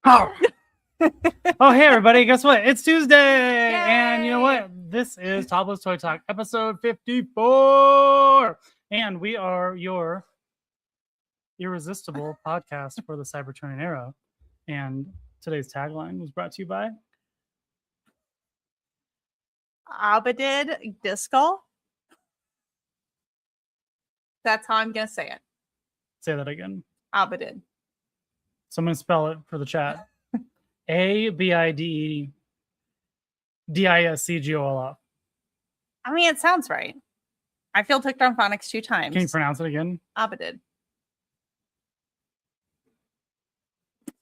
Oh. Oh, hey everybody, guess what? It's Tuesday! And you know what? This is Topless Toy Talk, episode 54! And we are your irresistible podcast for the cyber turning era. And today's tagline was brought to you by Abadid Discal. That's how I'm going to say it. Say that again. Abadid. So I'm going to spell it for the chat. ABIDDISCGOLF. I mean, it sounds right. I failed ticked on phonics 2 times. Can you pronounce it again? Abadid.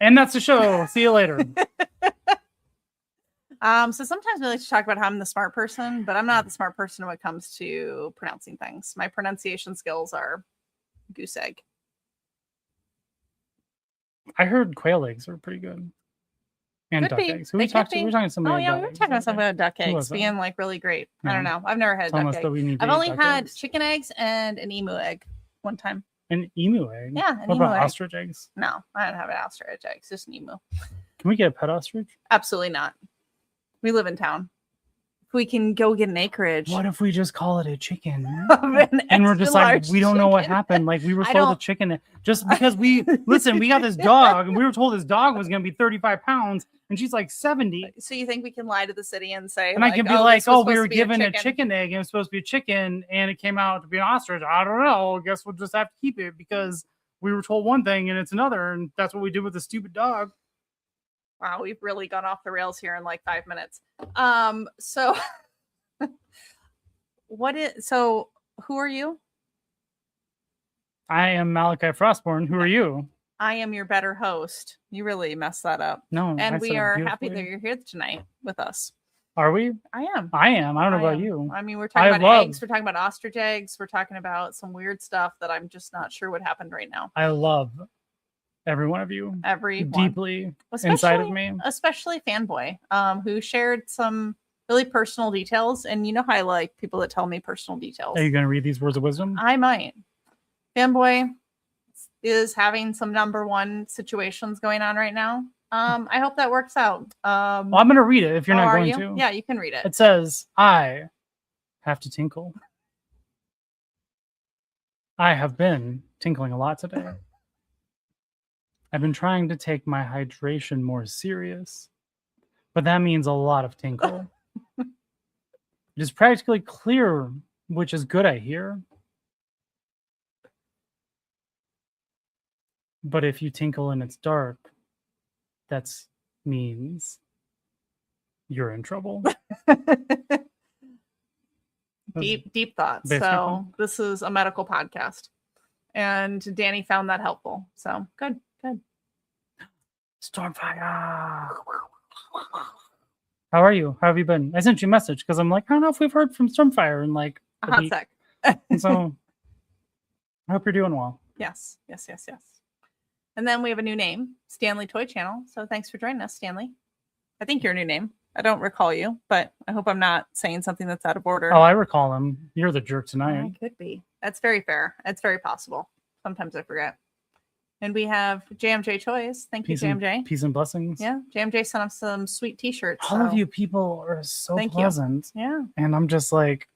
And that's the show. See you later. So sometimes we like to talk about how I'm the smart person, but I'm not the smart person when it comes to pronouncing things. My pronunciation skills are goose egg. I heard quail eggs are pretty good. And Could duck be. eggs. We were talking to somebody. Oh yeah, we were talking about something about duck Who eggs was that? being like really great. I Yeah. don't know. I've never had a Telling duck us egg. that we need to I've eat only duck had eggs. chicken eggs and an emu egg one time. An emu egg? Yeah, an What emu about egg. ostrich eggs? No, I don't have an ostrich egg. It's just an emu. Can we get a pet ostrich? Absolutely not. We live in town. If we can go get an acreage. What if we just call it a chicken? of an And we're just like, extra we don't know what chicken. happened. Like we were I told a don't- chicken just because we listen, we got this dog and we were told this dog was gonna be 35 pounds and she's like 70. So you think we can lie to the city and say, And I can be oh, like, this was oh, we supposed were to be given a chicken egg and it was supposed to be a chicken and it came out to be an ostrich. I don't know. I guess we'll just have to keep it because we were told one thing and it's another, and that's what we did with the stupid dog. Wow, we've really gone off the rails here in like 5 minutes. So who are you? I am Malachi Frostborn. Who are you? I am your better host. You really messed that up. No. I And said we it are happy that beautifully. you're here tonight with us. Are we? I am. I am. I don't know I about am. you. I mean, we're talking I about love- eggs. We're talking about ostrich eggs. We're talking about some weird stuff that I'm just not sure what happened right now. I love every one of you Everyone. deeply inside of me. Especially Fanboy, who shared some really personal details. And you know how I like people that tell me personal details. Are you going to read these words of wisdom? I might. Fanboy is having some number one situations going on right now. I hope that works out. Well, I'm going to read it if you're not going to. Yeah, you can read it. It says, I have to tinkle. I have been tinkling a lot today. I've been trying to take my hydration more serious, but that means a lot of tinkle. It is practically clear, which is good, I hear. But if you tinkle and it's dark, that means you're in trouble. Deep thoughts. Basically. So this is a medical podcast. And Danny found that helpful. So good. Stormfire. How are you? How have you been? I sent you a message because I'm like, I don't know if we've heard from Stormfire in like A a hot week. sec. And so I hope you're doing well. Yes. And then we have a new name, Stanley Toy Channel. So thanks for joining us, Stanley. I think your new name. I don't recall you, but I hope I'm not saying something that's out of order. Oh, I recall him. You're the jerk I tonight. could be. That's very fair. It's very possible. Sometimes I forget. And we have JMJ Toys. Thank you, JMJ. Peace and blessings. Yeah, JMJ sent us some sweet T-shirts. All of so- you people are so Thank you. pleasant. Yeah, And I'm just like,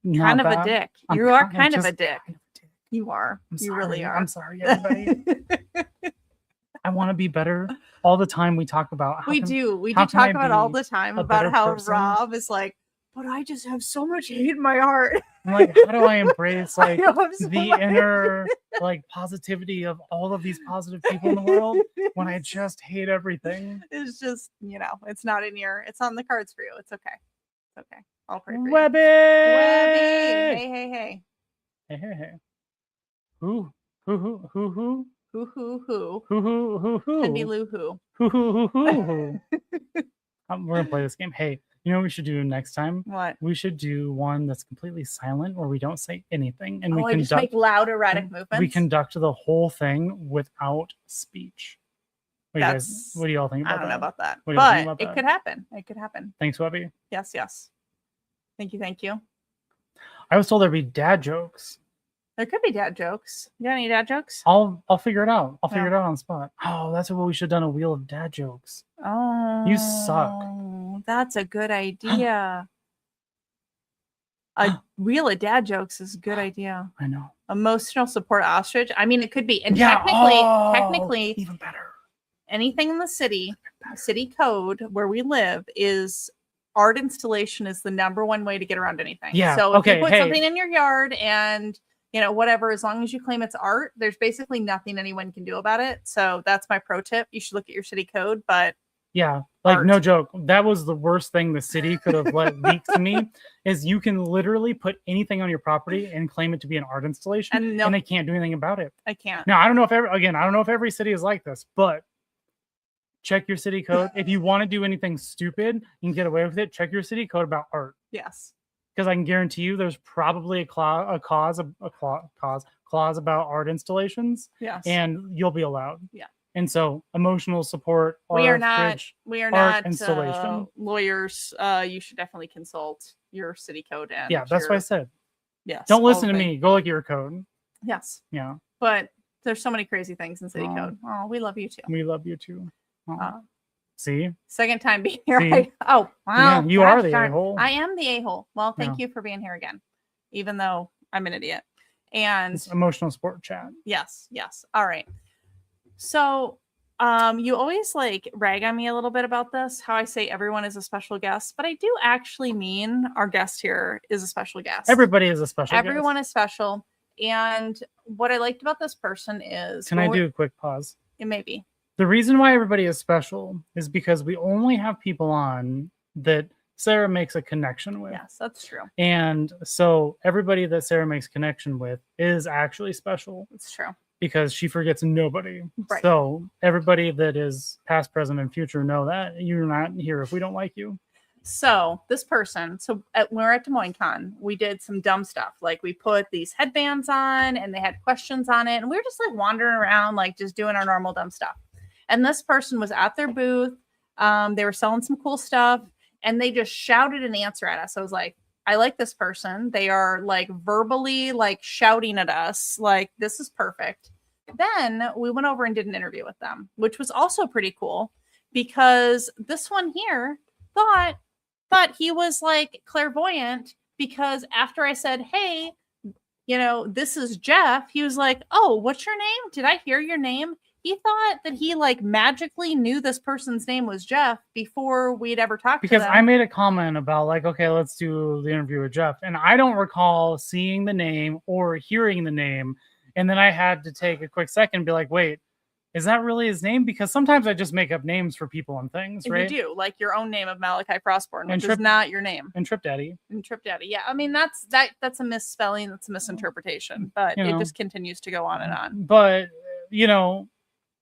kind not of that. a dick. I'm You are kind of kind of a just dick. kind of a dick. You are. I'm You really sorry. are. I'm sorry, everybody. I want to be better. All the time we talk about how We can- do. We how do can I talk about all be the time a about better how person? Rob is like, but I just have so much hate in my heart. I'm like, how do I embrace like I know, I'm so the like- inner like positivity of all of these positive people in the world when I just hate everything? It's just, it's not in it's on the cards for you. It's okay. It's okay. I'll pray for you. Webby! Webby! Hey. Hey, hey, hey. Who? Who? Cindy Lou Who. We're gonna play this game. Hey, you know what we should do next time? What? We should do one that's completely silent where we don't say anything and I just make loud erratic movements. we conduct the whole thing without speech. What do you guys? That's- What do y'all think I about don't that? know about that. What do you think But about it that? could happen. It could happen. Thanks, Webby. Yes. Thank you. I was told there'd be dad jokes. There could be dad jokes. You got any dad jokes? I'll figure it out. I'll figure it out on the spot. Oh, that's what we should have done, a wheel of dad jokes. Oh, You suck. That's a good idea. A wheel of dad jokes is a good idea. I know. Emotional support ostrich. I mean, it could be. And Yeah, technically, even better. Anything in the city code where we live is art installation is the #1 way to get around anything. Yeah. So if okay, you put something in your yard and whatever, as long as you claim it's art, there's basically nothing anyone can do about it. So that's my pro tip. You should look at your city code, but yeah, like art. No joke. That was the worst thing the city could have let leak to me is you can literally put anything on your property and claim it to be an art installation and they can't do anything about it. I can't. Now, I don't know if every city is like this, but check your city code. If you want to do anything stupid, you can get away with it. Check your city code about art. Yes. Because I can guarantee you there's probably a clause about art installations. Yes. And you'll be allowed. Yeah. And so emotional support. We are not installation. Lawyers. You should definitely consult your city code. And that's what I said. Yes. Don't listen to me. Go look at your code. Yes. Yeah. But there's so many crazy things in city code. Oh, we love you too. We love you too. See? Second time being here. Wow. Yeah, you are the a-hole. I am the a-hole. Well, thank you for being here again, even though I'm an idiot. And it's emotional support chat. Yes. All right. So you always rag on me a little bit about this, how I say everyone is a special guest, but I do actually mean our guest here is a special guest. Everybody is a special guest. Everyone is special. And what I liked about this person is... Can I do a quick pause? It may be. The reason why everybody is special is because we only have people on that Sarah makes a connection with. Yes, that's true. And so everybody that Sarah makes connection with is actually special. It's true. Because she forgets nobody. Right. So everybody that is past, present, and future know that you're not here if we don't like you. So this person, when we were at Des Moines Con, we did some dumb stuff. Like we put these headbands on and they had questions on it. And we were just wandering around, just doing our normal dumb stuff. And this person was at their booth. They were selling some cool stuff and they just shouted an answer at us. I was like, I like this person. They are verbally shouting at us. This is perfect. Then we went over and did an interview with them, which was also pretty cool because this one here thought he was clairvoyant because after I said, hey, this is Jeff, he was like, oh, what's your name? Did I hear your name? He thought that he magically knew this person's name was Jeff before we'd ever talked to them. Because I made a comment about okay, let's do the interview with Jeff. And I don't recall seeing the name or hearing the name. And then I had to take a quick second and be like, wait, is that really his name? Because sometimes I just make up names for people and things, right? You do, your own name of Malachi Frostborn, which is not your name. And Trip Daddy. Yeah. I mean, that's a misspelling. That's a misinterpretation. But it just continues to go on and on. But,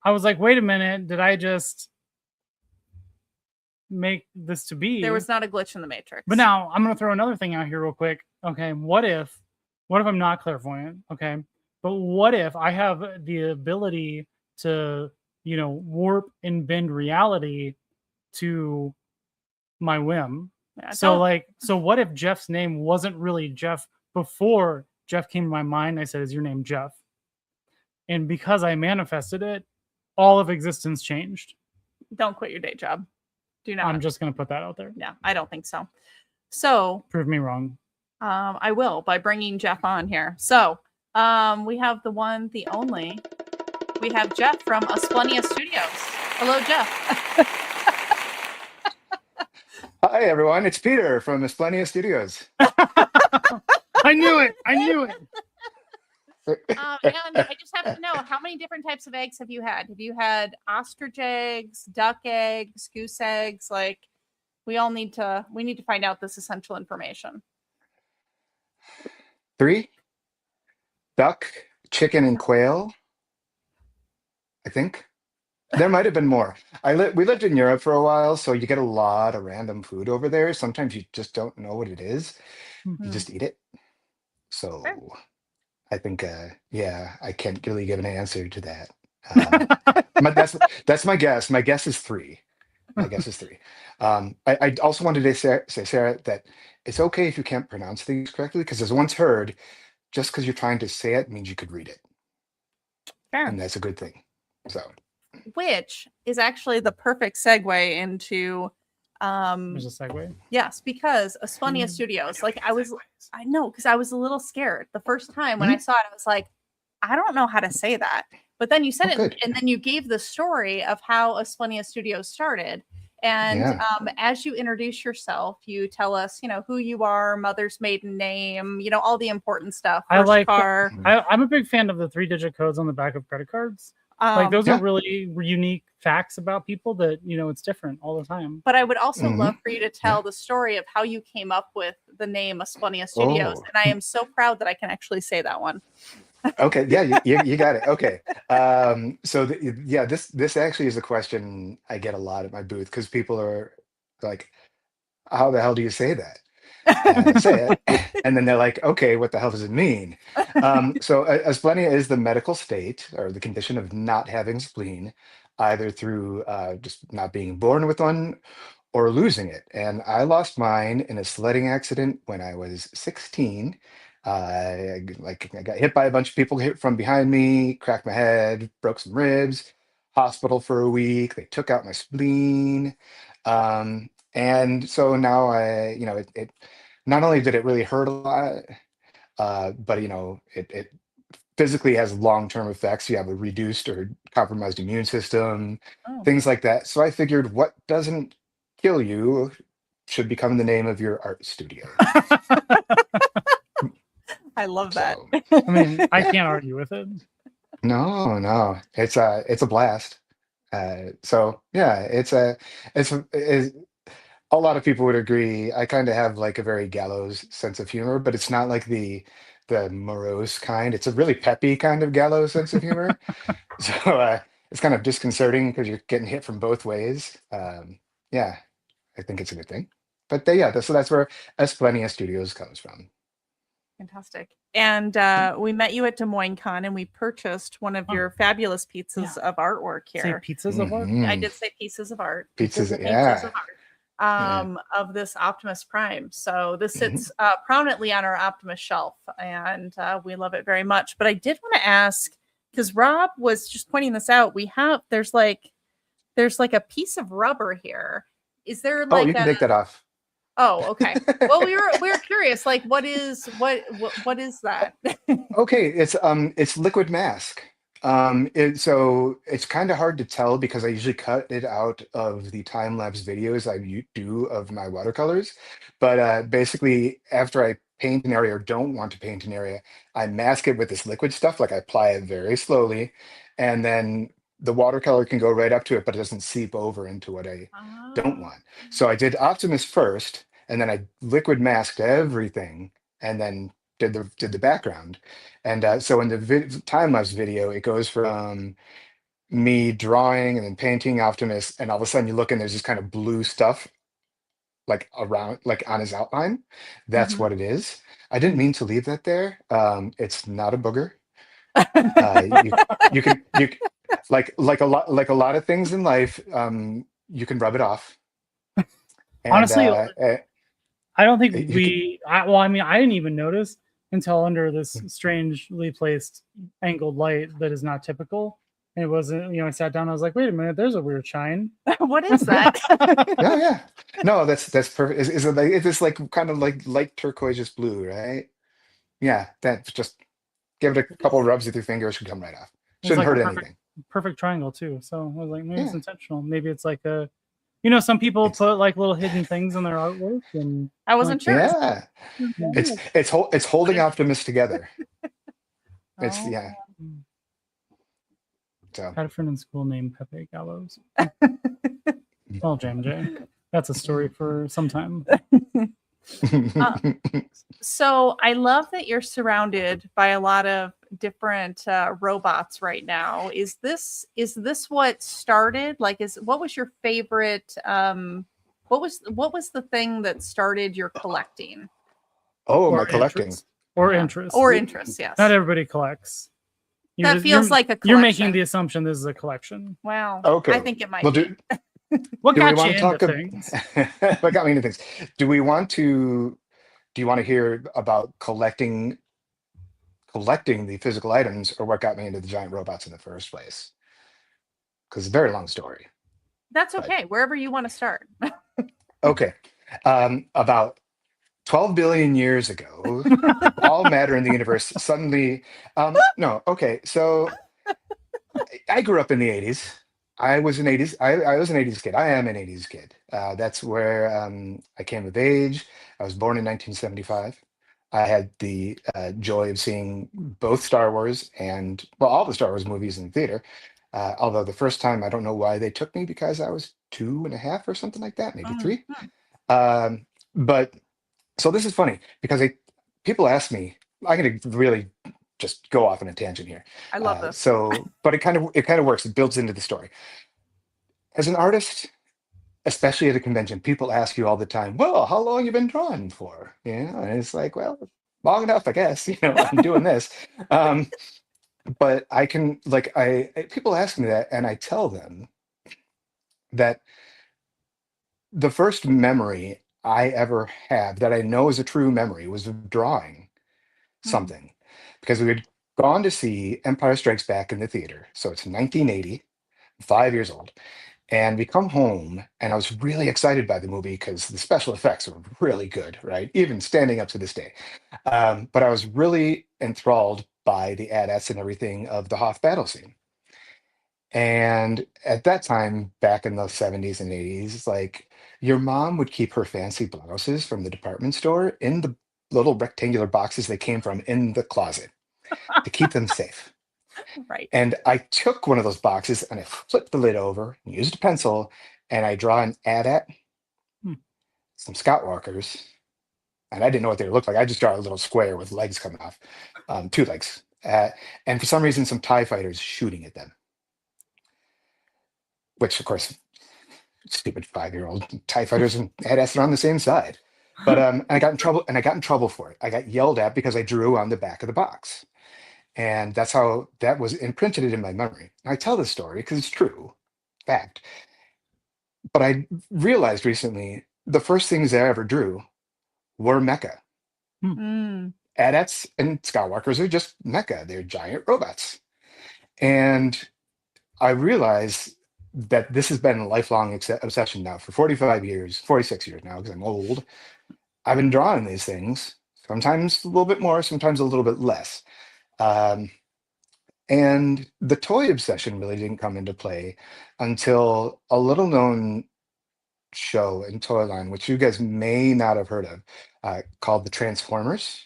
I was like, wait a minute, did I just make this to be? There was not a glitch in the matrix. But now I'm going to throw another thing out here real quick. Okay, what if I'm not clairvoyant? Okay, but what if I have the ability to, warp and bend reality to my whim? Yeah, so what if Jeff's name wasn't really Jeff before Jeff came to my mind? I said, is your name Jeff? And because I manifested it, all of existence changed. Don't quit your day job. Do not. I'm just going to put that out there. Yeah, I don't think so. So prove me wrong. I will by bringing Jeff on here. So we have the one, the only. We have Jeff from Asplenia Studios. Hello, Jeff. Hi, everyone. It's Peter from Asplenia Studios. I knew it. And I just have to know, how many different types of eggs have you had? Have you had ostrich eggs, duck eggs, goose eggs? We need to find out this essential information. 3: duck, chicken, and quail. I think there might have been more. We lived in Europe for a while, so you get a lot of random food over there. Sometimes you just don't know what it is. You just eat it. So. Sure. I think, I can't really give an answer to that. That's my guess. My guess is 3. I also wanted to say, Sarah, that it's okay if you can't pronounce things correctly, because as once heard, just because you're trying to say it means you could read it, Fair. and that's a good thing. So, Which is actually the perfect segue into There's a segue. yes, because Asplenia Studios, like I know, because I was a little scared the first time when I saw it. I was like, I don't know how to say that. But then you said it, good. and then you gave the story of how Asplenia Studios started. And as you introduce yourself, you tell us, who you are, mother's maiden name, all the important stuff. I like. Car. I'm a big fan of the 3-digit codes on the back of credit cards. Like those are really unique facts about people that it's different all the time. But I would also love for you to tell the story of how you came up with the name Asplenia Studios, and I am so proud that I can actually say that one. Okay, yeah, you got it. Okay, so this actually is a question I get a lot at my booth because people are like, "How the hell do you say that?" And I say it, and then they're like, "Okay, what the hell does it mean?" So asplenia is the medical state or the condition of not having spleen, either through just not being born with one or losing it. And I lost mine in a sledding accident when I was 16. I got hit by a bunch of people hit from behind me, cracked my head, broke some ribs, hospital for a week. They took out my spleen. And so now it not only did it really hurt a lot, but it physically has long-term effects. You have a reduced or compromised immune system, things like that. So I figured what doesn't kill you should become the name of your art studio. I love that. I mean, I can't argue with it. No, it's a blast. So yeah, it's a lot of people would agree. I kind of have like a very gallows sense of humor, but it's not like the morose kind. It's a really peppy kind of gallows sense of humor. So it's kind of disconcerting because you're getting hit from both ways. Yeah, I think it's a good thing. But so that's where Asplenia Studios comes from. Fantastic. And we met you at Des Moines Con, and we purchased one of your fabulous pieces of artwork here. Say pizzas of art? I did say pieces of art. Pieces of art. Of this Optimus Prime. So this sits prominently on our Optimus shelf, and we love it very much. But I did want to ask, because Rob was just pointing this out, there's like a piece of rubber here. Is there like you can take that off. Oh, okay. Well, we were curious, like what is that? Okay, it's liquid mask. So it's kind of hard to tell because I usually cut it out of the time-lapse videos I do of my watercolors. But basically, after I paint an area or don't want to paint an area, I mask it with this liquid stuff. Like I apply it very slowly, and then the watercolor can go right up to it, but it doesn't seep over into what I don't want. So I did Optimus first, and then I liquid masked everything, and then did the background. And so in the time-lapse video, it goes from me drawing and then painting Optimus, and all of a sudden you look and there's this kind of blue stuff like around, like on his outline. That's what it is. I didn't mean to leave that there. It's not a booger. You can like a lot of things in life. You can rub it off. And, honestly, I don't think I didn't even notice until under this strangely placed angled light that is not typical. And it wasn't, I sat down, I was like, wait a minute, there's a weird shine. What is that? yeah. No, that's perfect. It's like kind of like light turquoise blue, right? Yeah, that's just give it a couple of rubs with your fingers, should come right off. Shouldn't hurt anything. Perfect triangle too. So I was like, maybe it's intentional. Maybe it's like a, some people put like little hidden things in their artwork, and I wasn't sure. Yeah, it's holding Optimus together. It's So had a friend in school named Pepe Gallows. Well, J. That's a story for some time. So I love that you're surrounded by a lot of different robots right now. Is this what started? Like, what was your favorite? What was the thing that started your collecting? My collecting interest. Yes. Not everybody collects. That feels like a collection. You're making the assumption this is a collection. Wow. Okay. I think it might be. What got you into things? What got me into things? Do you want to hear about collecting collecting the physical items are what got me into the giant robots in the first place. Because it's a very long story. That's okay. Wherever you want to start. Okay. About 12 billion years ago, all matter in the universe suddenly. No, okay. So I grew up in the 80s. I was an 80s. I was an 80s kid. I am an 80s kid. That's where I came of age. I was born in 1975. I had the joy of seeing both Star Wars and, well, all the Star Wars movies in the theater. Although the first time, I don't know why they took me because I was 2.5 or something like that, maybe 3. But so this is funny because people ask me, I'm going to really just go off on a tangent here. I love this. So, but it kind of works. It builds into the story. As an artist, especially at a convention, people ask you all the time, "Well, how long you been drawing for?" And it's like, well, long enough, I guess. I'm doing this. But I can people ask me that, and I tell them that the first memory I ever had that I know is a true memory was of drawing something, because we had gone to see Empire Strikes Back in the theater. So it's 1980, 5 years old. And we come home, and I was really excited by the movie because the special effects were really good, right? Even standing up to this day. But I was really enthralled by the AT-ATs and everything of the Hoth battle scene. And at that time, back in the 70s and 80s, like your mom would keep her fancy blouses from the department store in the little rectangular boxes they came from in the closet to keep them safe. Right. And I took one of those boxes and I flipped the lid over and used a pencil and I draw an AT-AT, some Scout Walkers, and I didn't know what they looked like. I just draw a little square with legs coming off, 2 legs. And for some reason, some TIE fighters shooting at them. Which, of course, stupid 5-year-old TIE fighters and AT-ATs are on the same side. But and I got in trouble for it. I got yelled at because I drew on the back of the box. And that's how that was imprinted in my memory. I tell this story because it's true, fact. But I realized recently the first things I ever drew were Mecha. AT-ATs and Skywalkers are just Mecha. They're giant robots. And I realized that this has been a lifelong obsession now for 45 years, 46 years now, because I'm old. I've been drawing these things, sometimes a little bit more, sometimes a little bit less. And the toy obsession really didn't come into play until a little known show in Toyline, which you guys may not have heard of, called The Transformers.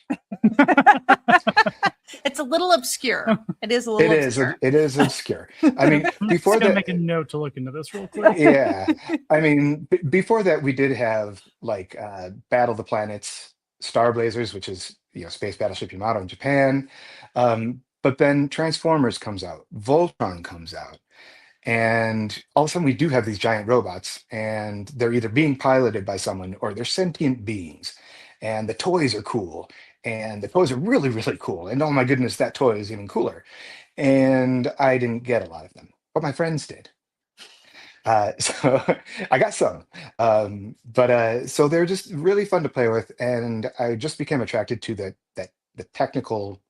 It's a little obscure. It is a little obscure. It is obscure. I mean, before I'm that, make a note to look into this real quick. yeah. I mean, before that, we did have like Battle of the Planets, Star Blazers, which is Space Battleship Yamato in Japan. But then Transformers comes out, Voltron comes out, and all of a sudden we do have these giant robots, and they're either being piloted by someone or they're sentient beings, and the toys are cool, and the toys are really, really cool. And oh my goodness, that toy is even cooler. And I didn't get a lot of them, but my friends did. So I got some, but so they're just really fun to play with, and I just became attracted to the technical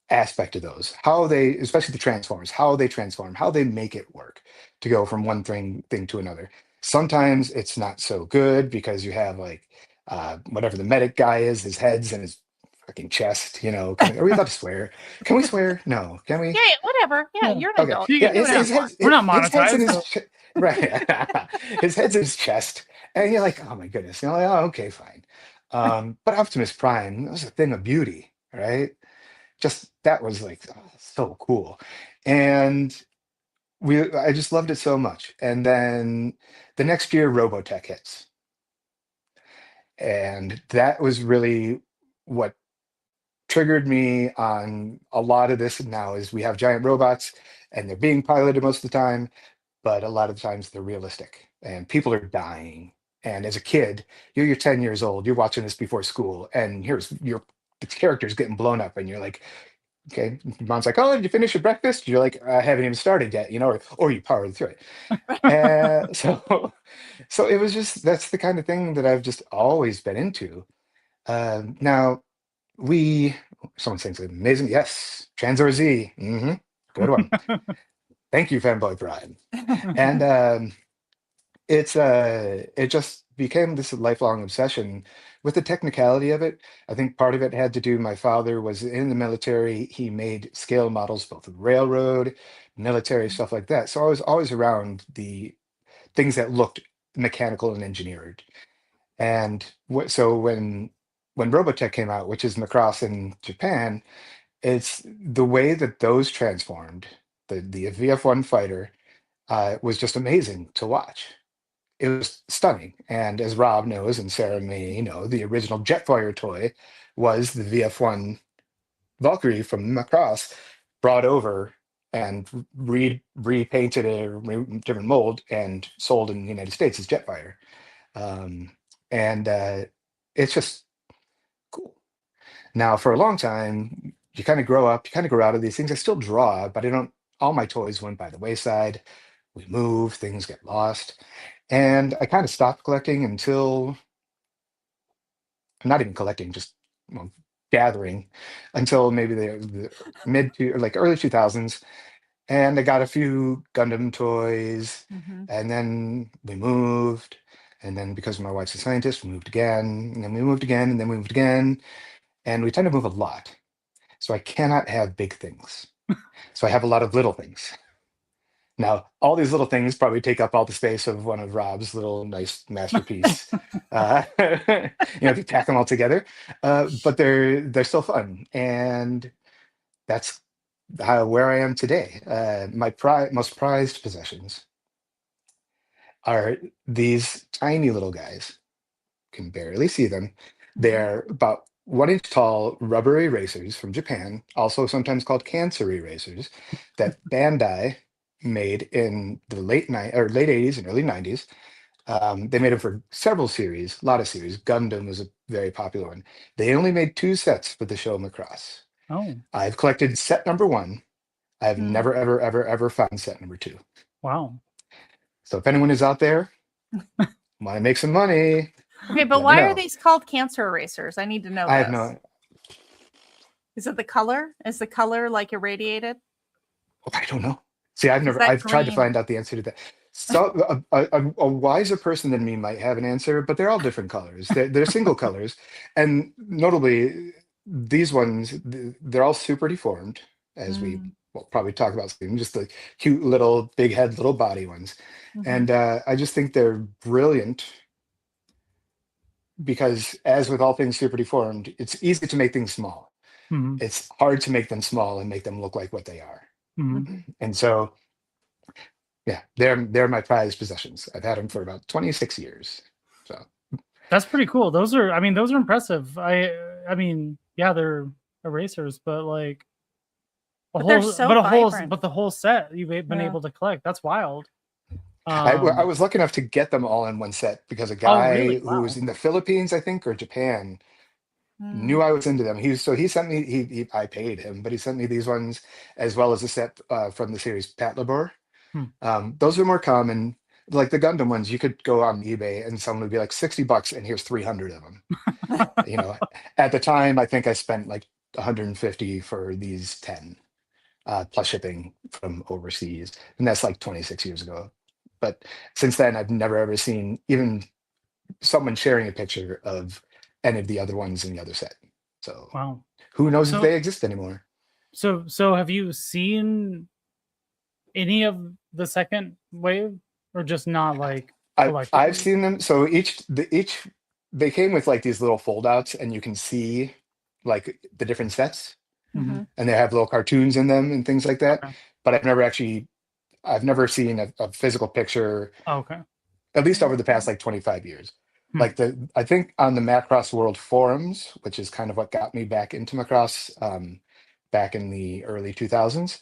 aspect of those, how they, especially the Transformers, how they transform, how they make it work to go from one thing to another. Sometimes it's not so good because you have like whatever the medic guy is, his head's in his fucking chest. Are we allowed to swear? Can we swear? No, can we? Yeah, whatever. Yeah, you're an adult. Yeah, his head's, we're not his head's in monetized. his right. His head's in his chest, and you're like, oh my goodness. You're like, oh, okay, fine. But Optimus Prime, that was a thing of beauty, right? Just that was like so cool, and I just loved it so much. And then the next year, Robotech hits, and that was really what triggered me on a lot of this. Now is we have giant robots, and they're being piloted most of the time, but a lot of times they're realistic, and people are dying. And as a kid, you're 10 years old, you're watching this before school, and here's the character's getting blown up, and you're like, okay, your mom's like, oh, did you finish your breakfast? You're like, I haven't even started yet, or you powered through it. So it was just, that's the kind of thing that I've just always been into. Now we Someone saying something amazing. Yes, Transor Z. Good one. Thank you, Fanboy Prime. And it just became this lifelong obsession with the technicality of it. I think part of it had to do, my father was in the military. He made scale models both of railroad, military, stuff like that. So I was always around the things that looked mechanical and engineered. And so when Robotech came out, which is Macross in Japan, it's the way that those transformed. The VF1 fighter was just amazing to watch. It was stunning. And as Rob knows, and Sarah may know, the original Jetfire toy was the VF1 Valkyrie from Macross brought over and repainted a different mold and sold in the United States as Jetfire. And it's just cool. Now, for a long time, you kind of grow up, you kind of grow out of these things. I still draw, but I don't, all my toys went by the wayside. We move, things get lost. And I kind of stopped collecting until, not even collecting, just gathering until maybe the mid to like early 2000s. And I got a few Gundam toys, and then we moved. And then because my wife's a scientist, we moved again, and then we moved again, and then we moved again. And we tend to move a lot. So I cannot have big things. So I have a lot of little things. Now, all these little things probably take up all the space of one of Rob's little nice masterpiece. If you pack them all together, but they're still fun, and that's where I am today. My most prized possessions are these tiny little guys. Can barely see them. They're about 1 inch tall rubber erasers from Japan, also sometimes called cancer erasers, that Bandai made in the late 80s and early 90s. They made them for several series, a lot of series. Gundam was a very popular one. They only made 2 sets for the show Macross. Oh, I've collected set number 1. I've never, ever, ever, ever found set number 2. wow. So if anyone is out there, want to make some money. Okay, but why are these called cancer erasers? I need to know I this. have no. Is it the color? Is the color like irradiated? I don't know. See, I've tried to find out the answer to that. So a wiser person than me might have an answer, but they're all different colors. They're single colors, and notably, these ones, they're all super deformed, as we will probably talk about soon. Just the cute little big head, little body ones, and I just think they're brilliant. Because as with all things super deformed, it's easy to make things small. It's hard to make them small and make them look like what they are. And so, yeah, they're my prized possessions. I've had them for about 26 years. So that's pretty cool. Those are impressive. I mean, yeah, they're erasers, but like the whole set you've been able to collect. That's wild. I was lucky enough to get them all in one set because a guy who was in the Philippines, I think, or Japan, knew I was into them. He sent me. I paid him, but he sent me these ones as well as a set from the series Pat Labor. Those are more common. Like the Gundam ones, you could go on eBay and someone would be like $60, and here's 300 of them. At the time, I think I spent like $150 for these 10, plus shipping from overseas, and that's like 26 years ago. But since then, I've never ever seen even someone sharing a picture of any of the other ones in the other set. So wow, who knows if they exist anymore? So have you seen any of the second wave, or just not like? I've seen them. So they came with like these little foldouts, and you can see like the different sets, and they have little cartoons in them and things like that. Okay. But I've never seen a physical picture. Okay. At least over the past like 25 years. Like I think on the Macross World forums, which is kind of what got me back into Macross back in the early 2000s,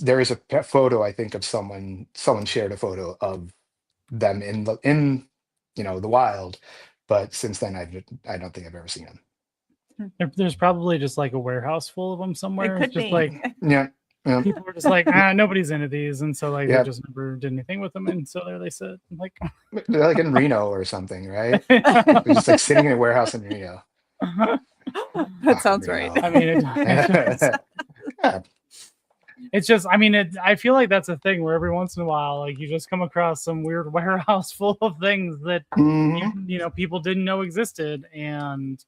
there is a photo, I think, of someone shared a photo of them in the wild, but since then I don't think I've ever seen them. There's probably just like a warehouse full of them somewhere. It could just be. Like people were just like, nobody's into these, and so like they just never did anything with them, and so there they sit. Like they're like in Reno or something, right? They're just like sitting in a warehouse in Reno. That sounds right. I mean, it's just, I mean, I feel like that's a thing where every once in a while, like you just come across some weird warehouse full of things that you know people didn't know existed, and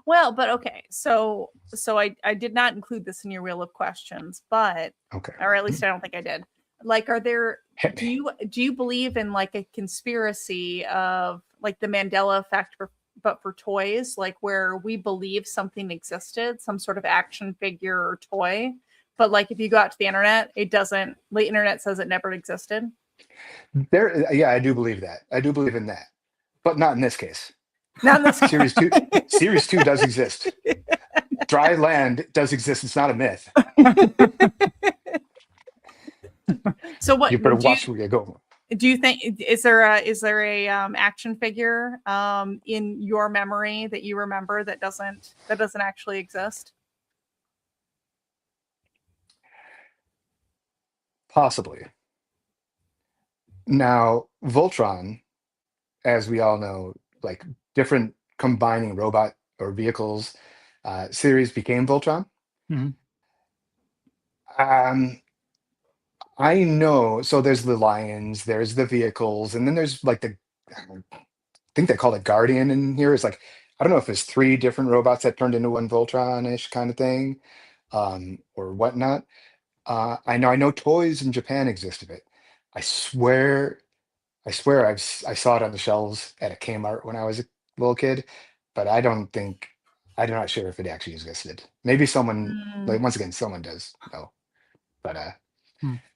Well, but okay, so I did not include this in your wheel of questions, but Okay. or at least I don't think I did. Like, are there? Do you believe in like a conspiracy of like the Mandela effect, but for toys, like where we believe something existed, some sort of action figure or toy, but like if you go out to the internet, it doesn't. The internet says it never existed. Yeah, I do believe that. I do believe in that, but not in this case. Not in this Series 2. Series 2 does exist. Dry land does exist. It's not a myth. So what You better watch where you go. do you think? Is there a action figure in your memory that you remember that doesn't actually exist? Possibly. Now, Voltron, as we all know, like different combining robot or vehicles series became Voltron. Mhm. I know. So there's the lions, there's the vehicles, and then there's like I think they call it Guardian in here. It's like, I don't know if it's 3 different robots that turned into one Voltron-ish kind of thing, or whatnot. I know toys in Japan exist of it. I swear I saw it on the shelves at a Kmart when I was a little kid, but I'm not sure if it actually existed. Maybe someone, like, once again, someone does know. But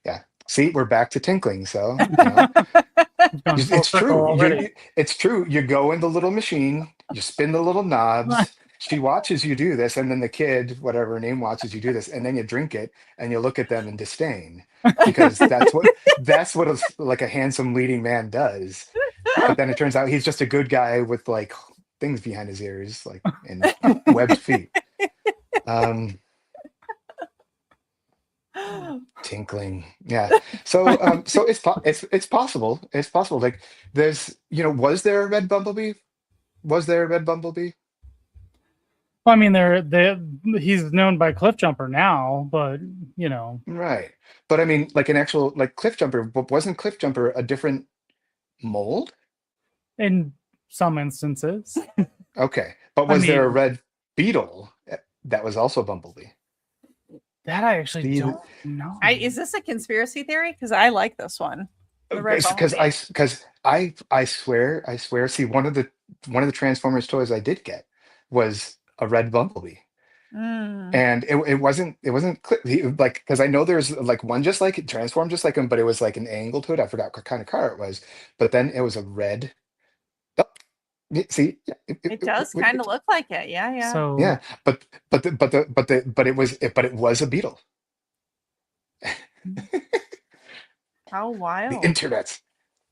yeah. See, we're back to tinkling. So it's true. It's true. You go in the little machine, you spin the little knobs. She watches you do this, and then the kid, whatever her name, watches you do this, and then you drink it, and you look at them in disdain because that's what like a handsome leading man does. But then it turns out he's just a good guy with like things behind his ears, like and webbed feet. Tinkling, yeah. So it's possible. It's possible. Like there's, was there a red bumblebee? Was there a red bumblebee? Well, I mean, he's known by Cliffjumper now, but Right. But I mean, like an actual like Cliffjumper, but wasn't Cliffjumper a different mold? In some instances. Okay. But was there a red beetle that was also Bumblebee? That I actually don't know. Is this a conspiracy theory? Because I like this one. Because I swear. See, one of the Transformers toys I did get was a red Bumblebee. And it wasn't like, because I know there's like one just like it, transformed just like him, but it was like an angle to it. I forgot what kind of car it was, but then it was a red. Oh, see, it does kind of look like it. Yeah. So yeah, but it was a beetle. How wild! The internet.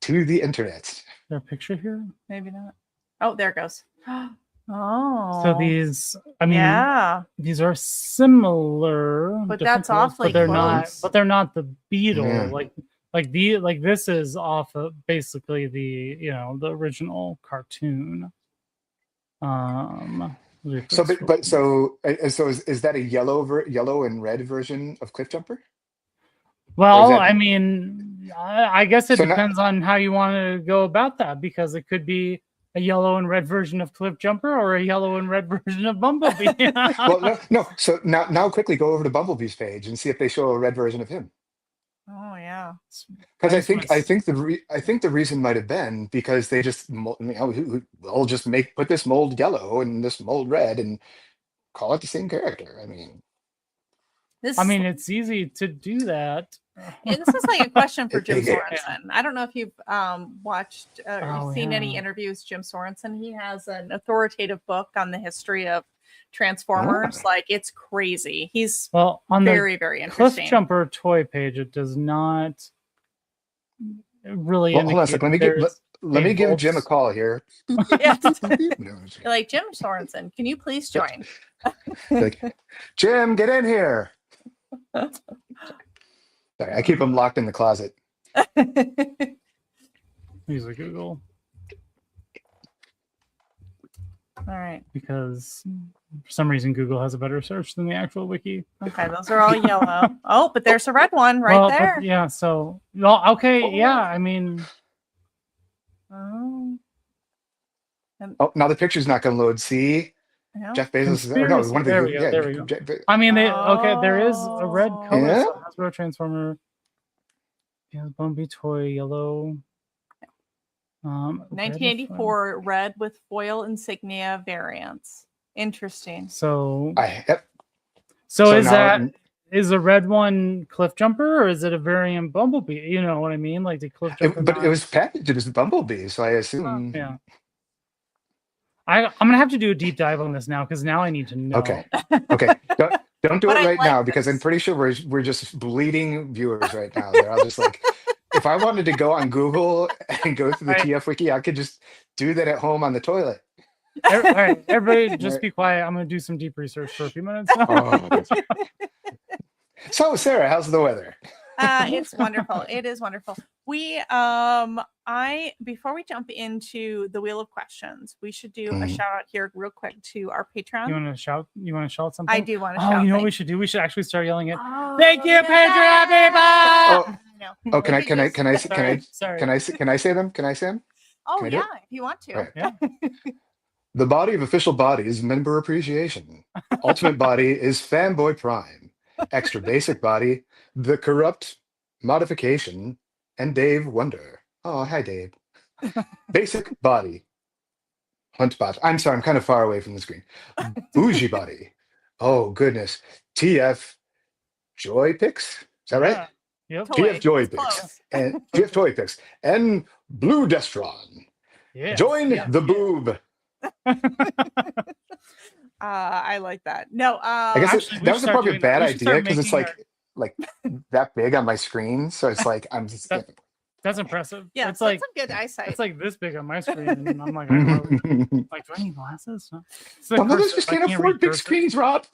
To the internet. Is there a picture here? Maybe not. Oh, there it goes. Oh, so these, I mean, these are similar, but that's awfully but they're close. not. But they're not the beetle. Yeah. Like this is off of basically the the original cartoon. So is that a yellow and red version of Cliffjumper? Well, I mean, I guess it depends on how you want to go about that, because it could be a yellow and red version of Cliffjumper or a yellow and red version of Bumblebee. Well, no. So now quickly go over to Bumblebee's page and see if they show a red version of him. Oh yeah. Because I think the reason might have been because they just I'll just put this mold yellow and this mold red and call it the same character. I mean, it's easy to do that. And this is like a question for Jim Sorensen. I don't know if you've watched or seen any interviews. Jim Sorensen, he has an authoritative book on the history of Transformers. Like, it's crazy. He's on very, very interesting. Cliffjumper toy page, it does not really. Hold on a second. Let me give Jim a call here. Like, Jim Sorensen, can you please join? Like, Jim, get in here. Sorry, I keep him locked in the closet. Use a Google. All right. because for some reason Google has a better search than the actual wiki. Okay, those are all yellow. Oh, but there's a red one right Well, there. but yeah, so well, okay, yeah. I mean, Oh, Oh, now the picture's not going to load. See, yeah. Jeff Bezos is, or no, conspiracy. one of the There we go. yeah. There we go. I mean, okay. There is a red color. Yeah. So Hasbro Transformer. Yeah, Bumblebee toy yellow. 1984 red with foil insignia variants. Interesting. So, Yep. so is now- that is a red one Cliff Jumper or is it a variant Bumblebee? You know what I mean? Like the Cliff Jumper. But it was packaged as Bumblebee, so I assume. Yeah. I'm gonna have to do a deep dive on this now because now I need to know. Okay. Don't do But it I right like now because I'm this. pretty sure we're just bleeding viewers right now. They're all just like, if I wanted to go on Google and go through the Right. TF wiki, I could just do that at home on the toilet. All right, everybody, just Right. be quiet. I'm gonna do some deep research for a few minutes. Oh. So Sarah, how's the weather? It's wonderful. It is wonderful. We before we jump into the wheel of questions, we should do a shout out here real quick to our Patreon. You want to shout? You want to shout something? I do want to Oh, shout. you know what we should do? We should actually start yelling it. Oh, Thank you, yeah. Patreon people. No. Oh, can I We could just- Sorry. can I say them? Can I say them? Oh can I do yeah, it? if you want to. All right. Yeah. The body of official bodies, member appreciation. Ultimate body is Fanboy Prime. Extra basic body, the corrupt modification, and Dave Wonder. Oh, hi, Dave. Basic body, Huntbot. I'm sorry, I'm kind of far away from the screen. Bougie body. Oh, goodness. TF Joy Picks. Is that right? Yeah. Yep. Toy. TF Joy It's Picks. close. And TF Toy Picks. And Blue Destron. Yeah. Join Yeah. the boob. I like that. No, I guess Actually, we that should was start probably a doing bad that. We should start idea because it's making like that big on my screen. So it's like I'm just That's impressive. yeah, It's so like some good eyesight. it's like this big on my screen, and I'm like, like, do I need glasses? No. It's the Some of us cursive. just I can't afford read big cursive. screens, Rob.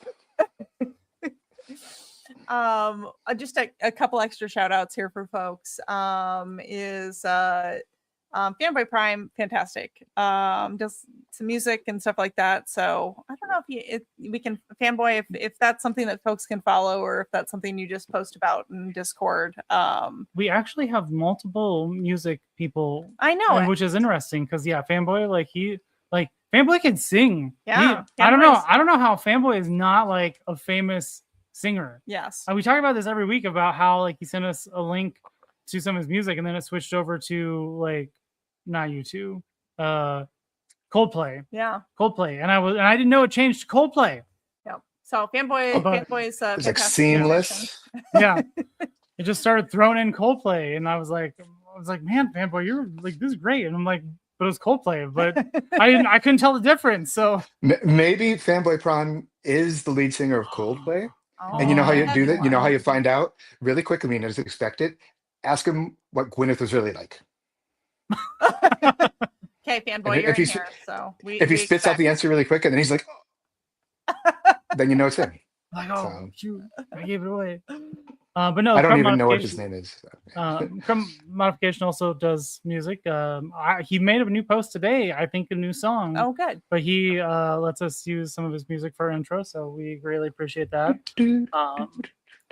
Just a couple extra shout outs here for folks. Fanboy Prime, fantastic. Does some music and stuff like that. So I don't know if we can Fanboy if that's something that folks can follow or if that's something you just post about in Discord. We actually have multiple music people, I know it. which is interesting because Fanboy Fanboy can sing. Yeah, I don't know. Fanboy's- I don't know how Fanboy is not like a famous singer. Yes. We talk about this every week about how like he sent us a link to some of his music and then it switched over to like not U2, Coldplay, Yeah. and I didn't know it changed to Coldplay. Yep. So Fanboy's It's like fantastic seamless. Yeah, it just started throwing in Coldplay, and I was like, man, Fanboy, you're like this is great, and I'm like, but it was Coldplay, but I couldn't tell the difference. So Maybe Fanboy Prime is the lead singer of Coldplay. And you know how you do that? You know how you find out really quickly, I mean, as expected? Ask him what Gwyneth was really like. Okay, Fanboy, And you're if in he's- here. So If he spits out the answer really quick and then he's like, then you know it's him. like, So- shoot, I gave it away. But no, I don't Crumb even know what his Modification- name is. So. Crumb Modification also does music. He made a new post today, I think a new song. Oh, good. But he lets us use some of his music for our intro, so we greatly appreciate that.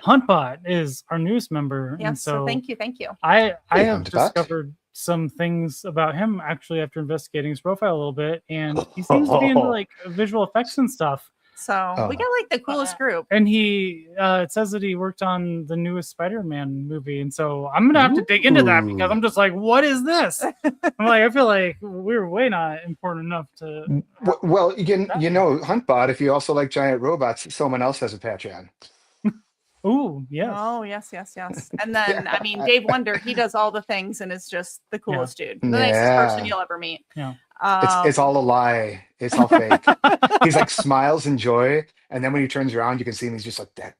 Huntbot is our newest member, and Yes. So so thank you. I Hey, have Huntbot. discovered some things about him actually after investigating his profile a little bit, and he seems to be into like visual effects and stuff. So we got like the coolest group. And he it says that he worked on the newest Spider-Man movie, and so I'm gonna have to dig into that because I'm just like, what is this? I'm like, I feel like we're way not important enough to. Well, you know, Huntbot, if you also like giant robots, someone else has a Patreon. Ooh, yes. Oh, yes. And then, I mean, Dave Wonder, he does all the things and is just the coolest dude. The nicest person you'll ever meet. Yeah. It's all a lie. It's all fake. He's like smiles in joy, and then when he turns around, you can see him. He's just like that.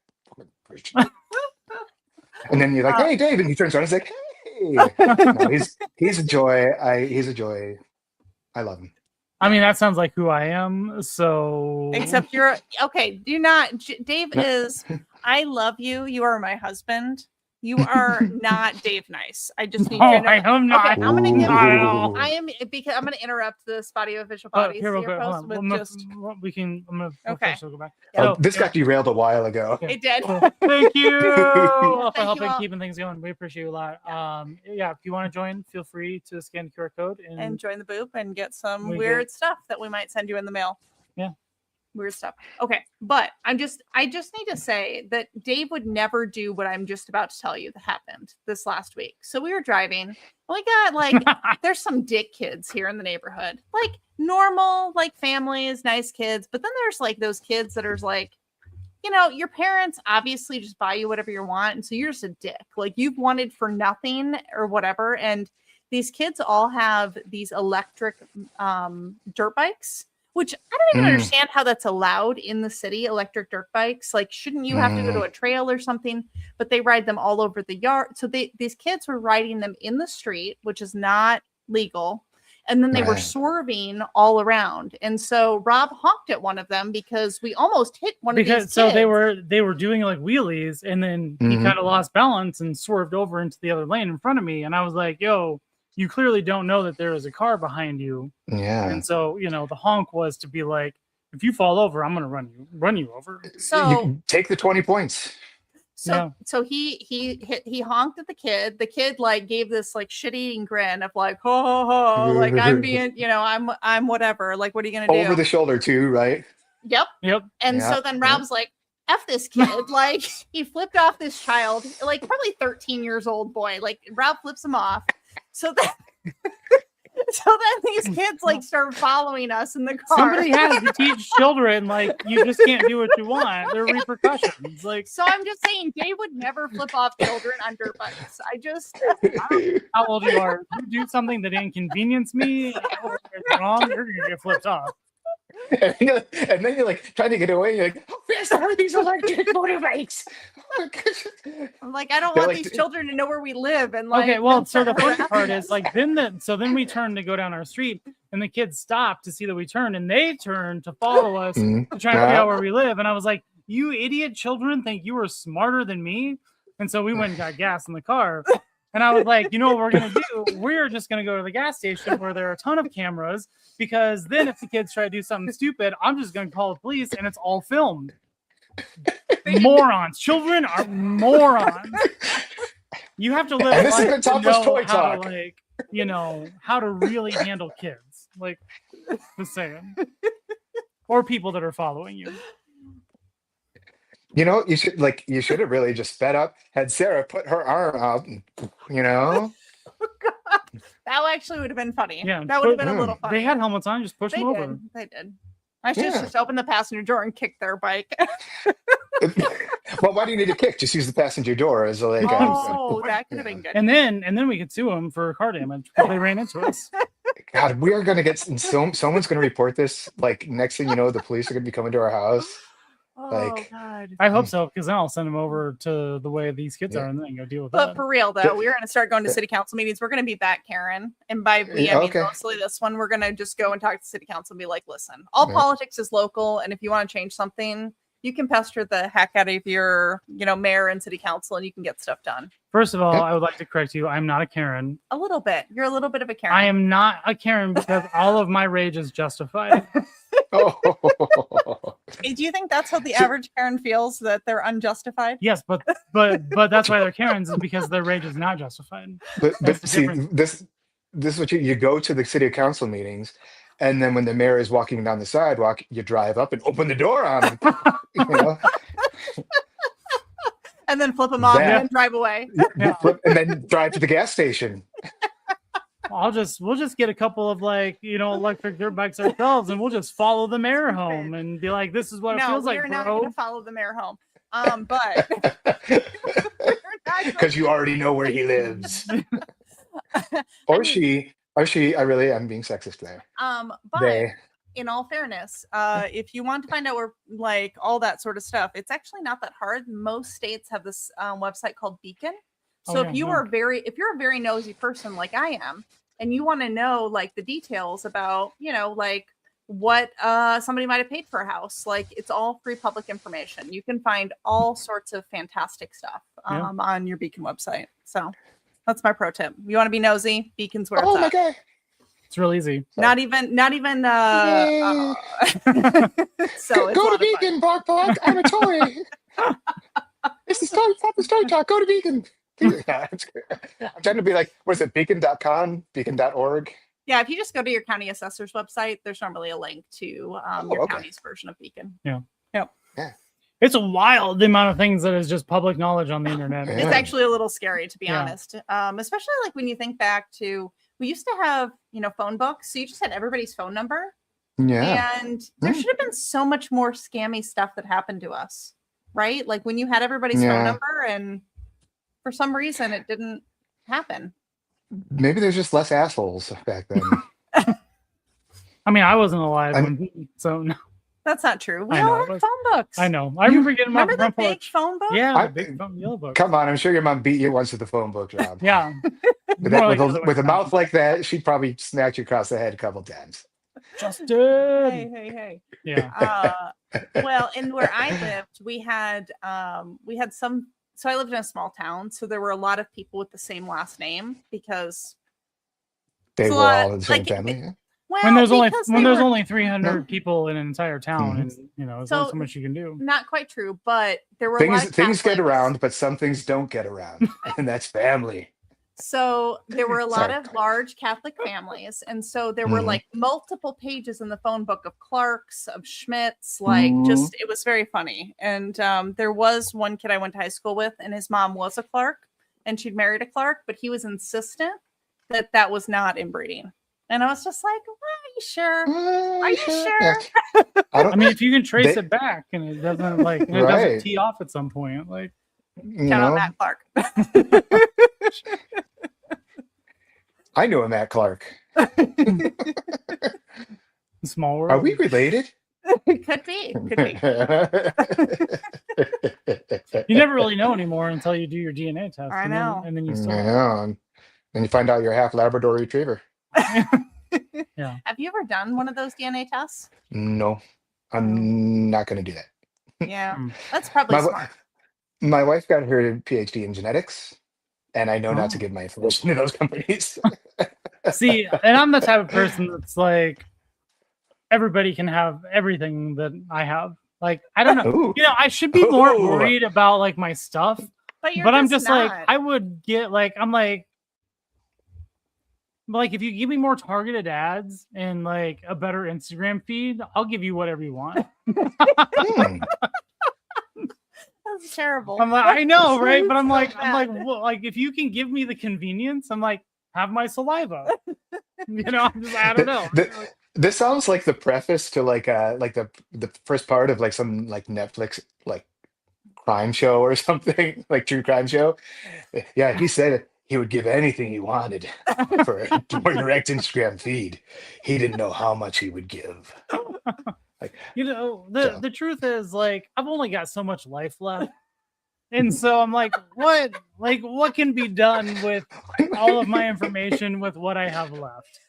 And then you're like, "Hey, Dave," and he turns around. He's like, "Hey." No, he's a joy. He's a joy. I love him. I mean, that sounds like who I am. So Except you're okay. Do not. Dave No. is. I love you. You are my husband. You are not Dave Nice. I just need No, you to know. I am not. Okay, I'm gonna give Not at you. all. I am because I'm gonna interrupt the Spotty official Oh, bodies here, real here quick, hold post on. with Well, just. we can. I'm gonna Okay. officially go back. Oh, So, this got derailed a while ago. Okay. It did. Cool. Thank you all for Thank you helping all. keeping things going. We appreciate you a lot. Yeah, if you want to join, feel free to scan the QR code And join the boop and get some We weird get- stuff that we might send you in the mail. Yeah. Weird stuff. Okay, but I just need to say that Dave would never do what I'm just about to tell you that happened this last week. So we were driving. We got like there's some dick kids here in the neighborhood, like normal, like families, nice kids. But then there's like those kids that are like, you know, your parents obviously just buy you whatever you want, and so you're just a dick. Like you've wanted for nothing or whatever. And these kids all have these electric dirt bikes. Which I don't even understand how that's allowed in the city, electric dirt bikes. Like, shouldn't you have to go to a trail or something? But they ride them all over the yard. So these kids were riding them in the street, which is not legal. And then they were swerving all around. And so Rob honked at one of them because we almost hit one of these kids. So they were doing like wheelies, and then he kind of lost balance and swerved over into the other lane in front of me. And I was like, yo, you clearly don't know that there is a car behind you. Yeah. And so, you know, the honk was to be like, if you fall over, I'm going to run you over. So you take the 20 points. So he honked at the kid. The kid like gave this like shit-eating grin of like, ho ho ho, like I'm being, you know, I'm whatever. Like, what are you gonna do? Over the shoulder too, right? Yep. And so then Rob's like, F this kid. Like he flipped off this child, like probably 13 years old boy. Like Rob flips him off. So then these kids like start following us in the car. Somebody has to teach children, like, you just can't do what you want. There are repercussions. Like, so I'm just saying, Dave would never flip off children on dirt bikes. I don't know how old you are. If you do something that inconvenience me, or it's wrong, you're gonna get flipped off. And then you're like trying to get away. You're like, how fast are these electric motorbikes? I'm like, I don't want these children to know where we live. And like, okay, well, so the funny part is like, then we turned to go down our street, and the kids stopped to see that we turned, and they turned to follow us to try to figure out where we live. And I was like, you idiot children think you were smarter than me? And so we went and got gas in the car. And I was like, you know what we're going to do? We're just going to go to the gas station where there are a ton of cameras, because then if the kids try to do something stupid, I'm just going to call the police, and it's all filmed. Morons. Children are morons. You have to live this life is the to know Topless Toy how Talk. to, like, you know, how to really handle kids. Like, just saying. Or people that are following you. You know, you should have really just sped up, had Sarah put her arm out, and, you know. That actually would have been funny. Yeah, that would have been a little funny. They had helmets on, just push them over. They did. I should just open the passenger door and kick their bike. Well, why do you need to kick? Just use the passenger door as a like. That could have been good. And then we could sue them for car damage because they ran into us. God, we are going to get someone's going to report this. Like, next thing you know, the police are going to be coming to our house. Like, God. I hope so, because then I'll send them over to the way these kids are, and then go deal with that. But for real though, we're going to start going to city council meetings. We're going to be back, Karen, and by we, I mean mostly this one. We're going to just go and talk to city council and be like, listen, all politics is local, and if you want to change something, you can pester the heck out of your, you know, mayor and city council, and you can get stuff done. First of all, I would like to correct you. I'm not a Karen. A little bit. You're a little bit of a Karen. I am not a Karen because all of my rage is justified. Do you think that's how the average Karen feels, that they're unjustified? Yes, but that's why they're Karens, is because their rage is not justified. But see, this is what you go to the city council meetings, and then when the mayor is walking down the sidewalk, you drive up and open the door on him. You know? And then flip them off and then drive away. And then drive to the gas station. We'll just get a couple of, like, you know, electric dirt bikes ourselves, and we'll just follow the mayor home and be like, this is what it feels like, bro. No, we're not going to follow the mayor home. But because you already know where he lives. or she. I'm being sexist there. But in all fairness, if you want to find out where, like, all that sort of stuff, it's actually not that hard. Most states have this website called Beacon. So if you're a very nosy person like I am, and you want to know, like, the details about, you know, like what somebody might have paid for a house. Like, it's all free public information. You can find all sorts of fantastic stuff on your Beacon website. So that's my pro tip. You want to be nosy? Beacon's where it's my at. God. It's real easy. Not even so it's Go to Beacon, Bark. I'm a toy. This is Topless Toy Talk. Go to Beacon. I'm trying to be like, what is it, beacon.com, beacon.org? Yeah, if you just go to your county assessor's website, there's normally a link to your county's version of Beacon. Yeah. Yep. Yeah. It's wild the amount of things that is just public knowledge on the internet. Yeah. It's actually a little scary, to be honest. Especially like when you think back to, we used to have, phone books. So you just had everybody's phone number. Yeah. And there should have been so much more scammy stuff that happened to us, right? Like when you had everybody's phone number and for some reason it didn't happen. Maybe there's just less assholes back then. I mean, I wasn't alive so no. That's not true. We I all know, had phone books. I know. I remember getting my Remember the front big porch. phone book? Yeah, the big phone yellow book. Come on, I'm sure your mom beat you once with the phone book, Rob. Yeah. With a mouth like that, she'd probably smack you across the head a couple times. Justin. Hey. Yeah. Well, and where I lived, we had some. So I lived in a small town, so there were a lot of people with the same last name because they were all in the same family. Well, when there's only 300 people in an entire town, and there's only so much you can do. Not quite true, but there were a lot of things get around, but some things don't get around, and that's family. So there were a lot of large Catholic families, and so there were like multiple pages in the phone book of Clarks, of Schmidts, just it was very funny. And there was one kid I went to high school with, and his mom was a Clark, and she'd married a Clark, but he was insistent that was not inbreeding. And I was just like, are you sure? Are you sure? I mean, if you can trace it back and it doesn't doesn't tee off at some point, count on Matt Clark. I knew a Matt Clark. Small world. Are we related? Could be. You never really know anymore until you do your DNA test. I know. And then you still. And then you find out you're half Labrador Retriever. Yeah. Have you ever done one of those DNA tests? No, I'm not going to do that. Yeah, that's probably smart. My wife got her PhD in genetics, and I know not to give my information to those companies. See, and I'm the type of person that's like, everybody can have everything that I have. Like, I don't know. Ooh. I should be more worried about like my stuff. But I'm just not. Like, I would get like, if you give me more targeted ads and like a better Instagram feed, I'll give you whatever you want. That's terrible. I'm like, I know, right? But I'm like, well, like if you can give me the convenience, I'm like, have my saliva. I don't know. This sounds like the preface to like the first part of like some like Netflix like crime show or something, like true crime show. Yeah, he said he would give anything he wanted for a more direct Instagram feed. He didn't know how much he would give. Like, the truth is, like, I've only got so much life left. And so I'm like, what can be done with all of my information with what I have left?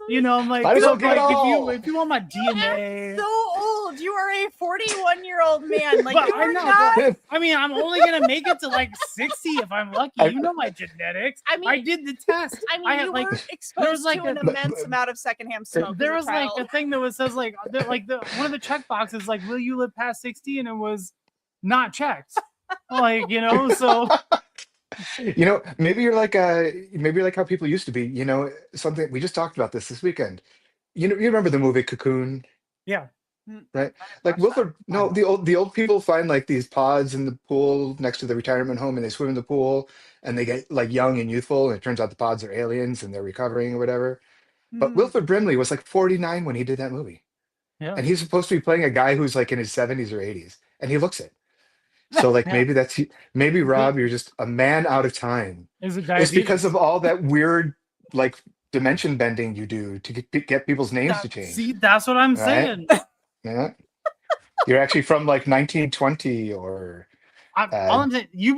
I'm like, if you want my DNA. I'm so old. You are a 41-year-old man. Like, I mean, I'm only gonna make it to like 60 if I'm lucky. You know my genetics. I mean, I did the test. I mean, you were exposed to an immense amount of secondhand smoke. There was like a thing that says like one of the check boxes, like, will you live past 60? And it was not checked. So. Maybe you're like how people used to be. Something we just talked about this weekend. You remember the movie Cocoon? Yeah. Right. Like Wilford. No, the old people find like these pods in the pool next to the retirement home, and they swim in the pool, and they get like young and youthful, and it turns out the pods are aliens, and they're recovering or whatever. But Wilford Brimley was like 49 when he did that movie. Yeah. And he's supposed to be playing a guy who's like in his 70s or 80s, and he looks it. So like maybe Rob, you're just a man out of time. Is it diabetes? It's because of all that weird like dimension bending you do to get people's names to change. See, that's what I'm saying. Yeah. You're actually from like 1920 or All I'm saying, you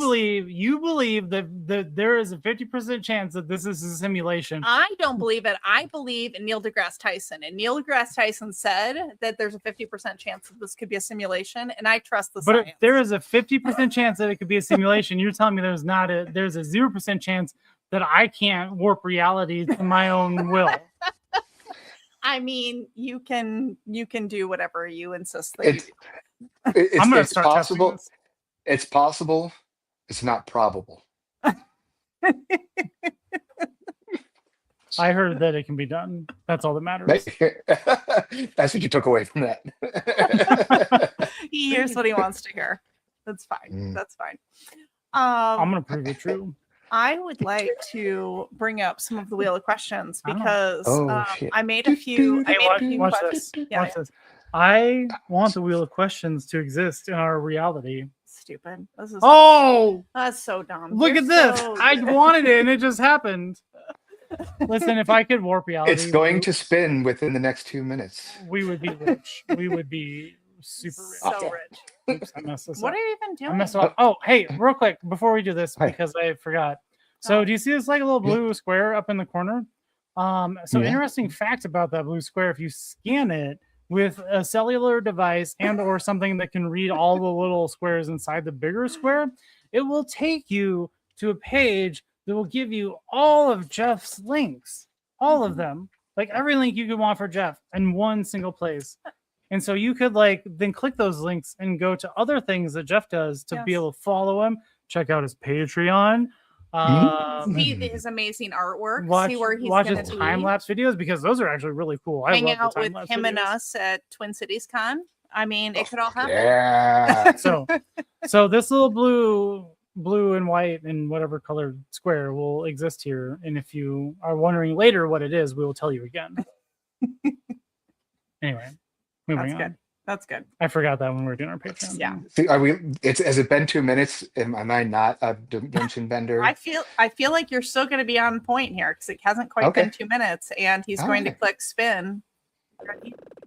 believe that there is a 50% chance that this is a simulation. I don't believe it. I believe in Neil deGrasse Tyson, and Neil deGrasse Tyson said that there's a 50% chance that this could be a simulation, and I trust the science. But if there is a 50% chance that it could be a simulation, you're telling me there's a 0% chance that I can't warp reality to my own will. I mean, you can do whatever you insist that you do. I'm gonna It's start possible. testing this. It's possible. It's not probable. I heard that it can be done. That's all that matters. That's what you took away from that. He hears what he wants to hear. That's fine. Mm. That's fine. I'm gonna prove it true. I would like to bring up some of the wheel of questions because shit. I made a few. Hey, watch questions. this. Yeah, Watch this. I want the wheel of questions to exist in our reality. Stupid. This is that's so dumb. Look You're at this. so I dumb. wanted it and it just happened. Listen, if I could warp reality, It's going to spin within the next 2 minutes. we would be rich. We would be super rich. So rich. Oops, I messed this What up. are you even I doing? messed up. Oh, hey, real quick before we do this, Hi. because I forgot. So, do you see this like a little blue square up in the corner? So Yeah. interesting fact about that blue square: if you scan it with a cellular device and or something that can read all the little squares inside the bigger square, it will take you to a page that will give you all of Jeff's links, all of them, like every link you could want for Jeff in one single place. And so you could like then click those links and go to other things that Jeff does to be Yes. able to follow him, check out his Patreon, See his amazing artwork. watch, see where he's watch going his to time lapse videos, because those are actually really cool. I hang love out the with time-lapse him and videos. us at Twin Cities Con. I mean, it could all happen. Yeah. So this little blue and white and whatever colored square will exist here. And if you are wondering later what it is, we will tell you again. Anyway, moving That's on. good. That's good. I forgot that when we were doing our Patreon. Yeah. See, has it been 2 minutes? Am I not a dimension bender? I feel like you're still going to be on point here because it hasn't quite Okay. been 2 minutes, and he's going to Okay. click spin. that's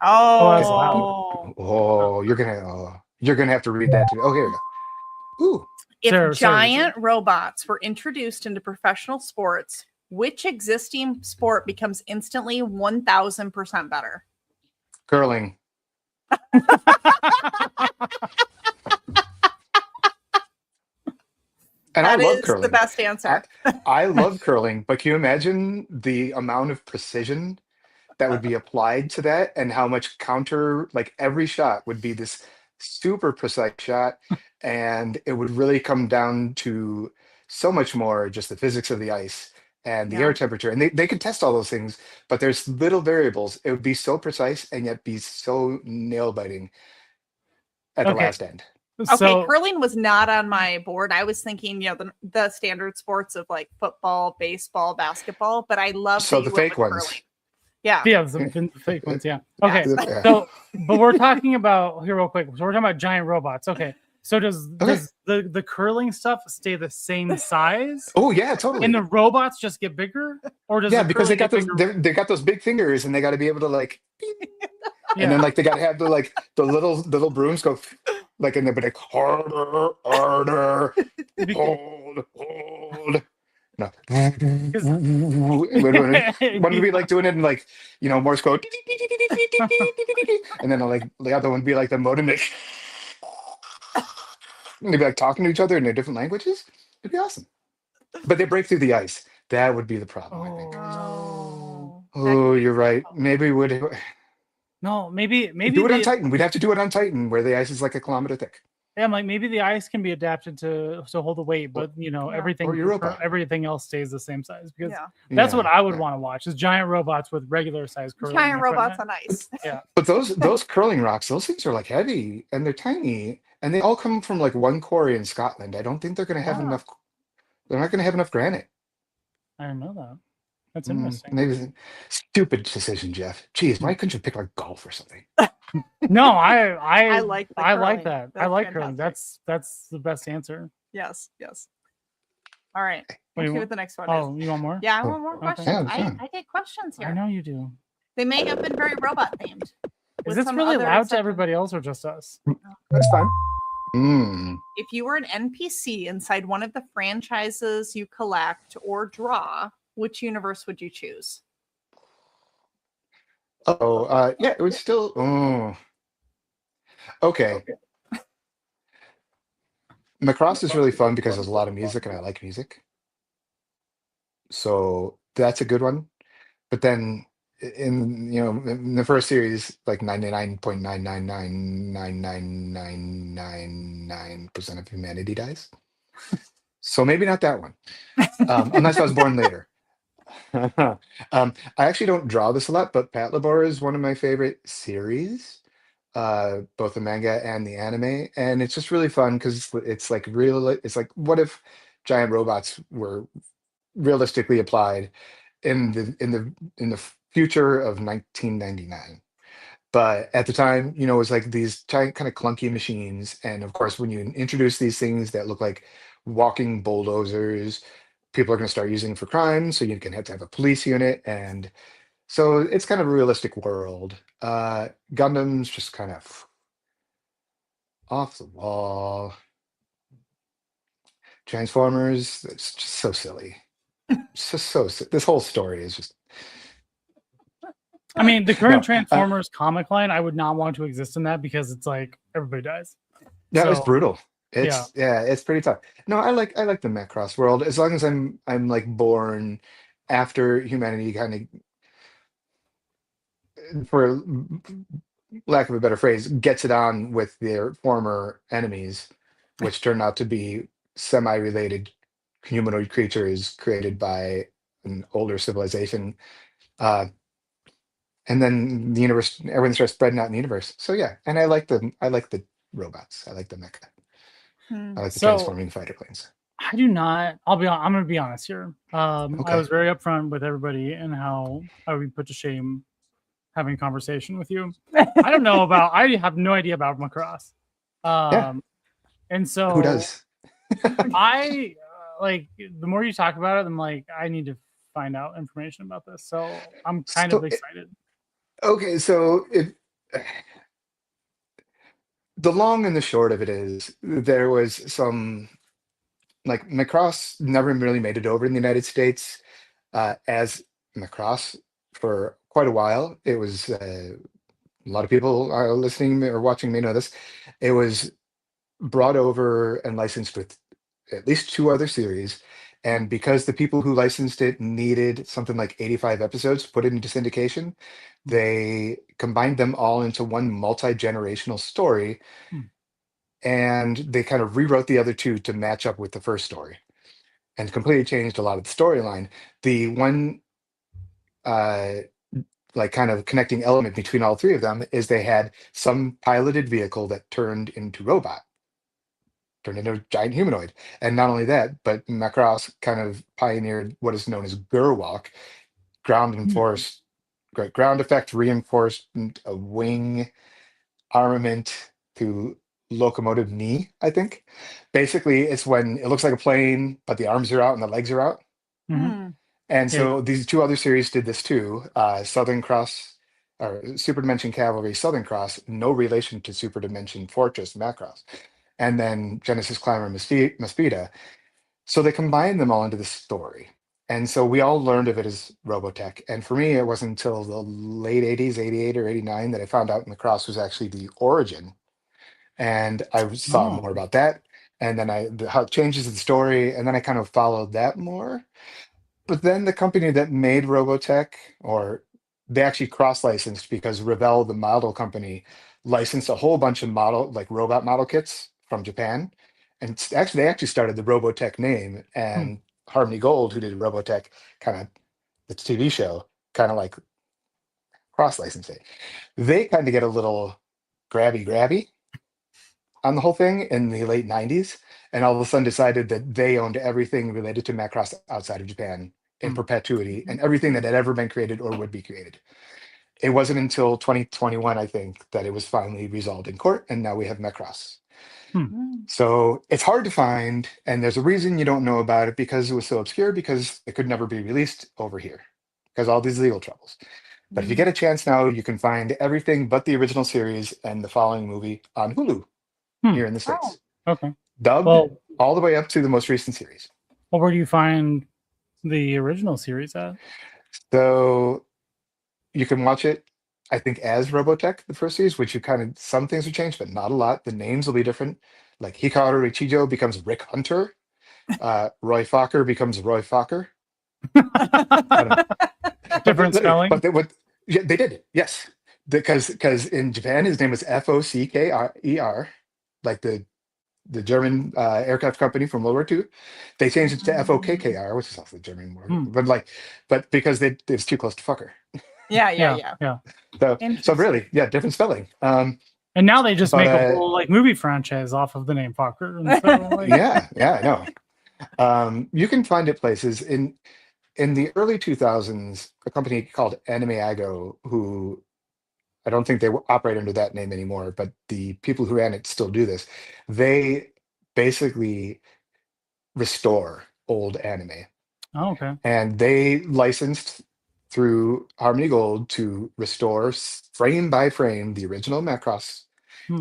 Oh, Oh, you're gonna have to read that too. Oh, here we go. Ooh. if Sarah, giant robots were introduced into professional sports, which existing sport becomes instantly 1,000% better? Curling. And That I love is curling. the best answer. I love curling, but can you imagine the amount of precision that would be applied to that, and how much counter, like every shot would be this super precise shot, and it would really come down to so much more just the physics of the ice and the Yeah. air temperature. And they could test all those things, but there's little variables. It would be so precise and yet be so nail biting at the Okay. last end. Okay, So curling was not on my board. I was thinking, the standard sports of like football, baseball, basketball, but I love So that the you went fake with ones. curling. Yeah. yeah, the fake ones. Yeah. Okay. Yeah. So, but we're talking about here real quick. So we're talking about giant robots. Okay. So does the curling stuff stay the same size? Oh yeah, totally. And the robots just get bigger, or does Yeah, the because they curling got get those bigger? they got those big fingers, and they got to be able to like, Yeah. and then like they got to have the little brooms go like, and they'll be like harder, hold. No, one would be like doing it in like Morse code, and then like the other one would be like the modem, like, and they'd be like talking to each other in their different languages. It'd be awesome, but they break through the ice. That would be the problem, I think. Oh, Oh, you're right. Maybe we'd no, maybe do it on Titan. We'd have to do it on Titan, where the ice is like a kilometer thick. Yeah, I'm like maybe the ice can be adapted to hold the weight, but everything Or Europa. everything else stays the same size, because Yeah. that's Yeah, what I would yeah. want to watch is giant robots with regular size curling Giant robots equipment. on ice. But those curling rocks, those things are like heavy and they're tiny, and they all come from like one quarry in Scotland. I don't think they're going to have Wow. enough. They're not going to have enough granite. I didn't know that. That's interesting. Maybe stupid decision, Jeff. Jeez, why couldn't you pick like golf or something? No, I I like the I like curling. that. I That's like curling. fantastic. That's the best answer. Yes. All right. What do Let's you see want? what the next one Oh, is. you want more? Yeah, I Oh, want more okay. questions. Yeah, fine. I get questions I here. know you do. They may have been very robot themed. Is this really loud to everybody else or just us? That's fine. Mm. If you were an NPC inside one of the franchises you collect or draw, which universe would you choose? Yeah, it was still. Oh, okay. Macross is really fun because there's a lot of music and I like music. So that's a good one. But then in the first series, like 99.9999999% of humanity dies. So maybe not that one. Unless I was born later. I actually don't draw this a lot, but Pat Labor is one of my favorite series, both the manga and the anime, and it's just really fun because it's like real. It's like what if giant robots were realistically applied in the future of 1999? But at the time, it was like these giant kind of clunky machines, and of course, when you introduce these things that look like walking bulldozers, people are going to start using them for crime. So you can have to have a police unit, and so it's kind of a realistic world. Gundam's just kind of off the wall. Transformers, it's just so silly. It's just this whole story is just I mean, the current no. Transformers comic line, I would not want to exist in that because it's like everybody dies. Yeah, it's So brutal. yeah, It's pretty tough. No, I like the Macross world as long as I'm like born after humanity kind of, for lack of a better phrase, gets it on with their former enemies, which turned out to be semi-related humanoid creatures created by an older civilization. Uh, and then the universe, everything starts spreading out in the universe. So yeah, and I like the robots. I like the mecha. I like the so transforming fighter planes. I do not. I'm gonna be honest here. I Okay. was very upfront with everybody and how I would be put to shame having a conversation with you. I don't know about. I have no idea about Macross. Yeah. And Who so does? I like the more you talk about it, I'm like I need to find out information about this. So I'm kind of So excited. okay, so the long and the short of it is there was some like Macross never really made it over in the United States as Macross for quite a while. It was a lot of people are listening or watching may know this. It was brought over and licensed with at least two other series. And because the people who licensed it needed something like 85 episodes to put it into syndication, they combined them all into one multi-generational story, Hmm. and they kind of rewrote the other two to match up with the first story and completely changed a lot of the storyline. The one uh like kind of connecting element between all three of them is they had some piloted vehicle that turned into a giant humanoid. And not only that, but Macross kind of pioneered what is known as Gerwalk, ground and force, ground effect reinforcement, a wing armament to locomotive knee, I think. Basically, it's when it looks like a plane, but the arms are out and the legs are out. Mm-hmm. And Yeah. so these two other series did this too. Southern Cross or Super Dimension Cavalry Southern Cross, no relation to Super Dimension Fortress Macross. And then Genesis Climber Mespida. So they combined them all into the story. And so we all learned of it as Robotech. And for me, it wasn't until the late 80s, 88 or 89, that I found out Macross was actually the origin. And I saw Oh. more about that. And then how it changes the story. And then I kind of followed that more. But then the company that made Robotech, or they actually cross-licensed because Revell, the model company, licensed a whole bunch of like robot model kits from Japan. And they actually started the Robotech name. Hmm. And Harmony Gold, who did Robotech, kind of the TV show, kind of like cross-licensed it. They kind of get a little grabby on the whole thing in the late 90s, and all of a sudden decided that they owned everything related to Macross outside of Japan in Hmm. perpetuity, and everything that had ever been created or would be created. It wasn't until 2021, I think, that it was finally resolved in court, and now we have Macross. So it's hard to find, and there's a reason you don't know about it because it was so obscure, because it could never be released over here because all these legal troubles. But if you get a chance now, you can find everything but the original series and the following movie on Hulu. here in the States. Okay. Dubbed Well, all the way up to the most recent series. well, where do you find the original series at? So you can watch it, I think, as Robotech, the first series, which you kind of, some things have changed, but not a lot. The names will be different. Like Hikaru Ichijo becomes Rick Hunter. Roy Fokker becomes Roy Fokker. I don't know. Different spelling. But yeah, they did it, yes. Because in Japan, his name was Fokker, like the German aircraft company from World War II. They changed it to Fokkr, which is also the German word. But because it's too close to fucker. Yeah. So really, yeah, different spelling. And now they just make a whole like movie franchise off of the name Fokker. And so, like... yeah, I know. You can find it places in the early 2000s. A company called Anime Ago, who I don't think they operate under that name anymore, but the people who ran it still do this. They basically restore old anime. Oh, okay. And they licensed through Harmony Gold to restore frame by frame the original Macross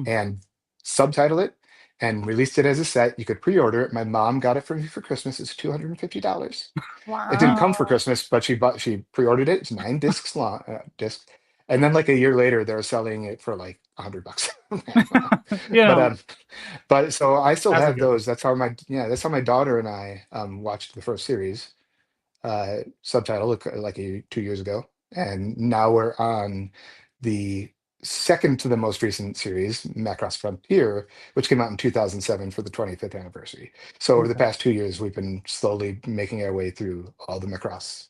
and subtitle it and released it as a set. You could pre-order it. My mom got it for me for Christmas. It's $250. Wow. It didn't come for Christmas, but she pre-ordered it. It's 9 discs long. And then like a year later, they're selling it for like $100. But so I still have those. That's how my daughter and I watched the first series subtitle like 2 years ago, and now we're on the second to the most recent series, Macross Frontier, which came out in 2007 for the 25th anniversary. So over the past 2 years, we've been slowly making our way through all the Macross.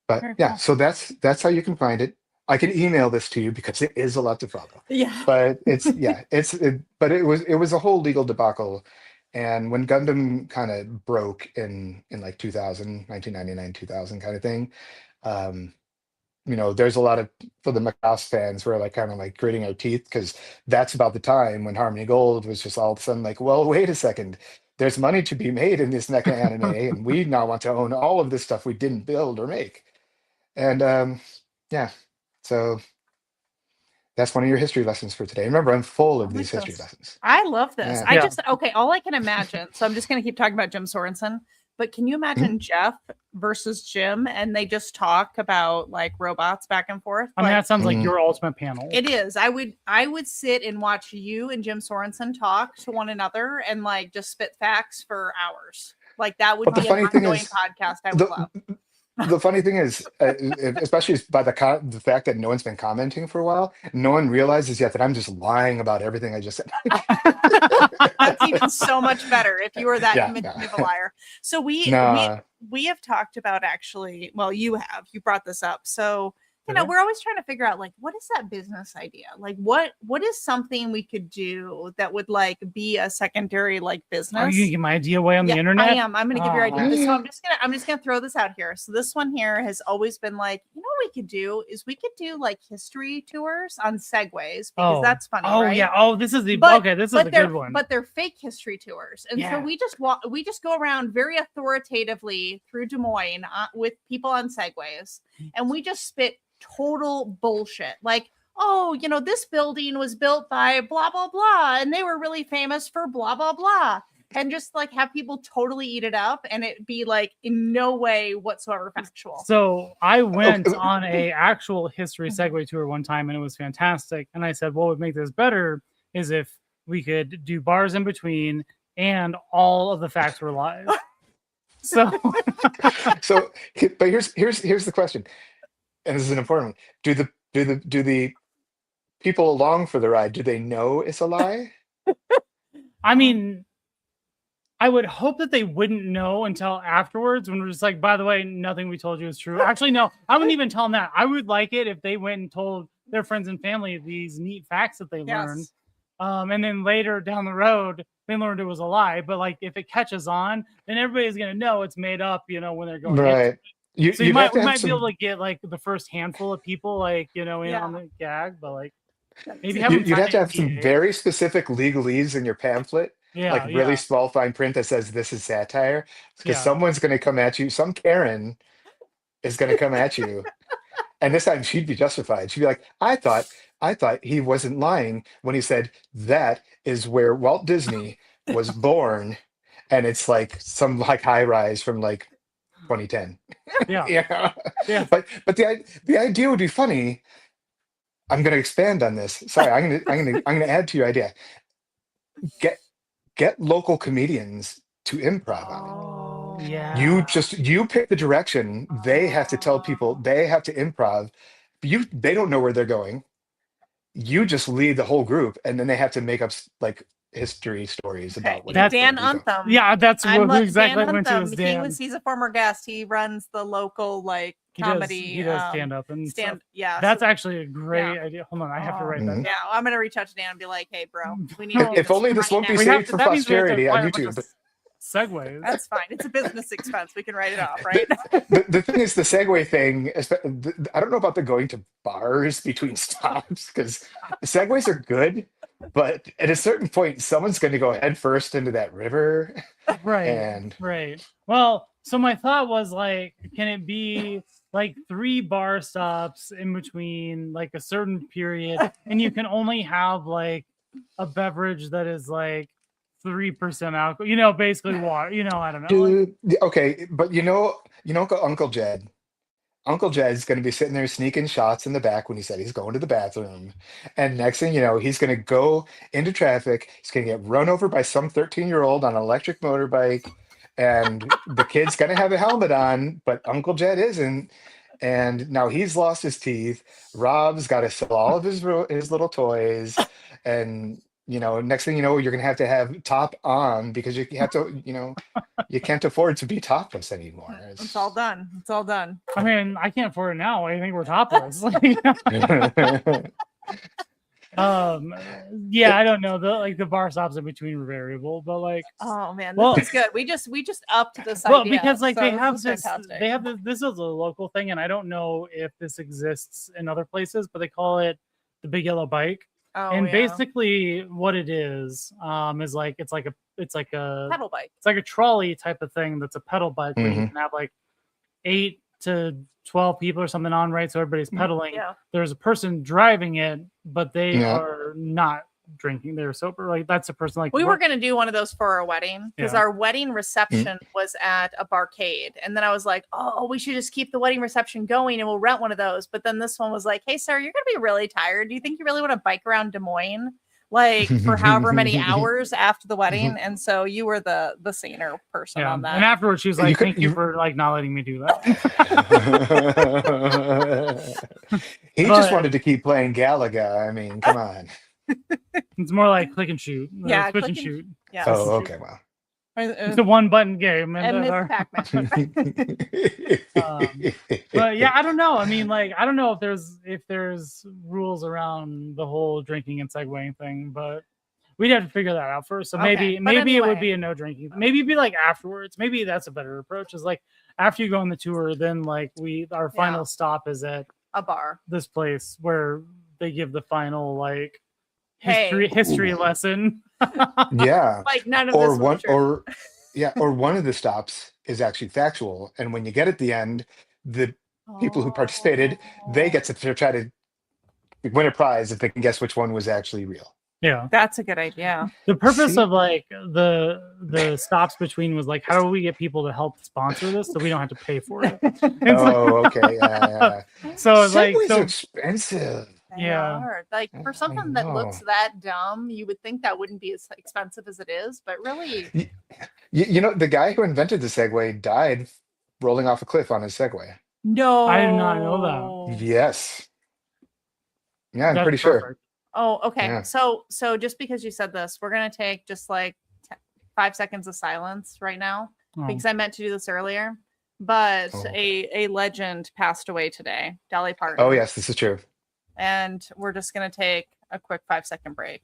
But Very yeah, cool. so that's how you can find it. I can email this to you because it is a lot to follow. Yeah. But but it was a whole legal debacle. And when Gundam kind of broke in like 2000, 1999, 2000 kind of thing, there's a lot of, for the Macross fans, we're like kind of like gritting our teeth because that's about the time when Harmony Gold was just all of a sudden like, well, wait a second, there's money to be made in this Mecha anime, and we now want to own all of this stuff we didn't build or make. And yeah, so that's one of your history lessons for today. Remember, I'm full of these history lessons. I love this. Yeah. All I can imagine. So I'm just going to keep talking about Jim Sorensen. But can you imagine Jeff versus Jim, and they just talk about like robots back and forth? I mean, that sounds like your ultimate panel. It is. I would sit and watch you and Jim Sorensen talk to one another and like just spit facts for hours. Like that would be an ongoing podcast I would love. The funny thing is, especially by the fact that no one's been commenting for a while, no one realizes yet that I'm just lying about everything I just said. That's even so much better if you were that convincing of a liar. So we have talked about actually, well, you brought this up. So we're always trying to figure out like, what is that business idea? Like what is something we could do that would like be a secondary like business? Are you get my idea away on the internet? I am. I'm going to give your idea. So I'm just going to throw this out here. So this one here has always been like, what we could do is we could do like history tours on segways because that's funny. Right? Yeah. Oh, this is the good one. But they're fake history tours, and so we just go around very authoritatively through Des Moines with people on segways, and we just spit total bullshit like, this building was built by blah blah blah and they were really famous for blah blah blah, and just like have people totally eat it up and it be like in no way whatsoever factual. So I went on a actual history Segway tour one time and it was fantastic, and I said what would make this better is if we could do bars in between and all of the facts were lies. But here's the question. And this is an important one. Do the people along for the ride, do they know it's a lie? I mean, I would hope that they wouldn't know until afterwards when we're just like, by the way, nothing we told you is true. Actually, no, I wouldn't even tell them that. I would like it if they went and told their friends and family these neat facts that they learned. And then later down the road, they learned it was a lie. But like if it catches on, then everybody's going to know it's made up, when they're going. Right. We might be able to get like the first handful of people like in on the gag, but like maybe you'd have to have some very specific legalese in your pamphlet, really small fine print that says this is satire, because someone's going to come at you. Some Karen is going to come at you, and this time she'd be justified. She'd be like, "I thought I thought he wasn't lying when he said that is where Walt Disney was born, and it's like some like high rise from like 2010. Yeah. Yeah, Yeah. but the idea would be funny. I'm going to expand on this. Sorry, I'm gonna add to your idea. Get get local comedians to improv on it. Oh, Yeah. You pick the direction. They have to tell people. They have to improv. They don't know where they're going. You just lead the whole group, and then they have to make up like history stories okay. about whatever. Dan where you go. Untham. Yeah, that's I'm who exactly Dan went to his Untham. Dan. He's a former guest. He runs the local like comedy. He does stand up and stuff. Yeah, That's so- actually a great idea. Hold on, I have to write that Mhm. down. yeah. I'm gonna reach out to Dan and be like, "Hey, bro, we need to do If only this right won't be now." We have saved to- for that means we have to posterity on find a bunch YouTube. of segues. That's fine. It's a business expense. We can write it off, right? The thing is, the segue thing. I don't know about the going to bars between stops because segues are good, but at a certain point, someone's going to go head first into that river, Right. and Right. Well, so my thought was like, can it be like 3 bar stops in between like a certain period, and you can only have like a beverage that is like 3% alcohol, basically water, I don't know. Like, dude, okay, but Uncle Jed. Uncle Jed's going to be sitting there sneaking shots in the back when he said he's going to the bathroom. And next thing you know, he's going to go into traffic. He's going to get run over by some 13-year-old on an electric motorbike. And the kid's going to have a helmet on, but Uncle Jed isn't. And now he's lost his teeth. Rob's got to sell all of his little toys. And, next thing you know, you're going to have top on because you have to, you can't afford to be topless anymore. It's all done. It's all done. I mean, I can't afford it now. I think we're topless. Yeah, I don't know. The bar stops in between were variable, but like, Oh man, Well- this is good. We just upped this well, idea. because like so they this have is this, fantastic. they have this is a local thing, and I don't know if this exists in other places, but they call it the Big Yellow Bike. Oh, And yeah. basically what it is like it's like a pedal bike. it's like a trolley type of thing that's a pedal bike where you Mhm. can have like 8 to 12 people or something on, right? So everybody's pedaling. Yeah. There's a person driving it, but they Yeah. are not drinking. They're sober. Like that's a person like We were going to do one of those for our wedding because Yeah. our wedding reception was at a barcade. And then I was like, oh, we should just keep the wedding reception going and we'll rent one of those. But then this one was like, hey, sir, you're going to be really tired. Do you think you really want to bike around Des Moines? Like for however many hours after the wedding, and so you were the saner person Yeah. on that. And afterwards she was You like, could- thank you you- for like not letting me do that. He But- just wanted to keep playing Galaga. I mean, come on. It's more like click and shoot. Yeah, Switch click and and- shoot. Yeah. Oh, okay, wow. It's a one button game. and And, Miss Pac-Man. but yeah, I don't know. I mean, like, I don't know if there's rules around the whole drinking and segueing thing, but we'd have to figure that out first. So Okay, maybe but it would anyway. be a no drinking. Maybe it'd be like afterwards. Maybe that's a better approach. Is like after you go on the tour, then like our final Yeah. stop is at A bar. this place where they give the final like Hey. history lesson. Yeah. Like none of Or this one was true. or one of the stops is actually factual. And when you get at the end, the people who participated, they get to try to win a prize if they can guess which one was actually real. Yeah. That's a good idea. The purpose See? of like the stops between was like, how do we get people to help sponsor this so we don't have to pay for it? And so- Oh, okay. Yeah. So like, Segways so are expensive. They Yeah. are. Like for I something that looks know. that dumb, you would think that wouldn't be as expensive as it is, but really, The guy who invented the Segway died rolling off a cliff on his Segway. no. I did not know that. Yes. Yeah, I'm that's pretty sure. perfect. Oh, okay. Yeah. So just because you said this, we're gonna take just like 5 seconds of silence right now Oh. because I meant to do this earlier. But Oh. a legend passed away today, Dolly Parton. Oh, yes, this is true. And we're just gonna take a quick 5-second break.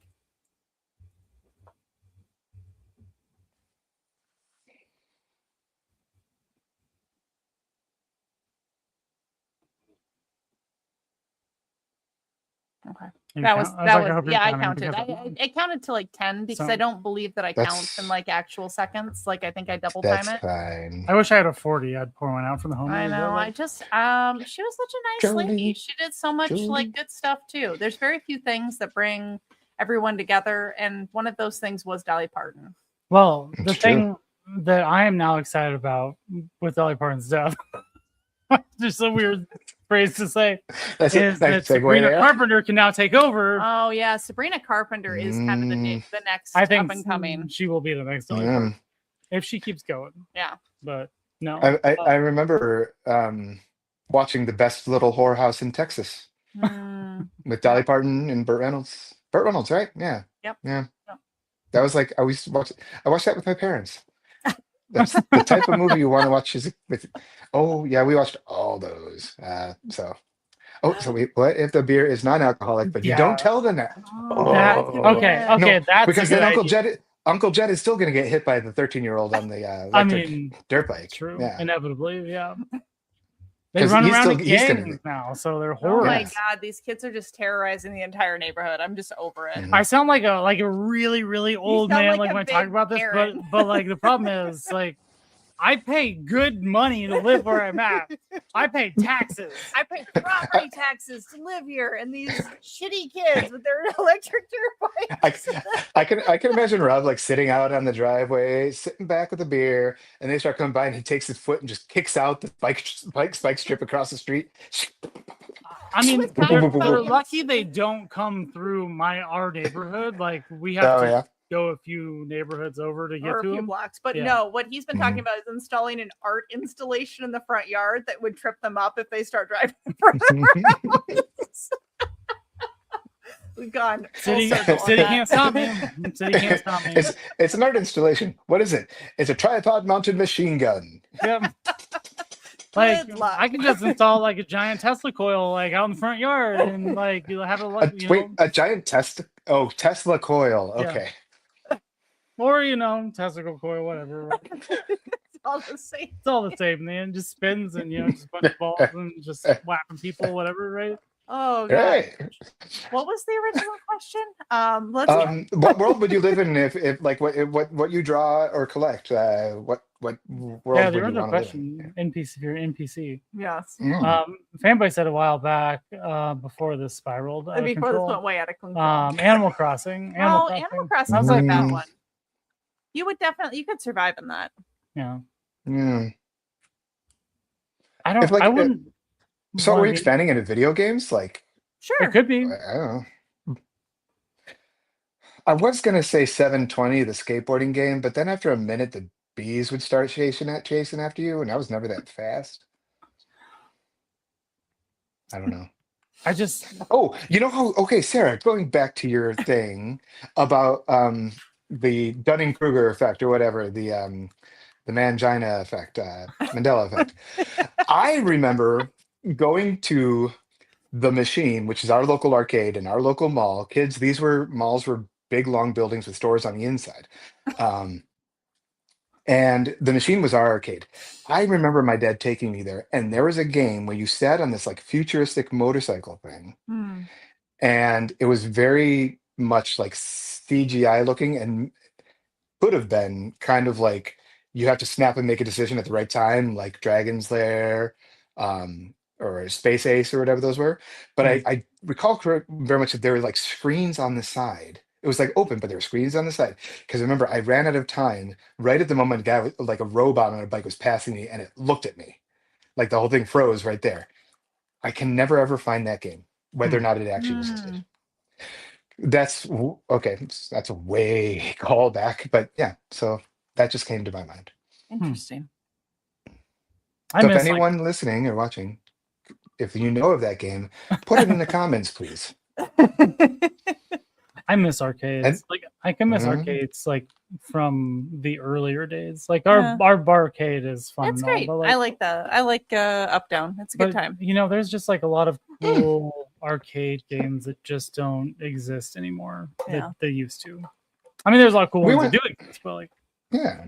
Okay. You That was count? I hope you're yeah, I counting counted. because I counted to like 10 because So- I don't believe that I count That's- in like actual seconds. Like I think I double time That's it. fine. I wish I had a 40. I'd pour one out for the home. I know. I just she was such a nice lady. Jolie, She did so much Jolie. like good stuff too. There's very few things that bring everyone together, and one of those things was Dolly Parton. Well, the It's true. thing that I am now excited about with Dolly Parton's death, just a weird phrase to say, That's is a that nice segue Sabrina there. Carpenter can now take over. Oh yeah, Sabrina Carpenter is kind of the next I think up and coming. she will be the next Dolly Yeah. Parton if she keeps going. Yeah. But no, I remember watching The Best Little Whorehouse in Texas with Dolly Parton and Burt Reynolds. Burt Reynolds, right? Yeah. Yep. Yeah. Yep. That was like I watched that with my parents. That's the type of movie you want to watch. Oh yeah, we watched all those. So wait, what if the beer is non-alcoholic, but you Yeah. don't tell them that? That, Oh. okay, No, that's because a good then idea. Uncle Jed is still going to get hit by the 13-year-old on the I electric mean, dirt bike. true, Yeah. inevitably, yeah. They 'Cause run he's around still- in he's gonna gangs be- now, so they're Oh horrible. my Yes. god, these kids are just terrorizing the entire neighborhood. I'm just over it. Mhm. I sound like a really really old sound man like a when I talk big about this, Karen. but like the problem is like I pay good money to live where I'm at. I pay taxes. I pay property taxes to live here, and these shitty kids with their electric dirt bikes. I can imagine Rob like sitting out on the driveway, sitting back with a beer, and they start coming by, and he takes his foot and just kicks out the bike spike strip across the street. I mean, With they're confidence. lucky they don't come through our neighborhood. Like we have Oh to yeah. go a few neighborhoods over to Or get a to few them. blocks. But Yeah. no, what he's been talking Mhm. about is installing an art installation in the front yard that would trip them up if they start driving in front of their house. We've gone full City circle on city that. can't stop me. City can't stop me. It's an art installation. What is it? It's a tripod mounted machine gun. Yep. Like Good luck. I can just install like a giant Tesla coil like out in the front yard and like you'll have A giant Tesla coil. Yeah. Okay. or Tesla coil, whatever. Right? It's all the same. It's all the same, man. Just spins and just a bunch of balls and just whapping people, whatever, right? Oh god. Right. What was the original question? Let's What world would you live in if like what you draw or collect? What world Yeah, would the you original want to live in? question, NPC, if you're NPC. yes. Fanboy said a while back, before this spiraled out of Before this control. went way out of control. Animal Crossing. Animal Crossing I was is like, that Mm. one. You could survive in that. yeah. Yeah. I don't. If, like, I wouldn't. So are wanna we be- expanding into video games? Like, Sure. It could be. I don't know. I was gonna say 720, the skateboarding game, but then after a minute, the bees would start chasing after you, and I was never that fast. I don't know. I just. Oh, you know how? Okay, Sarah, going back to your thing about the Dunning-Kruger effect or whatever, the Mangina effect, Mandela effect. I remember going to the Machine, which is our local arcade and our local mall. Kids, malls were big, long buildings with stores on the inside. And the Machine was our arcade. I remember my dad taking me there, and there was a game where you sat on this like futuristic motorcycle thing, Hmm. and it was very much like CGI looking and could have been kind of like you have to snap and make a decision at the right time, like Dragon's Lair, or Space Ace or whatever those were. But I recall very much that there were like screens on the side. It was like open, but there were screens on the side. Because remember, I ran out of time right at the moment a guy with like a robot on a bike was passing me, and it looked at me. Like the whole thing froze right there. I can never ever find that game, whether or not it actually existed. That's okay. That's a way call back, but yeah. So that just came to my mind. Interesting. I So if miss anyone listening or watching, if you know of that game, put it in the comments, please. I miss arcades. And- Like I can miss Mhm. arcades like from the earlier days. Like our barcade is fun. It's and all, great. but, I like that. I like Up Down. It's a good but, time. There's just like a lot of cool arcade games that just don't exist anymore Yeah. that they used to. I mean, there's a lot of cool We ones that went- do exist, but like Yeah.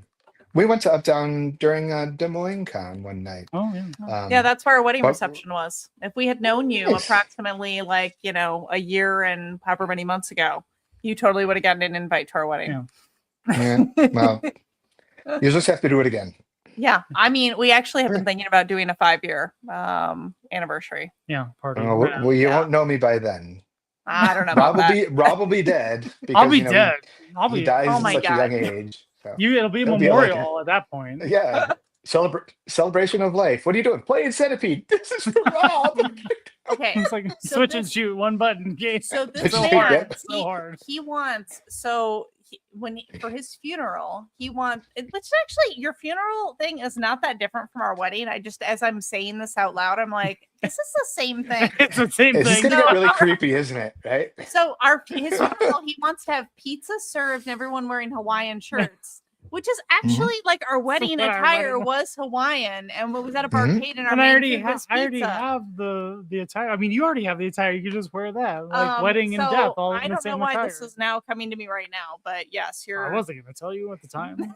We went to Uptown during Des Moines Con one night. Oh yeah. Yeah, that's where our wedding but- reception was. If we had known you Nice. approximately like, a year and however many months ago, you totally would have gotten an invite to our wedding. Yeah. Well, you just have to do it again. Yeah. I mean, we actually have been thinking about doing a 5-year anniversary. Yeah. Party. Oh, well, you Yeah. won't know me by then. I don't know about that. Rob will be dead. Because, I'll be dead. I'll He be. dies Oh at my such God. a young age. So. It'll be It'll be like memorial at that point. Yeah. Celebration of life. What are you doing? Playing Centipede. This is for Rob. Okay. It's like So switch this- and shoot one button. Game. So this It's man, yep. So hard. he wants for his funeral, he wants, which actually your funeral thing is not that different from our wedding. I just, as I'm saying this out loud, I'm like, this is the same thing. It's the same It's just thing. gonna get really creepy, isn't it? Right? So his funeral, he wants to have pizza served and everyone wearing Hawaiian shirts, which is actually like our wedding what our attire wedding- was Hawaiian, and we was at a Mhm. barcade and our And I main already food was have. I already pizza. have the attire. I mean, you already have the attire. You can just wear that, like wedding and so death, all I in the don't know same why attire. this is now coming to me right now, but yes, I wasn't going to tell you at the time.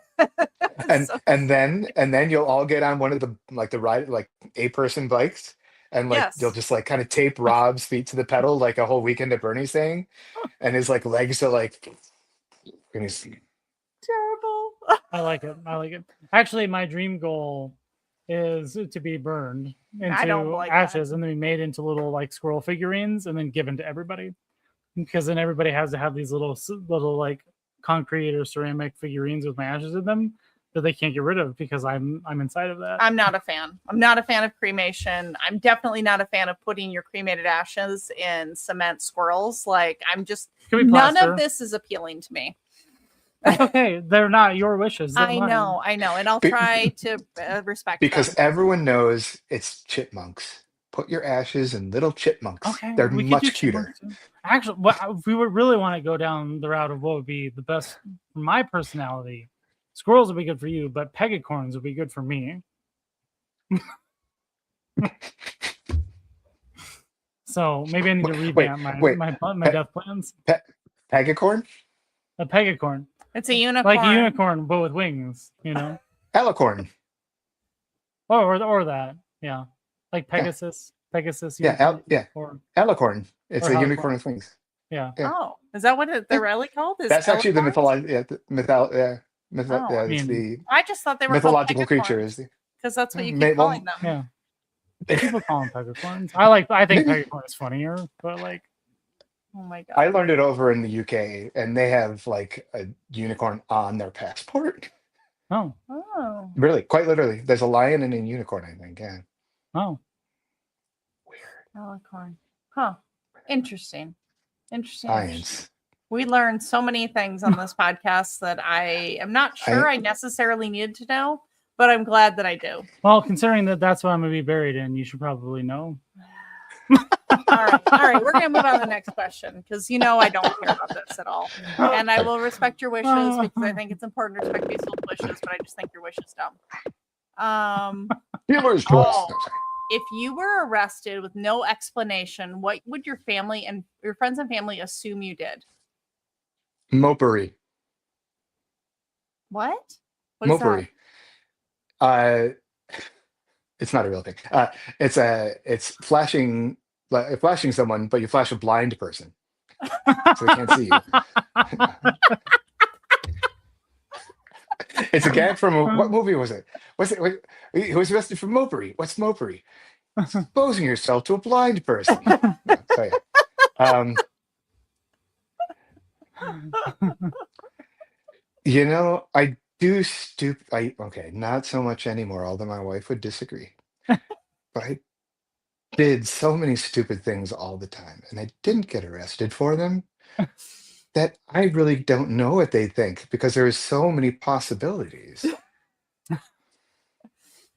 And So- and then you'll all get on one of the ride 8-person bikes, and Yes. you'll just kind of tape Rob's feet to the pedal like a whole weekend at Bernie's thing, and his legs are and he's terrible. I like it. I like it. Actually, my dream goal is to be burned I don't into like that. ashes and then be made into little squirrel figurines and then given to everybody. Because then everybody has to have these little concrete or ceramic figurines with my ashes in them that they can't get rid of because I'm inside of that. I'm not a fan. I'm not a fan of cremation. I'm definitely not a fan of putting your cremated ashes in cement swirls. I'm just Can we none plaster? of this is appealing to me. That's okay. They're not your wishes. They're I mine. know, and I'll Be- try to respect because them. everyone knows it's chipmunks. Put your ashes in little chipmunks. Okay, They're we could much do cuter. chipmunks too. Actually, if we would really want to go down the route of what would be the best for my personality, squirrels would be good for you, but pegacorns would be good for me. So maybe I need to Wait, revamp wait. my death plans. Pegacorn? A pegacorn, It's a unicorn. like a unicorn, but with wings. Alicorn. or that, yeah, like Pegasus. Pegasus. Yeah, unicorn, Or Alicorn. It's Or a Alicorn. unicorn with wings. yeah. Yeah. Oh, is that what they're really called? Is That's actually the elephants? mythology. Oh, mean, The I just thought they were mythological creature is because that's what you keep Well, calling them. Yeah. People call them pegacorns. I think Maybe- pegacorn is funnier, but Oh my god. I learned it over in the UK, and they have a unicorn on their passport. oh, Oh. Really, quite literally. There's a lion and a unicorn, I think. Yeah. oh. Alicorn. Huh. Interesting. Interesting. Science. We learned so many things on this podcast that I am not sure I necessarily needed to know, but I'm glad that I do. Well, considering that's what I'm gonna be buried in, you should probably know. All right. We're gonna move on to the next question because I don't care about this at all, and I will respect your wishes because I think it's important to respect people's wishes, but I just think your wish is dumb. Healer's choice. Oh. No, sorry. If you were arrested with no explanation, what would your family and your friends and family assume you did? Mopery. What? What is Mopery. It's not a real thing. It's flashing someone, but you flash a blind person, so they can't see you. It's a gag from what movie was it? He was arrested for mopery. What's mopery? Exposing yourself to a blind person. No, so yeah. I do okay, not so much anymore, although my wife would disagree. But I did so many stupid things all the time, and I didn't get arrested for them. That I really don't know what they think because there's so many possibilities.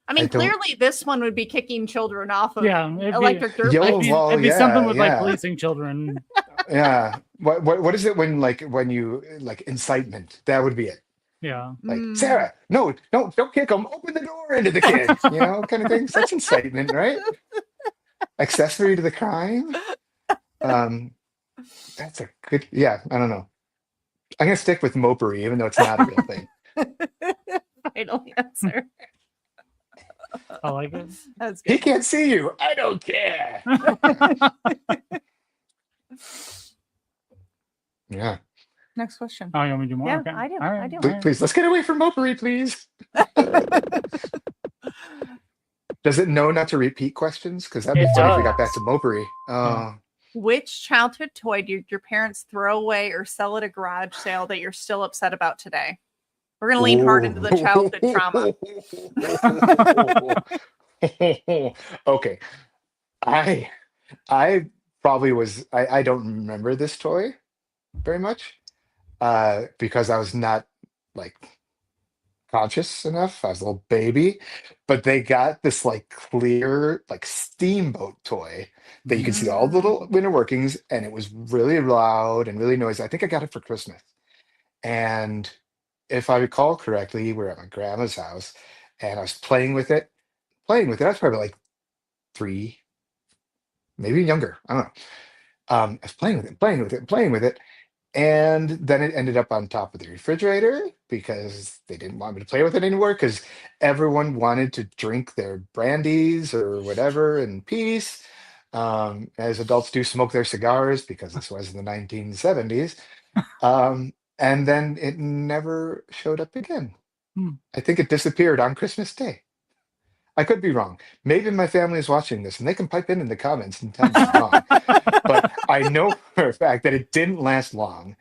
I mean, I don't- clearly this one would be kicking children off of Yeah, it'd be- electric dirt Yo, bikes. well, It'd be yeah, something with yeah. policing children. Yeah. What is it when you incitement? That would be it. Yeah. Sarah, no, don't kick him. Open the door into the kid. Kind of things. That's incitement, right? Accessory to the crime. That's a good. Yeah, I don't know. I'm gonna stick with mopery, even though it's not a real thing. title answer. I like it. That's He good. can't see you. I don't care. Yeah. Next question. Oh, you want me to do more? Yeah, Okay. I do. All right. I do. All Please, right. please, let's get away from Mopery, please. Does it know not to repeat questions? Because that'd be It funny if we got does. back to Mopery. Yeah. Which childhood toy did your parents throw away or sell at a garage sale that you're still upset about today? We're gonna lean hard into the childhood trauma. Okay. I probably was I don't remember this toy very much. Because I was not like conscious enough. I was a little baby, but they got this like clear like steamboat toy that you can see all the little inner workings, and it was really loud and really noisy. I think I got it for Christmas, and if I recall correctly, we were at my grandma's house, and I was playing with it. Playing with it, I was probably like 3, maybe younger. I don't know. I was playing with it, playing with it, playing with it. And then it ended up on top of the refrigerator because they didn't want me to play with it anymore because everyone wanted to drink their brandies or whatever in peace. As adults do smoke their cigars because this was in the 1970s. And then it never showed up again. Hmm. I think it disappeared on Christmas Day. I could be wrong. Maybe my family is watching this and they can pipe in the comments and tell me I'm wrong. But I know for a fact that it didn't last long.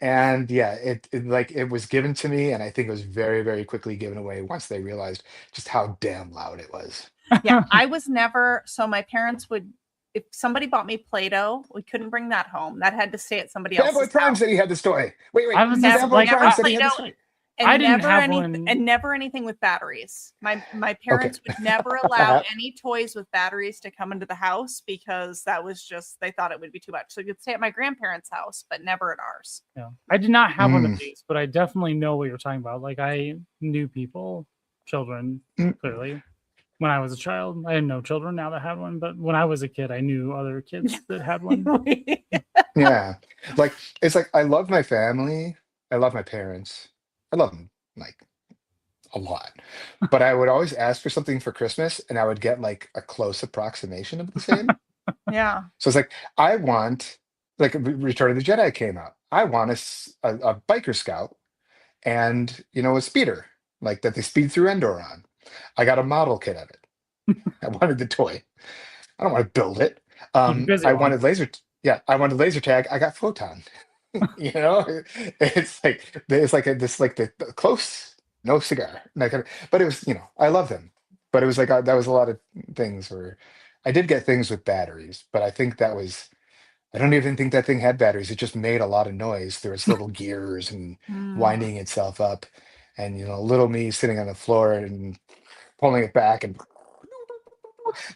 And yeah, it was given to me, and I think it was very, very quickly given away once they realized just how damn loud it was. Yeah, I was never. So my parents would, if somebody bought me Play-Doh, we couldn't bring that home. That had to stay at somebody Bad Boy else's Prime house. said he had this toy. Wait. I was Bad just Boy like, Prime said he had this Play-Doh, toy. and I didn't never have any, one. and never anything with batteries. My parents would never allow any toys with batteries to come into the house because that was just, they thought it would be too much. So you could stay at my grandparents' house, but never at ours. Yeah. I did not have one of Mm. these, but I definitely know what you're talking about. Like I knew people, children, Mm. clearly. When I was a child, I had no children now that had one, but when I was a kid, I knew other kids that had one. Yeah. Like it's like I love my family. I love my parents. I love them like a lot. But I would always ask for something for Christmas and I would get like a close approximation of the same. Yeah. So it's like I want like Return of the Jedi came out. I want a biker scout and a speeder like that they speed through Endor on. I got a model kit of it. I wanted the toy. I don't want to build it. Keep you busy I while- wanted I wanted laser tag. I got photon. It's like the close, no cigar. But it was, I love them. But it was like that was a lot of things where I did get things with batteries, but I think that was I don't even think that thing had batteries. It just made a lot of noise through its little gears and winding itself up. And little me sitting on the floor and pulling it back and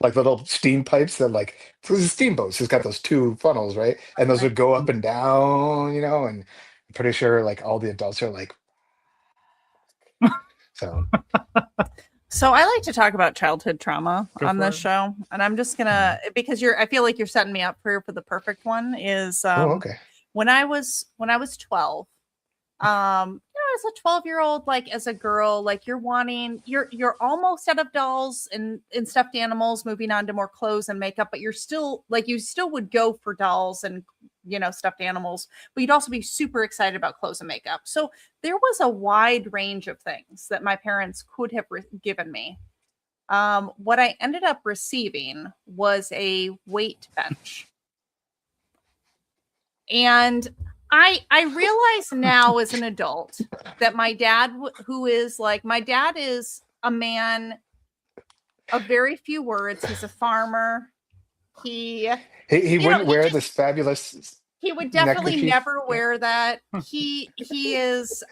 like little steam pipes that like for the steamboats, it's got those 2 funnels, right? And those would go up and down, and I'm pretty sure like all the adults are like so So I like to talk about childhood trauma Go on for this it. show, and I'm just gonna because I feel like you're setting me up for the perfect one. Is okay. when I was 12, as a 12-year-old, like as a girl, like you're almost out of dolls and stuffed animals, moving on to more clothes and makeup, but you're still like you still would go for dolls and stuffed animals, but you'd also be super excited about clothes and makeup. So there was a wide range of things that my parents could have given me. What I ended up receiving was a weight bench. And I realize now as an adult that my dad, my dad is a man of very few words. He's a farmer. He wouldn't wear this fabulous. He would definitely neckerchief. never wear that. He is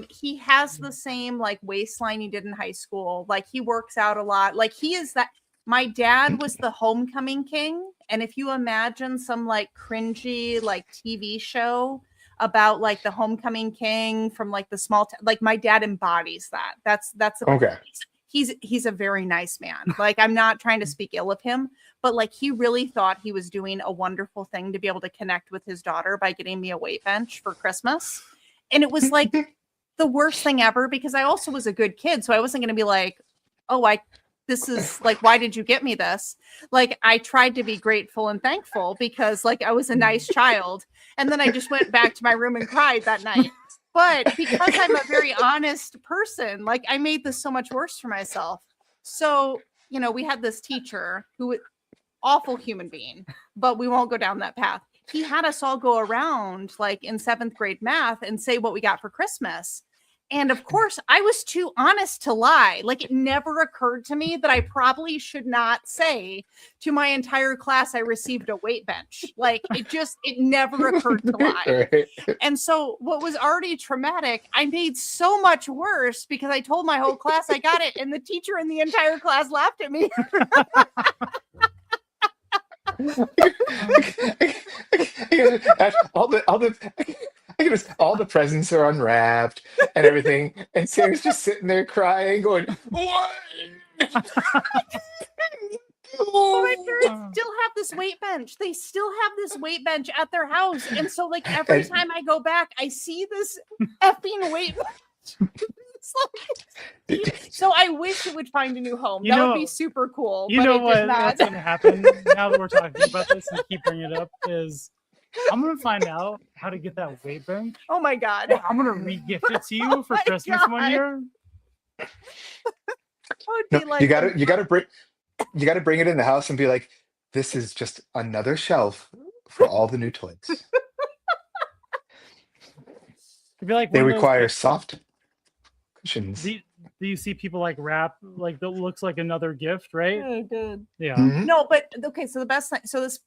he has the same like waistline he did in high school. Like he works out a lot. Like he is that. My dad was the homecoming king, and if you imagine some like cringy like TV show about like the homecoming king from like the small like my dad embodies that. That's Okay. He's a very nice man. Like I'm not trying to speak ill of him, but like he really thought he was doing a wonderful thing to be able to connect with his daughter by getting me a weight bench for Christmas. And it was like the worst thing ever because I also was a good kid. So I wasn't going to be like, oh, this is like, why did you get me this? Like, I tried to be grateful and thankful because like I was a nice child. And then I just went back to my room and cried that night. But because I'm a very honest person, like I made this so much worse for myself. So, you know, we had this teacher who awful human being, but we won't go down that path. He had us all go around like in 7th grade math and say what we got for Christmas. And of course, I was too honest to lie. Like it never occurred to me that I probably should not say to my entire class I received a weight bench. Like it never occurred to lie. Right. And so what was already traumatic, I made so much worse because I told my whole class I got it. And the teacher and the entire class laughed at me. All the presents are unwrapped and everything, and Sam's just sitting there crying, going, "What?" Oh, my parents still have this weight bench. They still have this weight bench at their house, and so like every time I go back, I see this effing weight bench. So I wish it would find a new home. That would be super cool. You know what's going to happen now that we're talking about this and keep bringing it up is I'm going to find out how to get that weight bench. Oh my God. I'm going to re-gift it to you for Christmas one year. No, like, you gotta bring it in the house and be like, this is just another shelf for all the new toys. Be like they require soft cushions. Do you see people like wrap like that looks like another gift, right? Oh, good. Yeah. Mm-hmm. No, but okay. So the best thing. So this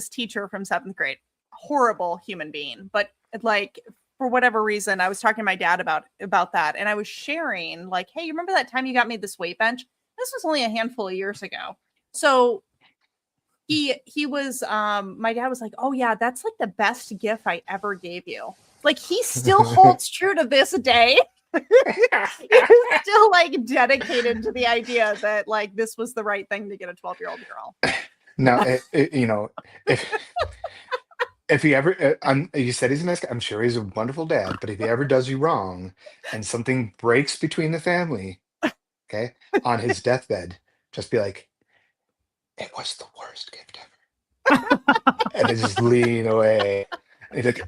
teacher from 7th grade, horrible human being, but like for whatever reason, I was talking to my dad about that, and I was sharing like, hey, you remember that time you got me this weight bench? This was only a handful of years ago. So he was my dad was like, oh yeah, that's like the best gift I ever gave you. Like he still holds true to this day. He's still like dedicated to the idea that like this was the right thing to get a 12-year-old girl. Now, you know, if he ever, you said he's a nice guy. I'm sure he's a wonderful dad. But if he ever does you wrong and something breaks between the family, okay, on his deathbed, just be like, it was the worst gift ever, and then just lean away. And he's like,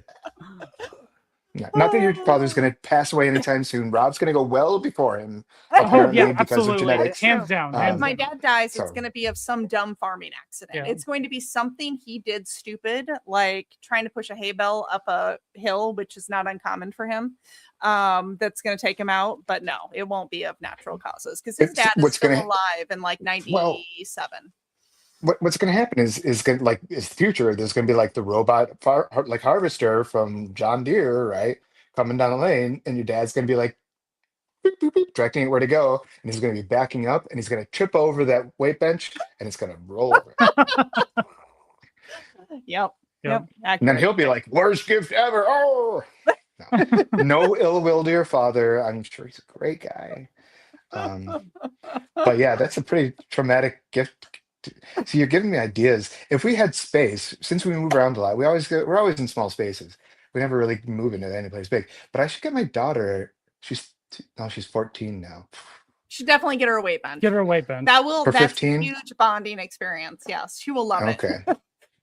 not that your father's going to pass away anytime soon. Rob's going to go well before him. Yeah, because absolutely. of genetics. Hands down. If my dad dies, So- it's going to be of some dumb farming accident. Yeah. It's going to be something he did stupid, like trying to push a hay bale up a hill, which is not uncommon for him. That's going to take him out. But no, it won't be of natural causes because his dad is still alive in like 97. What's going to happen is going like is the future. There's going to be like the robot like harvester from John Deere, right, coming down the lane, and your dad's going to be like boop, boop, boop, directing it where to go, and he's going to be backing up, and he's going to trip over that weight bench, and it's going to roll over. Yep. And then he'll be like, "Worst gift ever!" Oh, no ill will to your father. I'm sure he's a great guy. But yeah, that's a pretty traumatic gift. So you're giving me ideas. If we had space, since we move around a lot, we're always in small spaces. We never really move into any place big. But I should get my daughter. She's 14 now. Should definitely get her a weight bench. Get her a weight bench. For That's 15? a huge bonding experience. Yes, she will love it. Okay.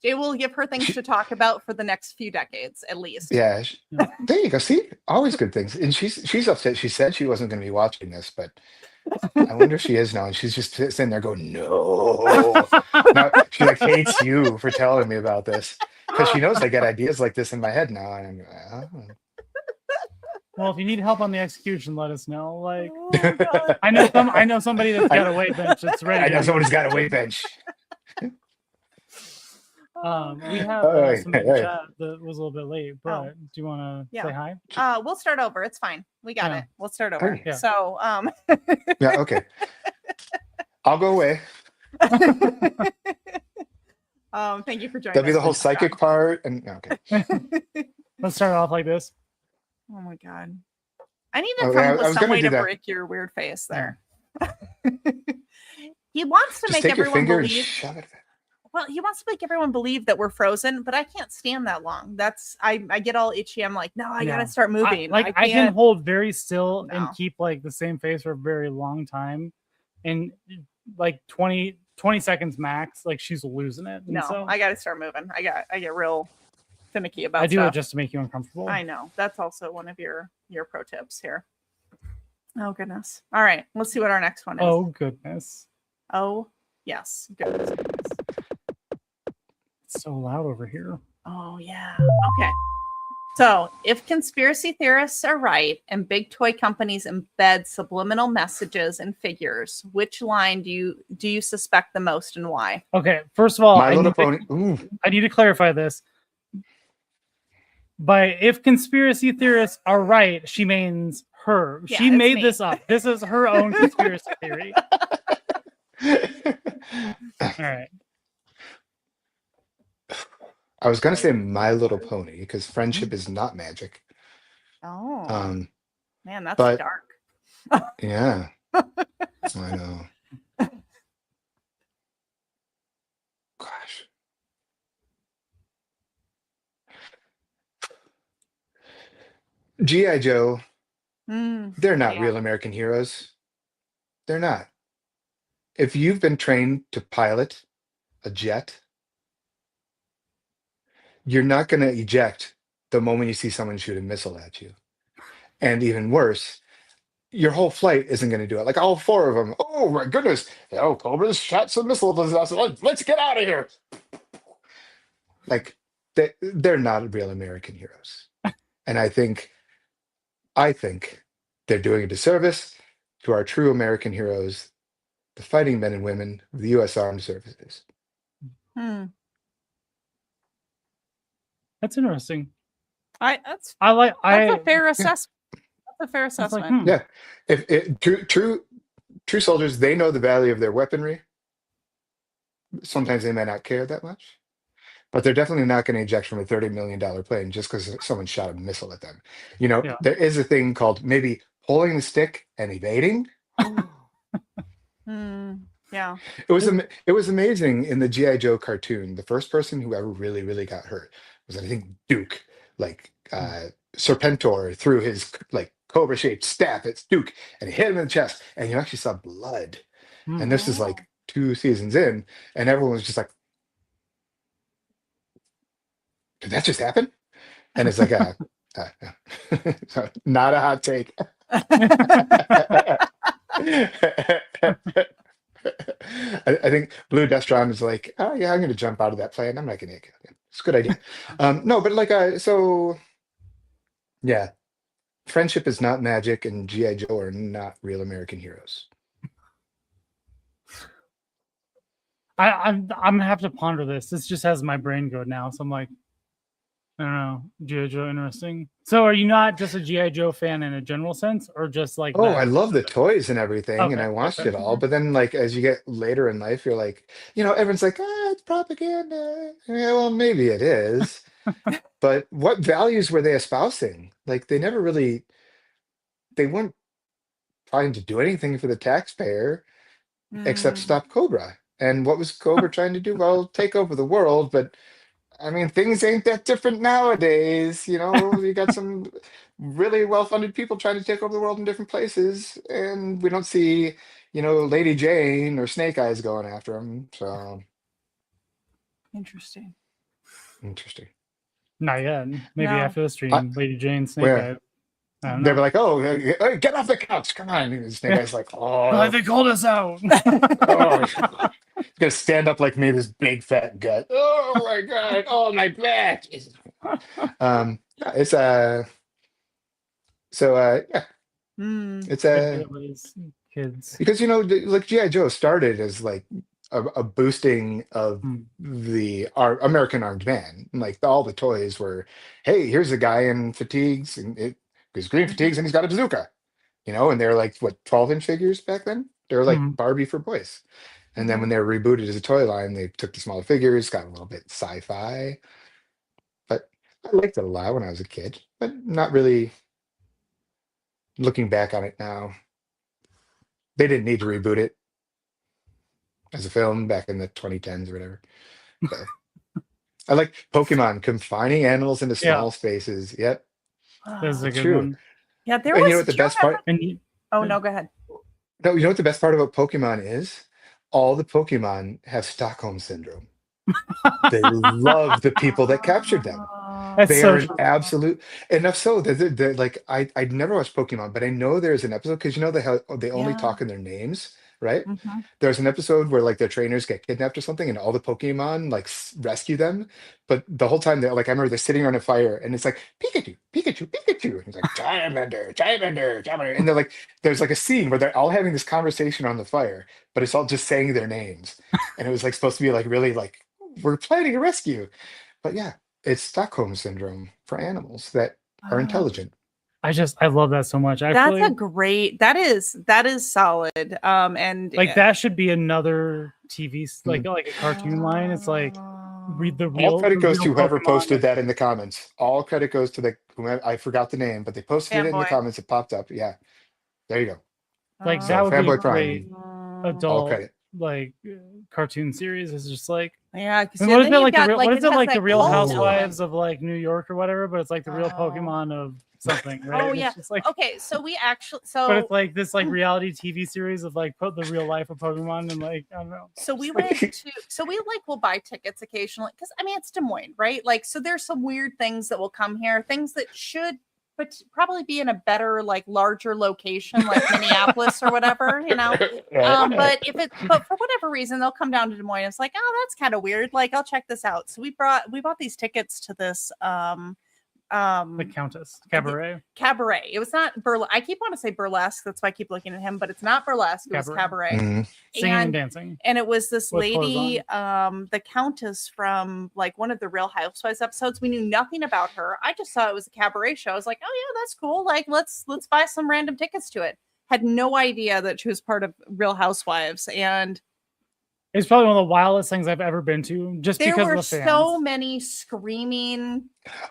It will give her things to talk about for the next few decades, at least. Yeah. There you go. See, always good things. And she's upset. She said she wasn't going to be watching this, but I wonder if she is now. And she's just sitting there going, "No." Now she like hates you for telling me about this because she knows I get ideas like this in my head now. And I'm Well, if you need help on the execution, let us know. Like, Oh, God. I know somebody that's got a weight bench that's ready. I know somebody's got a weight bench. We have somebody in chat that was a little bit late, but do you want to say hi? We'll start over. It's fine. We got it. We'll start over. Okay. So, Yeah, okay. I'll go away. thank you for joining. That'll be us the whole for this psychic talk. part. And okay. Let's start off like this. Oh my God. I need to Okay, come I up was with some gonna way do to that. break your weird face there. He wants to Just make take your everyone finger and believe. shove it. Well, he wants to make everyone believe that we're frozen, but I can't stand that long. I get all itchy. I'm like, no, I gotta start moving. I can can't hold very still No. and keep like the same face for a very long time, and like 20 seconds max. Like she's losing it. And No, so I gotta start moving. I get real finicky about I do stuff. it just to make you uncomfortable. I know. That's also one of your pro tips here. Oh goodness. All right, let's see what our next one is. Oh goodness. Oh yes. Goodness. It's so loud over here. Oh yeah. Okay. So, if conspiracy theorists are right and big toy companies embed subliminal messages in figures, which line do you suspect the most and why? Okay, first of all, My Little Pony. Ooh. I need to clarify this. By if conspiracy theorists are right, she means her. Yeah, she it's made me. this up. This is her own conspiracy theory. All right. I was gonna say My Little Pony because friendship is not magic. Oh man, that's but- dark. Yeah, I know. Gosh, G.I. Joe. They're not Yeah. real American heroes. They're not. If you've been trained to pilot a jet, you're not going to eject the moment you see someone shoot a missile at you. And even worse, your whole flight isn't going to do it. Like all four of them. Oh my goodness! Oh, Cobra's shot some missiles. Let's get out of here. Like they're not real American heroes, and I think they're doing a disservice to our true American heroes, the fighting men and women of the U.S. Armed Services. That's interesting. That's I a fair assessment. That's a fair it's like, assessment. Yeah, if true soldiers, they know the value of their weaponry. Sometimes they may not care that much, but they're definitely not going to eject from a $30 million plane just because someone shot a missile at them. You know, Yeah. there is a thing called maybe pulling the stick and evading. Yeah. It was amazing in the G.I. Joe cartoon. The first person who ever really got hurt was, I think, Duke. Like Serpentor threw his like cobra-shaped staff at Duke and he hit him in the chest, and you actually saw blood. And this is like 2 seasons in, and everyone was just like, "Did that just happen?" And it's like, not a hot take. I think Blue Destron is like, oh yeah, I'm going to jump out of that plane. I'm not going to get it. It's a good idea. No, but like, so yeah, friendship is not magic, and G.I. Joe are not real American heroes. I'm gonna have to ponder this. This just has my brain go now. So I'm like, I don't know, G.I. Joe, interesting. So are you not just a G.I. Joe fan in a general sense, or just like Oh, that? I love the toys and everything, and Okay, I watched okay. it all. But then, like, as you get later in life, you're like, everyone's like, it's propaganda. Yeah, well, maybe it is. But what values were they espousing? Like, they weren't trying to do anything for the taxpayer except stop Cobra. And what was Cobra trying to do? Well, take over the world, but I mean, things ain't that different nowadays. You got some really well-funded people trying to take over the world in different places, and we don't see, Lady Jane or Snake Eyes going after them. So Interesting. interesting. Not yet. Maybe No. after the stream, Lady Jane, Snake Where? Eyes. I don't They know. were like, "Oh, hey, get off the couch! Come on!" And Snake Eyes like, "Oh, They called us out. oh." He's gonna stand up like me, this big fat gut. Oh my god! Oh my back! Yeah, it's so yeah, it's Kids. because like G.I. Joe started as like a boosting of our American armed man. Like all the toys were, hey, here's a guy in fatigues and his green fatigues and he's got a bazooka, and they're like what 12-inch figures back then. They're like Barbie for boys. And then when they were rebooted as a toy line, they took the smaller figures, got a little bit sci-fi. But I liked it a lot when I was a kid, but not really looking back on it now. They didn't need to reboot it as a film back in the 2010s or whatever. So, I like Pokemon confining animals into Yeah. small spaces. Yep, That's a it's good true. one. Yeah, there And was. you know what the do you best part? And you, Oh no, go ahead. No, you know what the best part about Pokemon is? All the Pokemon have Stockholm syndrome. They love the people that captured them. that's They so are an true. absolute enough so that they're like I'd never watched Pokemon, but I know there's an episode because you know they only Yeah. talk in their names, right? Mhm. There's an episode where like their trainers get kidnapped or something, and all the Pokemon like rescue them. But the whole time they're like, I remember they're sitting around a fire, and it's like Pikachu, Pikachu, Pikachu, and it's like Charmander, Charmander, Charmander, and they're like, there's like a scene where they're all having this conversation on the fire, but it's all just saying their names, and it was like supposed to be like really like we're planning a rescue, but yeah, it's Stockholm syndrome for animals that are intelligent. I love that so much. That's Actually, a great. That is solid. And like that should be another TV like a cartoon line. It's like read the All real credit goes to whoever Pokemon. posted that in the comments. All credit goes to the whomever, I forgot the name, but they posted it in the Fanboy. comments. It popped up. Yeah, there you go. Like So that would be a Fanboy great Prime, all adult credit. like cartoon series. It's just like Yeah. I mean, what is then it you've like the got, real, what it is it has like the that Real cult Housewives element. of like New York or whatever? But it's like the real Oh. Pokemon of something, right? Oh It's yeah. just like, Okay, so we actually but it's like this like reality TV series of like the real life of Pokemon and like I don't know. So we went to, so we like will buy tickets occasionally because I mean it's Des Moines, right? Like, so there's some weird things that will come here, things that should but probably be in a better, like larger location, like Minneapolis or whatever, you know. But for whatever reason they'll come down to Des Moines. It's like, oh, that's kind of weird. Like, I'll check this out. So we bought these tickets to this The Countess Cabaret. cabaret. It was not burlesque. I keep want to say burlesque. That's why I keep looking at him, but it's not burlesque. It was cabaret. Mhm. Singing and dancing. And it was this With clothes lady, the Countess from like one of the Real Housewives episodes. We knew nothing about her. I just saw it was a cabaret show. I was like, oh yeah, that's cool. Like, let's buy some random tickets to it. Had no idea that she was part of Real Housewives. And It's probably one of the wildest things I've ever been to, just there because were of the fans. so many screaming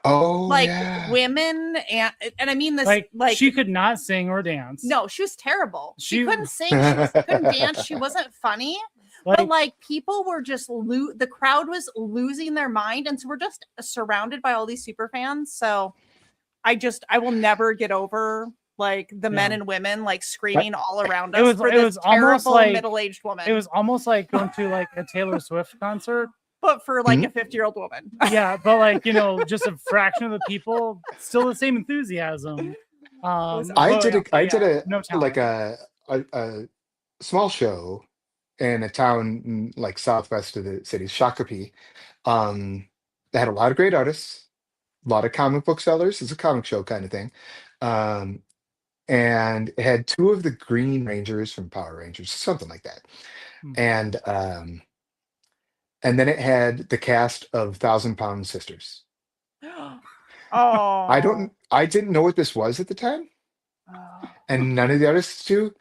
Oh, like yeah. women, and I mean this like she could not sing or dance. No, she was terrible. She She- couldn't sing. She couldn't dance. She wasn't funny. But like people were just the crowd was losing their mind, and so we're just surrounded by all these super fans. So I will never get over like the men and women like screaming all around us for this terrible like middle-aged woman. It was almost like going to like a Taylor Swift concert, but for like a 50-year-old woman. Yeah, but like just a fraction of the people, still the same enthusiasm. I did a no like a small show in a town like southwest of the city, Shakopee. They had a lot of great artists, a lot of comic book sellers. It's a comic show kind of thing. And it had two of the Green Rangers from Power Rangers, something like that. And then it had the cast of 1,000-Pound Sisters. Oh, I didn't know what this was at the time, and none of the artists do.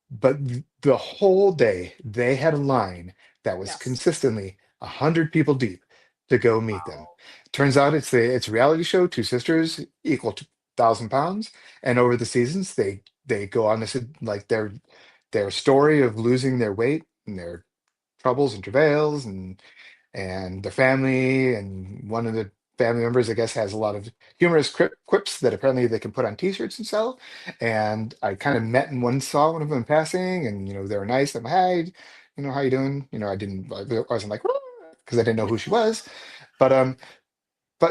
But the whole day they had a line that was consistently 100 people deep to go meet them. Turns out it's a reality show, two sisters equal to 1,000 pounds, and over the seasons they go on this like their story of losing their weight and their troubles and travails and their family, and one of the family members I guess has a lot of humorous quips that apparently they can put on t-shirts and sell. And I kind of met and saw one of them in passing, and they were nice. I'm like, hey, how you doing? I wasn't like because I didn't know who she was, but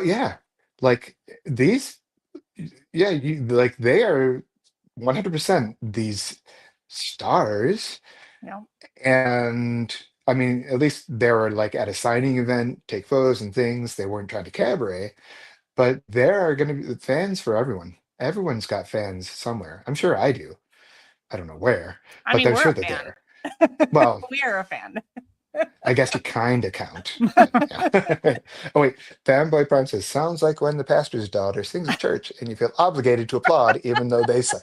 yeah, like these, yeah, like they are 100% these stars. Yeah. And I mean, at least they were like at a signing event, take photos and things. They weren't trying to cabaret, but there are going to be fans for everyone. Everyone's got fans somewhere. I'm sure I do. I don't know where, but I'm we're sure a they're fan. there. Well, we are a fan. I guess you kind of count. Yeah. Oh wait, Fanboy Prime says, sounds like when the pastor's daughter sings at church and you feel obligated to applaud even though they say,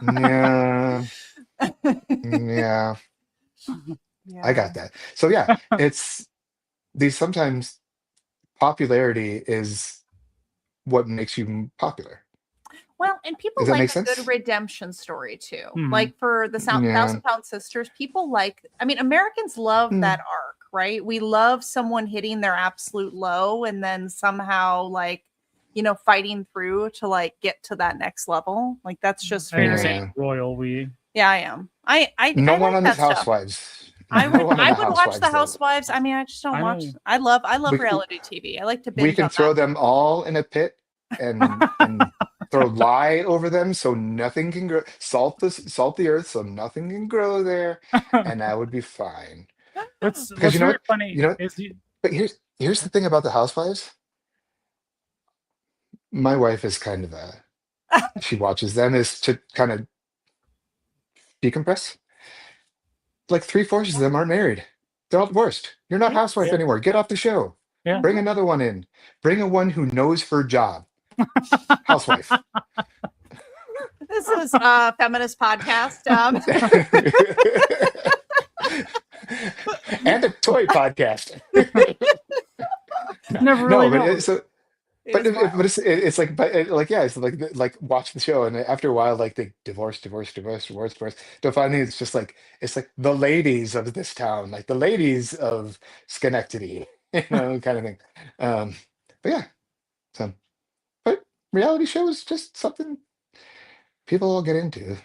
yeah, yeah. I got that. So yeah, it's these sometimes popularity is what makes you popular. Well, and people Does that like make a sense? good redemption story too. Mhm. Like for the Yeah. 1,000-Pound Sisters, people like. I mean, Americans love that arc, right? We love someone hitting their absolute low and then somehow like, fighting through to like get to that next level. Like that's just I think you're very, saying royal we. yeah, I am. I No I one like on that these stuff. Housewives. I No would one on I the would watch the though. Housewives. I mean, I just don't I watch. know. I love We- reality TV. I like to We binge can on throw that. them all in a pit and throw lye over them so nothing can grow. Salt the earth so nothing can grow there, and that would be fine. What's Because you know very what? funny You know what? is you, But here's the thing about the Housewives. My wife is kind of she watches them is to kind of decompress. Like 3/4 of them aren't married. They're all divorced. You're not Yeah. housewife Yeah. anymore. Get off the show. yeah. Bring another one in. Bring a one who knows her job. Housewife. This is a feminist podcast. And a toy podcast. Never really but know. so It is wild. but it's like yeah, it's like watch the show and after a while like they divorce. Till finally it's like the ladies of this town, like the ladies of Schenectady, kind of thing. But yeah, so but reality show is just something people all get into.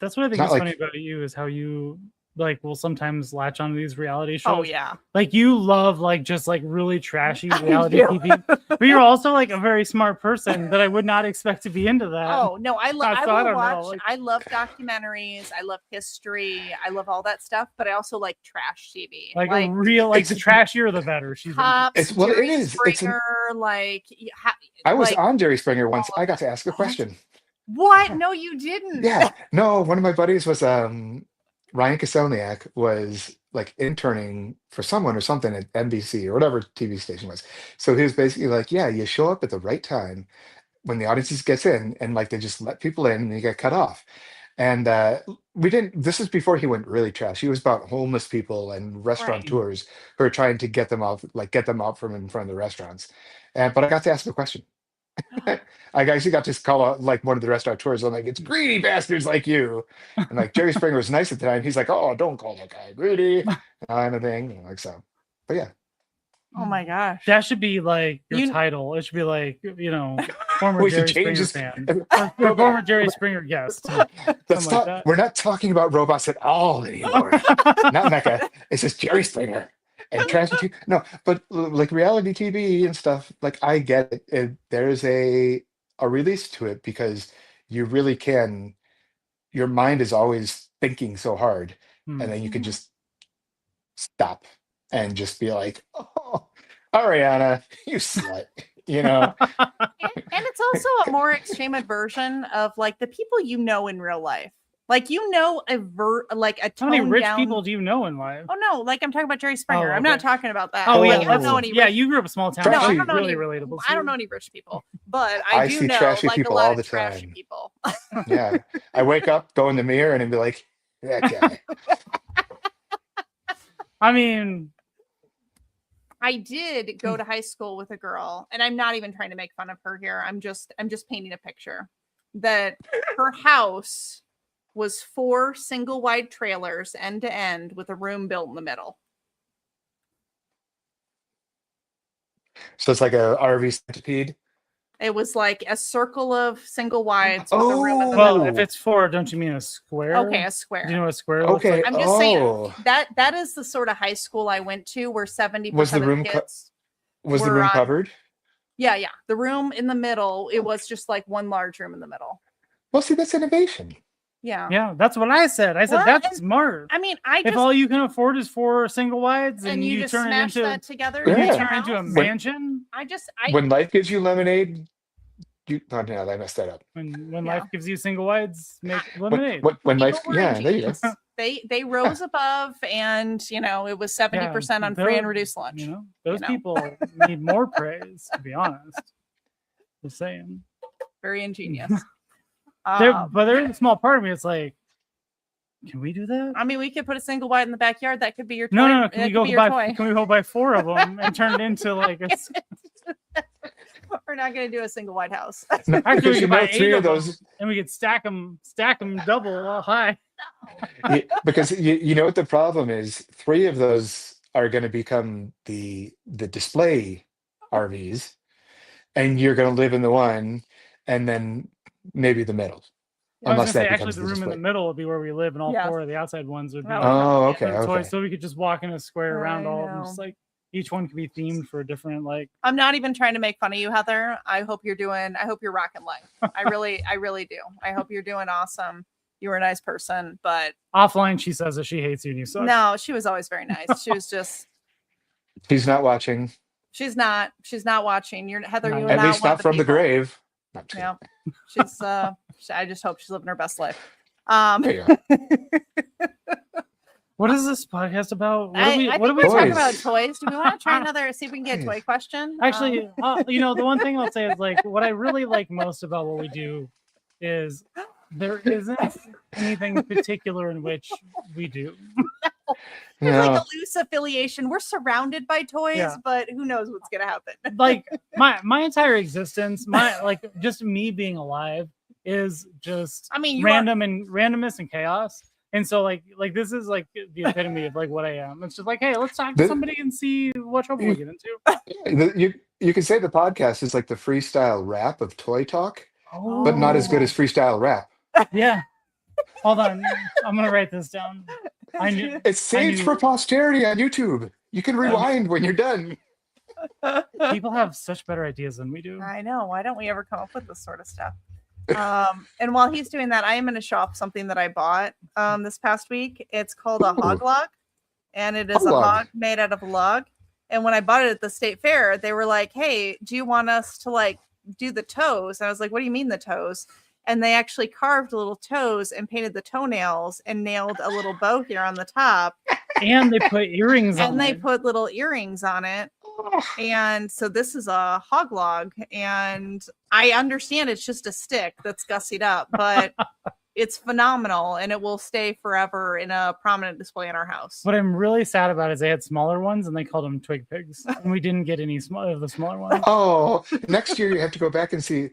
That's what I think Not is like funny about you is how you like will sometimes latch onto these reality shows. Oh yeah. Like you love like just like really trashy I reality do. TV, but you're also like a very smart person that I would not expect to be into that. Oh no, I So I will don't watch. know, like- I love documentaries. I love history. I love all that stuff. But I also like trash TV. Like a real, like the It's- trashier the better. She's Cops, It's- well, it Jerry is. It's an- Springer, like I was like, on Jerry Springer once. all I of got that. to ask a question. What? No, you didn't. Yeah, no, one of my buddies was Ryan Kaselniak was like interning for someone or something at NBC or whatever TV station was. So he was basically like, yeah, you show up at the right time when the audience gets in and like they just let people in and you get cut off. And we didn't, this is before he went really trash. He was about homeless people and restaurateurs who are trying to get them off, like get them out from in front of the restaurants. But I got to ask the question. I actually got to call out like one of the restaurateurs. I'm like, it's greedy bastards like you. And like Jerry Springer was nice at the time. He's like, oh, don't call that guy greedy. Kind of thing. Like so. But yeah. Oh my gosh. that should be like your You- title. It should be like former We should Jerry change Springer this- fan, or former Jerry Springer guest. Let's Something like talk, that. we're not talking about robots at all anymore. Not Mecha. It's just Jerry Springer and trash TV. No, but like reality TV and stuff, like I get it. There's a release to it because you really can, your mind is always thinking so hard, Hmm. and then you can just stop and just be like, oh, Ariana, you slut, And it's also a more extreme version of like the people you know in real life. Like like a How tone many rich down. people do you know in life? Oh no, like I'm talking about Jerry Springer. Oh, I'm not okay. talking about that. Oh, Like, yeah, I don't know any yeah. rich- You grew up in a small town. No, so I it's don't know really any- relatable. I don't know any rich people, but I I do see know trashy like people a lot all of the trashy time. people. Yeah. I wake up, go in the mirror, and be like, that guy. I mean, I did go to high school with a girl, and I'm not even trying to make fun of her here. I'm just painting a picture that her house was 4 single wide trailers end to end with a room built in the middle. So it's like a RV centipede. It was like a circle of single wides with a room in the well, middle. if it's 4, don't you mean a square? Okay, a square. Do you know what a square looks Okay. like? I'm just saying that is the sort of high school I went to where 70% Was the of room the kids. Was the We're room on- covered? Yeah. The room in the middle, it was just like one large room in the middle. Well, see, that's innovation. Yeah. Yeah, that's what I said. I said Well, that's and- smart. I mean, I If just all you can afford is 4 single wides, and and you you just turn it smash into that together. Yeah. in you your turn into a house. mansion. When life gives you lemonade, oh, no, I messed that up. When Yeah. life gives you single wides, make When, lemonade. when life, People were yeah, there you go. ingenious. They rose above, and it was 70% on free and reduced lunch. Those know. people need more praise. To be honest, just saying. Very ingenious. But there's a small part of me. It's like, can we do that? I mean, we could put a single wide in the backyard. That could be your toy. No. That Can we could go be your buy? toy. Can we go buy 4 of them and turn it into like a? We're not going to do a single wide house. Actually, we Because could buy 3 8 of of them, those. and we could stack them double high. Because you know what the problem is? Three of those are going to become the display RVs, and you're going to live in the one, and then maybe the middle, I was unless gonna say that actually becomes the the room in the display. middle would be where we live, and all Yes. 4 of the outside ones would be That would probably Oh, be okay, the toys, okay. so we could just walk in a square around I all of them, know. just like each one could be themed for a different like. I'm not even trying to make fun of you, Heather. I hope you're rocking life. I really do. I hope you're doing awesome. You were a nice person, but Offline, she says that she hates you and you suck. no, she was always very nice. She was just, He's not watching, she's not watching. Heather, Not you yet. are at not least one not of from the people. grave. No, I'm just Yeah. kidding. She's, I just hope she's living her best life. There you go. What is this podcast about? What I are we think talking we're talking Toys. about toys. Do we want to try another, see if we can get a toy Toys. question? Actually, the one thing I'll say is like what I really like most about what we do is there isn't anything particular in which we do. There's No. like a loose affiliation. We're surrounded by toys, Yeah. but who knows what's gonna happen? Like my entire existence, just me being alive is just I mean, randomness and chaos. And so like this is like the epitome of like what I am. It's just like, hey, let's talk to somebody and see what trouble we get into. You could say the podcast is like the freestyle rap of toy talk, Oh, but not as good as freestyle rap. Yeah. Hold on. I'm gonna write this down. It's saved for posterity on YouTube. You can rewind when you're done. People have such better ideas than we do. I know. Why don't we ever come up with this sort of stuff? And while he's doing that, I am going to show off something that I bought this past week. It's called a hog log, and it is Hog a log. hog made out of a log. And when I bought it at the state fair, they were like, "Hey, do you want us to like do the toes?" And I was like, "What do you mean the toes?" And they actually carved little toes and painted the toenails and nailed a little bow here on the top. And they put earrings on And they it. put little earrings on it. And so this is a hog log, and I understand it's just a stick that's gussied up, but it's phenomenal, and it will stay forever in a prominent display in our house. What I'm really sad about is they had smaller ones and they called them twig pigs, and we didn't get any of the smaller ones. Oh, next year you have to go back and see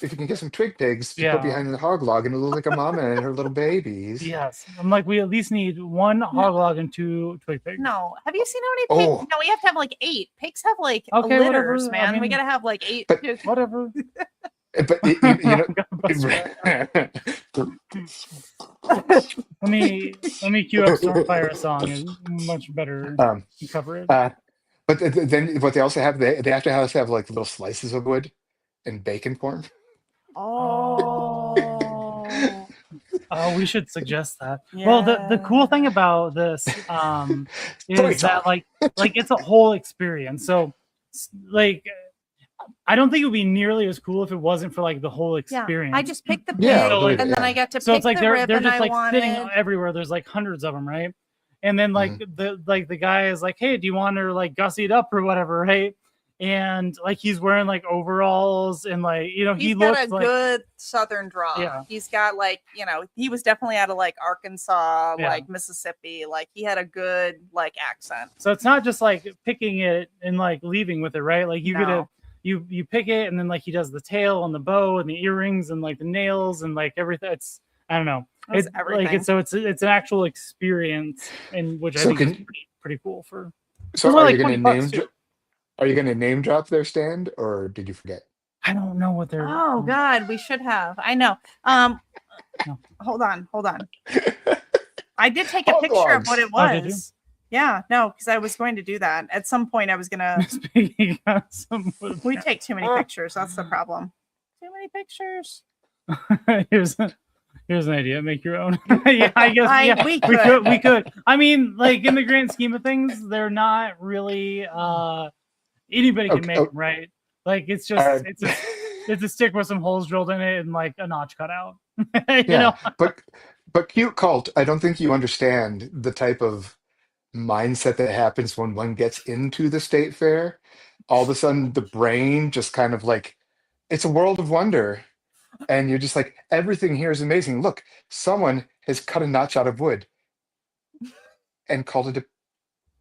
if you can get some twig pigs to Yeah. put behind the hog log, and it'll look like a mama and her little babies. Yes, I'm like, we at least need 1 hog log and 2 twig pigs. No, have you seen how many pigs? Oh. No, we have to have like 8. Pigs have like Okay, whatever. litters, man. I We mean- gotta have like 8. But- pigs. Whatever. But you know, Let me cue up Stormfire a song and much better cover it. but then what they also have, they have to have like little slices of wood in bacon form. Oh. Oh, we should suggest that. Well, the cool thing about this Toy is that talk. like it's a whole experience. So like I don't think it would be nearly as cool if it wasn't for like the whole experience. I just picked the pig, Yeah, So, like- and then I got to so pick it's like the they're ribbon just I like wanted. sitting everywhere. There's like hundreds of them, right? And then like the guy is like, hey, do you want her like gussied up or whatever, right? And like he's wearing like overalls and like he He's got looks a like good southern draw. Yeah. He's got like, he was definitely out of like Arkansas, Yeah. like Mississippi. Like he had a good like accent. so it's not just like picking it and like leaving with it, right? Like you No. gotta you pick it and then like he does the tail and the bow and the earrings and like the nails and like everything. It's I don't know. That's It's everything. like it's an actual experience in which I So think is can- pretty cool for So Those are are like you going to 20 bucks, too. are you going to name drop their stand, or did you forget? I don't know what they're Oh God, we should have. I know. No. Hold on. I did take a Hog picture of logs. what it Oh, did you? was. Yeah, no, because I was going to do that. At some point I was gonna Speaking of some we take too many pictures, that's the problem. Too many pictures. here's an idea. Make your own. Yeah, I guess. Yeah, we we could. could. I mean, like in the grand scheme of things, they're not really. Anybody can Okay, make oh. them, right? Like it's just it's a stick with some holes drilled in it and like a notch cut out. you Yeah, know. but cute cult, I don't think you understand the type of mindset that happens when one gets into the state fair. All of a sudden, the brain just kind of like it's a world of wonder, and you're just like everything here is amazing. Look, someone has cut a notch out of wood and called it a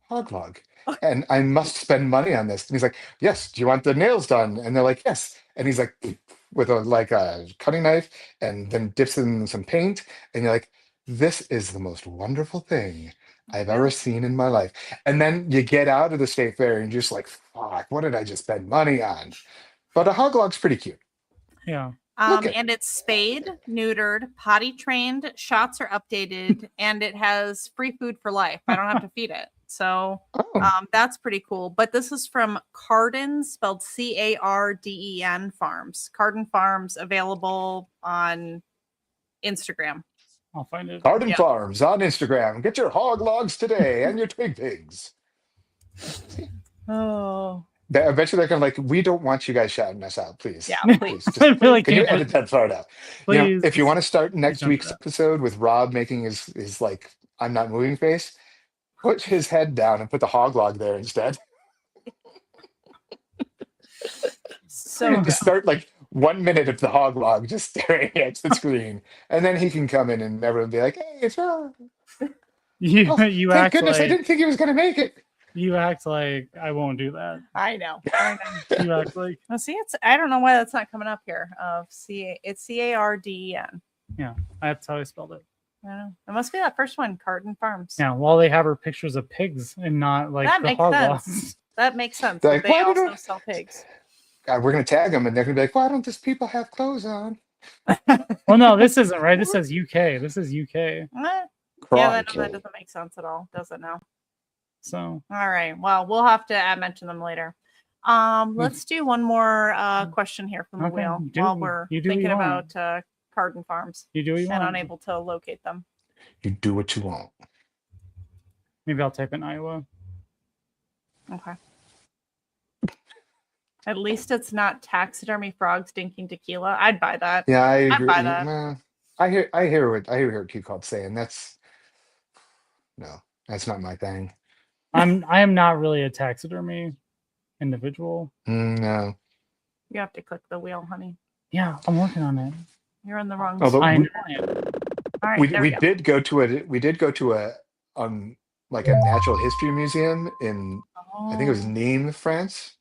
hog log, and I must spend money on this. And he's like, "Yes, do you want the nails done?" And they're like, "Yes." And he's like, with a cutting knife, and then dips in some paint, and you're like, this is the most wonderful thing I've Yeah. ever seen in my life. And then you get out of the state fair and you're just like, fuck, what did I just spend money on? But a hoglog's pretty cute. Yeah. Look at And it's spayed, neutered, potty trained, shots are updated, and it has free food for life. I don't have to feed it. So oh, that's pretty cool. But this is from Carden, spelled Carden Farms. Carden Farms, available on Instagram. I'll find it. Garden Yeah. Farms on Instagram. Get your hoglogs today and your twig pigs. Oh, I bet you they're kind of like, we don't want you guys shouting us out, please. yeah, Please, please. just, I really can you can't. edit that part out? You know, Please. if you want to start next don't do week's that. episode with Rob making his like I'm not moving face, put his head down and put the hoglog there instead. So good. Just start like 1 minute of the hoglog just staring at the screen, and then he can come in and everyone be like, "Hey, it's Rob. You Oh, you thank act goodness I like didn't think he was gonna make it." you act like I won't do that. I know. You act like Well, see, I don't know why that's not coming up here. It's Carden. yeah. That's how I spelled it. I don't know. It must be that first one, Carden Farms. Yeah. While they have her pictures of pigs and not like That the makes hoglogs. sense. That makes sense. They're like, They "Why don't also sell pigs. God, we're gonna tag them, and they're gonna be like, "Why don't these people have clothes on?" Well, no, this isn't right. This says UK. This is UK. What? Yeah, that Crikey. doesn't make sense at all, does it now? So All right. Well, we'll have to mention them later. Let's do one more question here from the Okay, wheel do- while we're you do what thinking you about want. Carden Farms you do what you and want. unable to locate them. You do what you want. Maybe I'll type in Iowa. Okay. At least it's not taxidermy frogs drinking tequila. I'd buy that. Yeah, I I'd agree. buy that. Nah, I hear what you called saying. That's not my thing. I am not really a taxidermy individual. No. You have to click the wheel, honey. Yeah, I'm working on it. You're in the wrong. Although I we, know I am. All right. we, there we go. did go to a like a natural history museum in I think it was Oh. Nîmes, France,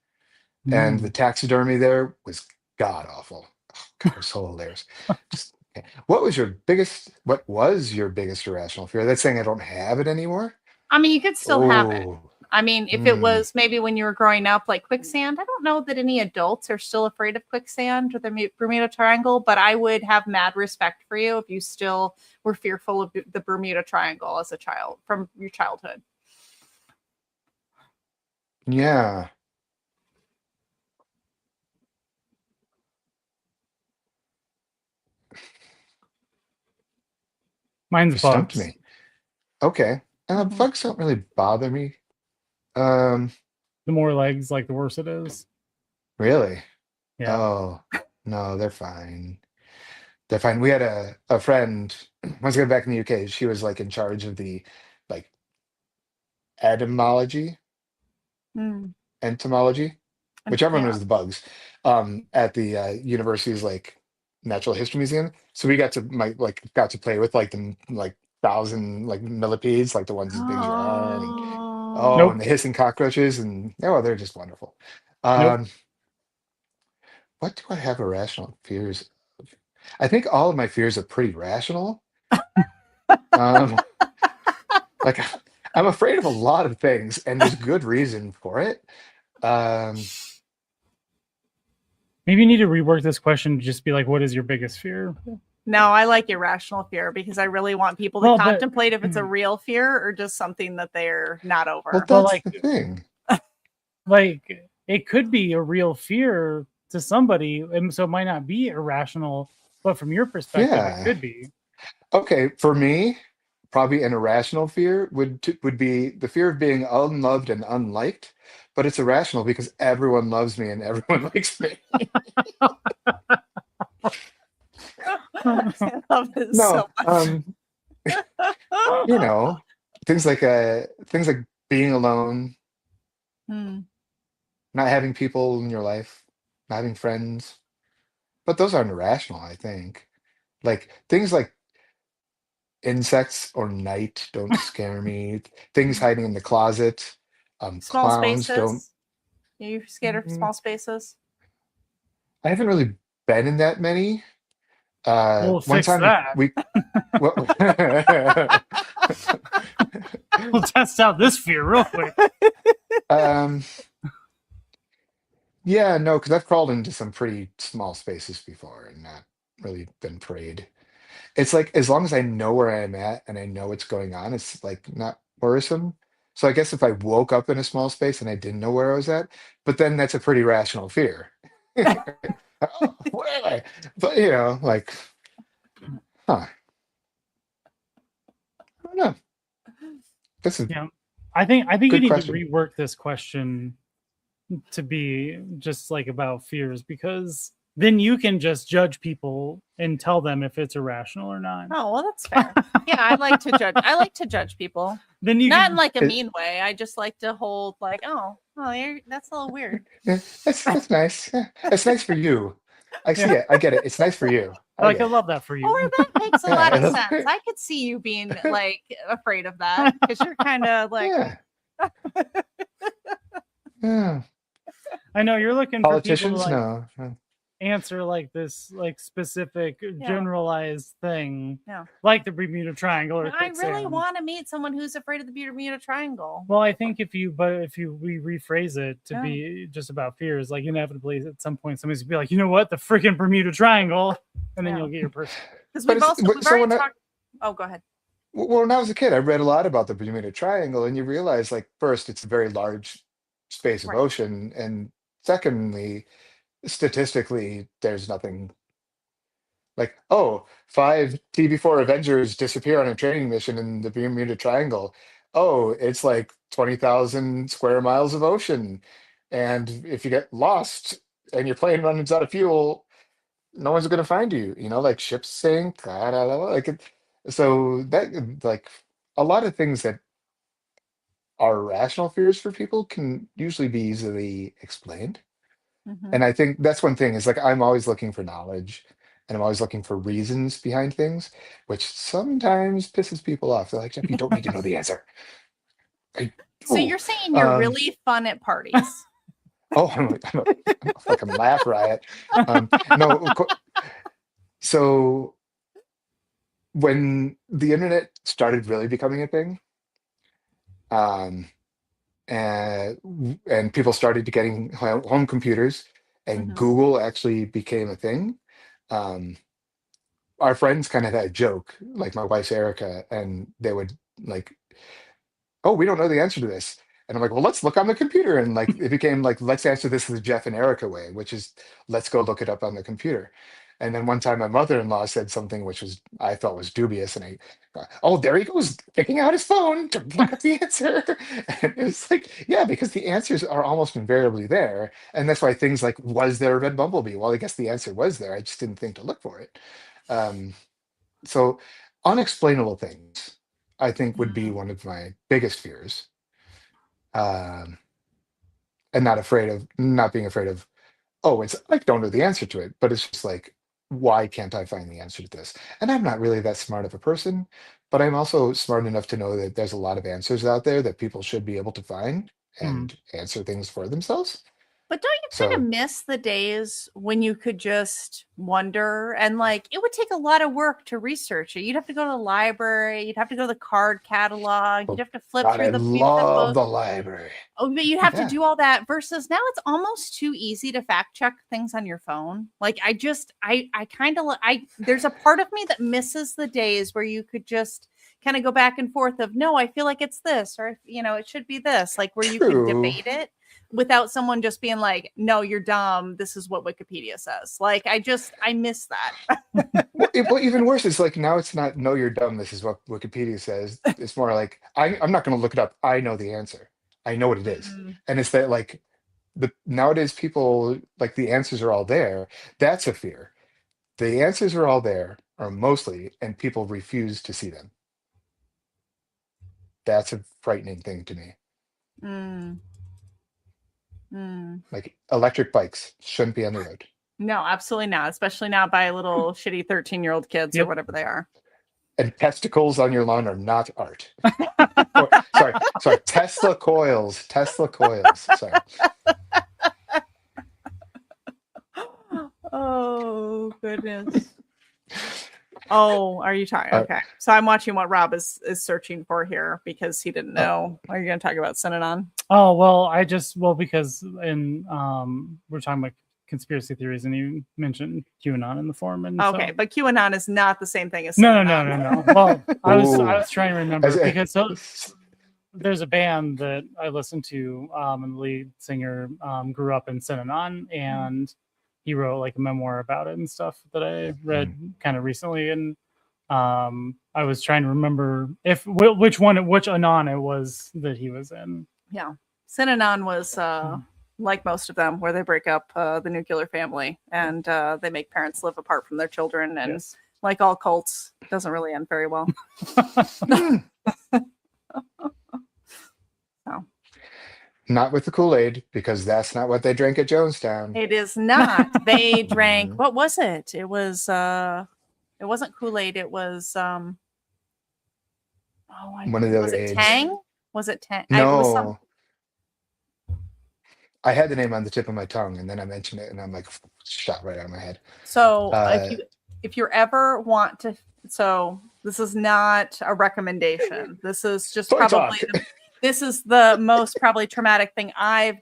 and the taxidermy there was god awful. Oh, God, it was so hilarious. Just, okay. What was your biggest irrational fear? That's saying I don't have it anymore. I mean, you could still have it. Oh, I mean, if it Hmm. was maybe when you were growing up, like quicksand, I don't know that any adults are still afraid of quicksand or the Bermuda Triangle, but I would have mad respect for you if you still were fearful of the Bermuda Triangle as a child from your childhood. yeah. Mine's You stumped bugs. me. Okay. Mhm. Bugs don't really bother me. Um, The more legs, like the worse it is. really? Yeah. Oh, no, they're fine. They're fine. We had a friend once again back in the UK. She was like in charge of the like etymology, Mm. entomology, whichever one Yeah. was the bugs, at the university's like natural history museum. So we got to play with like the like thousand like millipedes, like the ones as big as your arm, and Oh. and the hissing cockroaches, and they're just wonderful. Nope. Um, what do I have irrational fears of? I think all of my fears are pretty rational. Um, like I'm afraid of a lot of things, and there's good reason for it. Um, Maybe you need to rework this question to just be like, what is your biggest fear? No, I like irrational fear because I really want people to Well, but- contemplate if it's a real fear or just something that they're not over. well, Well, that's like- the thing. Like, it could be a real fear to somebody, and so it might not be irrational, but from your perspective, Yeah. it could be. Okay, for me, probably an irrational fear would be the fear of being unloved and unliked, but it's irrational because everyone loves me and everyone likes me. I love this No, so much. you know, things like being alone, Hmm. not having people in your life, not having friends. But those aren't irrational, I think. Like things like insects or night don't scare me. Things hiding in the closet, Small clowns don't. spaces. You're scared of Mm, small spaces? I haven't really been in that many. We'll One fix time that. well, We'll test out this fear real quick. yeah, no, because I've crawled into some pretty small spaces before and not really been preyed. It's like as long as I know where I'm at and I know what's going on, it's like not worrisome. So I guess if I woke up in a small space and I didn't know where I was at, but then that's a pretty rational fear. Oh, where am I? But like, huh? I don't know. This is Yeah. I think you good need question. to rework this question to be just like about fears, because then you can just judge people and tell them if it's irrational or not. Oh, well, that's fair. Yeah, I like to judge. I like to judge people. Then you Not can, in like a It- mean way. I just like to hold like, that's a little weird. Yeah, that's nice. Yeah, it's nice for you. I see Yeah. it. I get it. It's nice for you. I like I get it. love that for you. Or that makes a Yeah, lot I of love sense. it. I could see you being like afraid of that because you're kind of like, Yeah. Yeah. I know you're looking for people to Politicians, like no. answer like this like specific generalized thing, Yeah. like the Bermuda Triangle or I really quicksand. want to meet someone who's afraid of the Bermuda Triangle. Well, I think if we rephrase it to be just about fears, like inevitably at some point somebody's gonna be like, you know what, the freaking Bermuda Triangle, and then you'll get your person. Because But we've it's- already so when talked. Oh, go ahead. well, when I was a kid, I read a lot about the Bermuda Triangle, and you realize, like, first, it's a very large space of Right. ocean, and secondly, statistically, there's nothing like, oh, 5 TB4 Avengers disappear on a training mission in the Bermuda Triangle. Oh, it's like 20,000 square miles of ocean. And if you get lost and your plane runs out of fuel, no one's going to find you. Like ships sink, blah, blah, blah, like so that like a lot of things that are rational fears for people can usually be easily explained. Mhm. And I think that's one thing is like I'm always looking for knowledge and I'm always looking for reasons behind things, which sometimes pisses people off. They're like, Jeff, you don't need to know the answer. So Ooh. you're saying you're really fun at parties? Oh, I'm a fucking laugh riot. No, so when the internet started really becoming a thing, um, and people started getting home computers, and Mhm. Google actually became a thing. Um, our friends kind of had a joke, like my wife's Erica, and they would like, "Oh, we don't know the answer to this," and I'm like, "Well, let's look on the computer." And like, it became like, "Let's answer this the Jeff and Erica way," which is let's go look it up on the computer. And then one time, my mother-in-law said something which was I thought was dubious, and oh, there he goes, picking out his phone to look up the answer. And it's like, yeah, because the answers are almost invariably there, and that's why things like, "Was there a red bumblebee?" Well, I guess the answer was there. I just didn't think to look for it. Um, so unexplainable things, I think, would be Mm. one of my biggest fears. Um, and not being afraid of, oh, it's I don't know the answer to it, but it's just like, why can't I find the answer to this? And I'm not really that smart of a person, but I'm also smart enough to know that there's a lot of answers out there that people should be able to find and answer things for themselves. But don't you kind of So miss the days when you could just wonder and like it would take a lot of work to research it? You'd have to go to the library, you'd have to go to the card catalog, you'd oh, have to flip God, through I the love book. the library. Oh, but you'd have to Yeah, do all that versus now it's almost too easy to fact check things on your phone. Like I kind of there's a part of me that misses the days where you could just kind of go back and forth of no, I feel like it's this or it should be this, like where you could true. debate it without someone just being like, no, you're dumb. This is what Wikipedia says. Like I miss that. Well, even worse, it's like now it's not "no, you're dumb. This is what Wikipedia says." It's more like I'm not going to look it up. I know the answer. I know what it is, Mm, and it's that like the nowadays people like the answers are all there. That's a fear. The answers are all there, or mostly, and people refuse to see them. That's a frightening thing to me. mm, mm. Like electric bikes shouldn't be on the road. No, absolutely not. Especially not by little shitty 13-year-old kids or Yep. whatever they are. And testicles on your lawn are not art. Or, sorry, Tesla coils. Tesla coils. Sorry. Oh goodness. Oh, are you talking? Uh, Okay. So I'm watching what Rob is searching for here because he didn't know. Are you going to talk about Synanon? Oh, well, because we're talking about conspiracy theories, and you mentioned QAnon in the forum, and Okay, so, but QAnon is not the same thing as no, Synanon. Well, I Ooh. was trying to remember As a- because there's a band that I listened to, and the lead singer grew up in Synanon, and he wrote like a memoir about it and stuff that I read kind of recently, and I was trying to remember which Anon it was that he was in. Yeah. Synanon was like most of them, where they break up the nuclear family and they make parents live apart from their children. And Yes. like all cults, it doesn't really end very well. So. Not with the Kool-Aid, because that's not what they drank at Jonestown. It is not. They drank, what was it? It was it wasn't Kool-Aid, it was One of the was other it aids. Tang? Was it Tang? No. I had the name on the tip of my tongue, and then I mentioned it, and I'm like, shot right out of my head. So if you ever want to, so this is not a recommendation. This is just Toy probably this is the most probably traumatic thing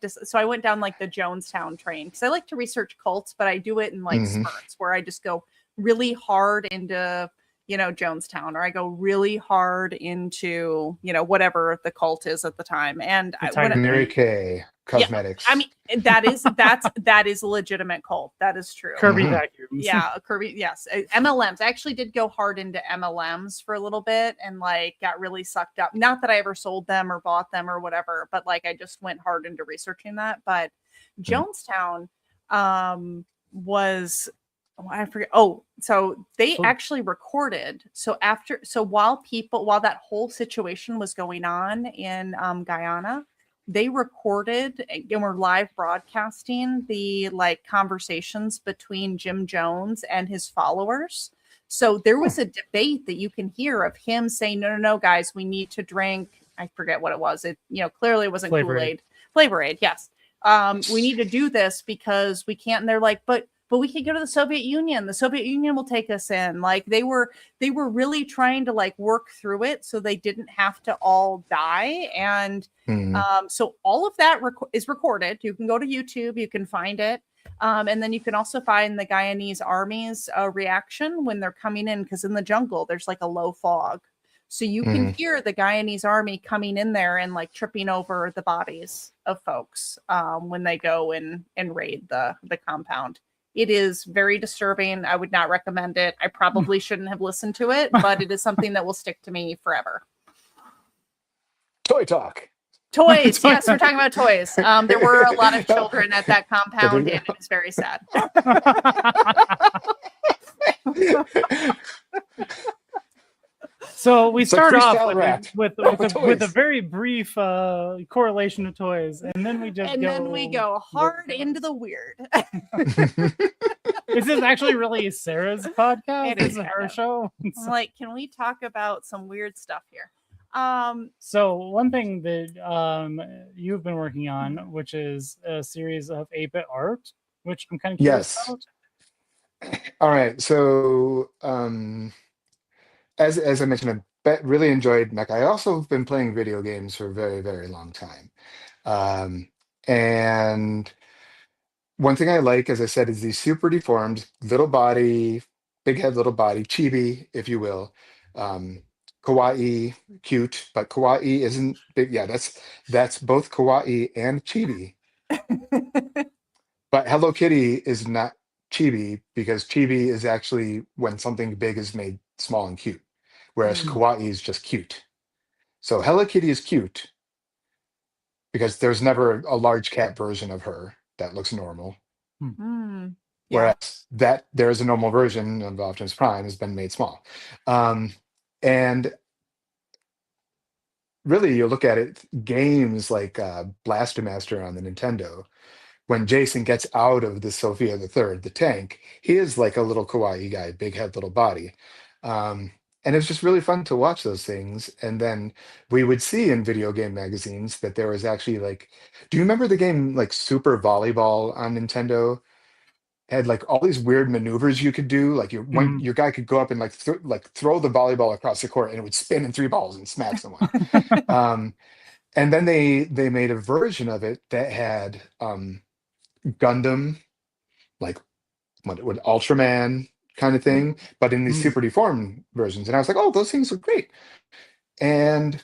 so I went down like the Jonestown train because I like to research cults, but I do it in like spurts where I just go really hard into, Jonestown, or I go really hard into, whatever the cult is at the time. And Mary Kay Cosmetics. Yeah, I mean, that is a legitimate cult. That is true. Kirby vacuums. Yeah, Kirby. Yes, MLMs. I actually did go hard into MLMs for a little bit and like got really sucked up. Not that I ever sold them or bought them or whatever, but like I just went hard into researching that. But Jonestown was. I forget. Oh, so they actually recorded. So while that whole situation was going on in Guyana, they recorded and were live broadcasting the like conversations between Jim Jones and his followers. So there was a debate that you can hear of him saying, no, guys, we need to drink. I forget what it was. It, clearly it wasn't Kool-Aid. Flavor Aid. Yes. We need to do this because we can't. And they're like, but we could go to the Soviet Union. The Soviet Union will take us in. Like they were really trying to like work through it so they didn't have to all die. And so all of that is recorded. You can go to YouTube, you can find it. And then you can also find the Guyanese army's reaction when they're coming in, because in the jungle, there's like a low fog. So you can hear the Guyanese army coming in there and like tripping over the bodies of folks when they go and raid the compound. It is very disturbing. I would not recommend it. I probably shouldn't have listened to it, but it is something that will stick to me forever. Toy talk. Toys. Yes, we're talking about toys. There were a lot of children at that compound, and it is very sad. So we start off with a very brief correlation to toys, and then we go hard into the weird. Is this actually really Sarah's podcast? It is her show. I'm like, can we talk about some weird stuff here? So one thing that you've been working on, which is a series of 8-bit art, which I'm kind of curious about. All right. So as I mentioned, I really enjoyed Mecha. I also have been playing video games for a very, very long time. And one thing I like, as I said, is these super deformed, little body, big head, little body, chibi, if you will. Kawaii, cute, but kawaii isn't big. Yeah, that's both kawaii and chibi. But Hello Kitty is not chibi, because chibi is actually when something big is made small and cute, whereas kawaii is just cute. So Hello Kitty is cute because there's never a large cat version of her that looks normal. Whereas that there is a normal version of Optimus Prime has been made small. And really, you look at it, games like Blaster Master on the Nintendo, when Jason gets out of the Sophia the Third, the tank, he is like a little kawaii guy, big head, little body. And it's just really fun to watch those things. And then we would see in video game magazines that there was actually like, do you remember the game like Super Volleyball on Nintendo? had like all these weird maneuvers you could do. Like your guy could go up and like throw the volleyball across the court, and it would spin in 3 balls and smack someone. And then they made a version of it that had Gundam, like what Ultraman kind of thing, but in these super deformed versions. And I was like, oh, those things look great. And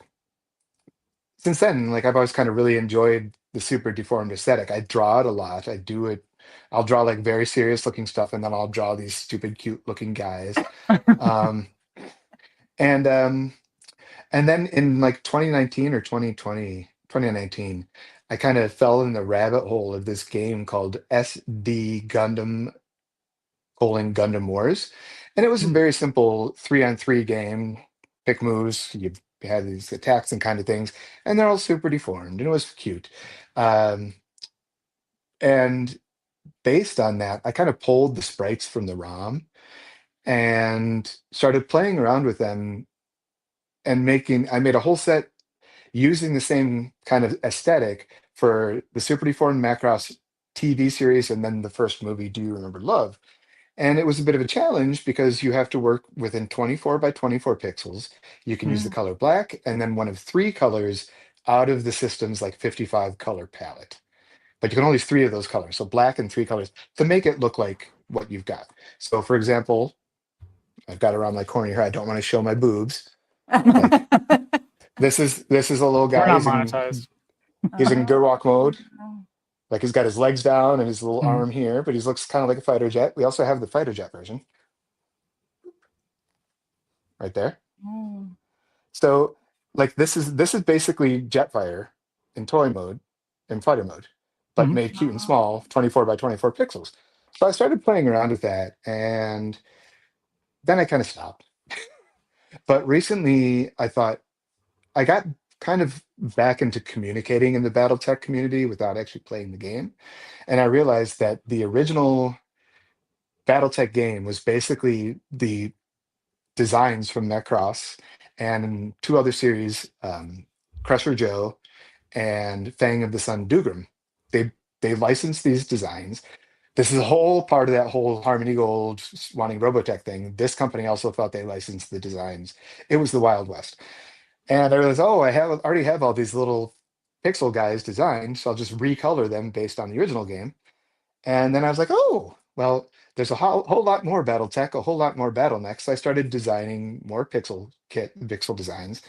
since then, like I've always kind of really enjoyed the super deformed aesthetic. I draw it a lot. I do it. I'll draw like very serious looking stuff, and then I'll draw these stupid, cute looking guys. um, and um, and then in like 2019 or 2019, I kind of fell in the rabbit hole of this game called SD Gundam Gundam Wars. And it was a very simple 3-on-3 game. Pick moves, you had these attacks and kind of things, and they're all super deformed, and it was cute. Um, and based on that, I kind of pulled the sprites from the ROM and started playing around with them and I made a whole set using the same kind of aesthetic for the Super Deformed Macross TV series and then the first movie, Do You Remember Love? And it was a bit of a challenge because you have to work within 24 by 24 pixels. You can use the color black and then one of 3 colors out of the system's like 55 color palette. But you can only use 3 of those colors. So black and 3 colors to make it look like what you've got. So for example, I've got around my corner here. I don't want to show my boobs. Like, this is a little guy. We're not monetized. He's in good walk mode. Like he's got his legs down and his little arm here, but he looks kind of like a fighter jet. We also have the fighter jet version. Right there. So like this is basically Jetfire in toy mode, in fighter mode, but made cute and small, 24 by 24 pixels. So I started playing around with that, and then I kind of stopped. But recently I thought I got kind of back into communicating in the BattleTech community without actually playing the game. And I realized that the original BattleTech game was basically the designs from Macross and 2 other series, Crusher Joe and Fang of the Sun Dugram. They licensed these designs. This is a whole part of that whole Harmony Gold wanting Robotech thing. This company also thought they licensed the designs. It was the Wild West. And I realized, oh, already have all these little pixel guys designed, so I'll just recolor them based on the original game. And then I was like, oh, well, there's a whole lot more BattleTech, a whole lot more BattleMech. So I started designing more pixel designs.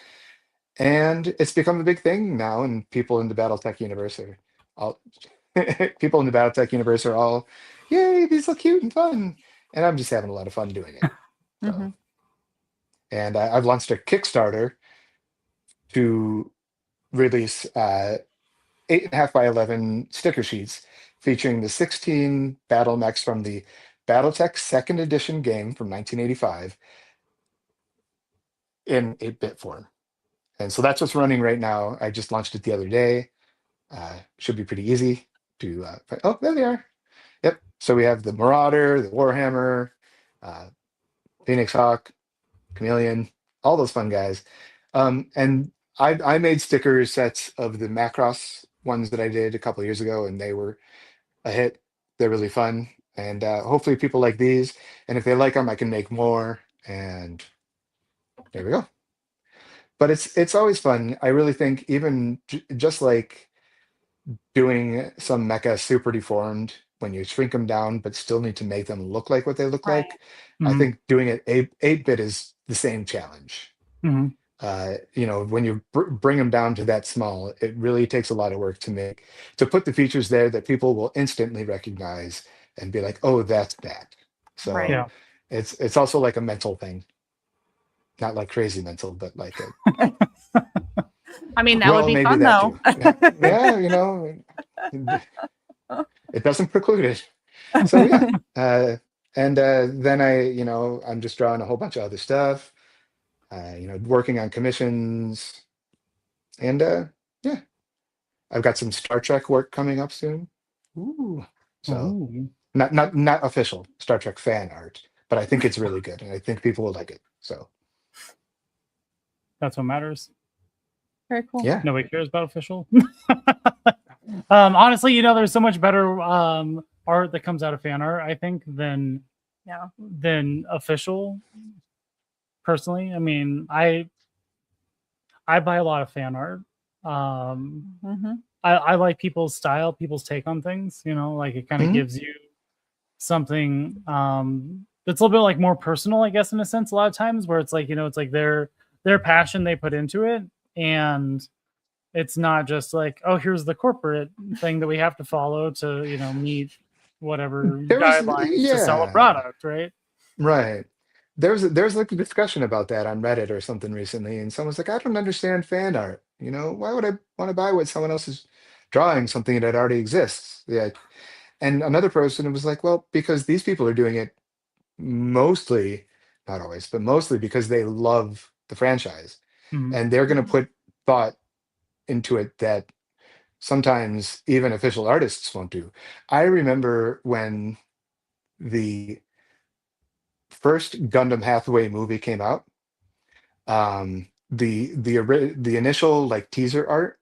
And it's become a big thing now, and people in the BattleTech universe are all people in the BattleTech universe are all, yay, these look cute and fun. And I'm just having a lot of fun doing it. So, and I've launched a Kickstarter to release 8.5 by 11 sticker sheets featuring the 16 battle mechs from the BattleTech second edition game from 1985 in 8-bit form. And so that's what's running right now. I just launched it the other day. Should be pretty easy to find. Oh, there they are. Yep. So we have the Marauder, the Warhammer, Phoenix Hawk, Chameleon, all those fun guys. And I made sticker sets of the Macross ones that I did a couple of years ago, and they were a hit. They're really fun, and hopefully people like these. And if they like them, I can make more. And there we go. But it's always fun. I really think even just like doing some mecha super deformed when you shrink them down, but still need to make them look like what they look like. I think doing it 8-bit is the same challenge. When you bring them down to that small, it really takes a lot of work to put the features there that people will instantly recognize and be like, oh, that's that. So it's also like a mental thing, not like crazy mental, but like a. I mean, that would be fun though. It doesn't preclude it. So yeah, then I'm just drawing a whole bunch of other stuff. Working on commissions, and I've got some Star Trek work coming up soon. So not official Star Trek fan art, but I think it's really good, and I think people will like it. So that's what matters. Very cool. Yeah. Nobody cares about official. Honestly, there's so much better art that comes out of fan art, I think, than official. Personally, I mean, I buy a lot of fan art. I like people's style, people's take on things. You know, like it kind of gives you something that's a little bit like more personal, I guess, in a sense. A lot of times, where it's like, you know, it's like their passion they put into it, and it's not just like, oh, here's the corporate thing that we have to follow to, you know, meet whatever guidelines to sell a product, right? Right. There's like a discussion about that on Reddit or something recently, and someone's like, I don't understand fan art. You know, why would I want to buy what someone else is drawing, something that already exists? Yeah. And another person was like, well, because these people are doing it mostly, not always, but mostly because they love the franchise. And they're going to put thought into it that sometimes even official artists won't do. I remember when the first Gundam Hathaway movie came out, the initial like teaser art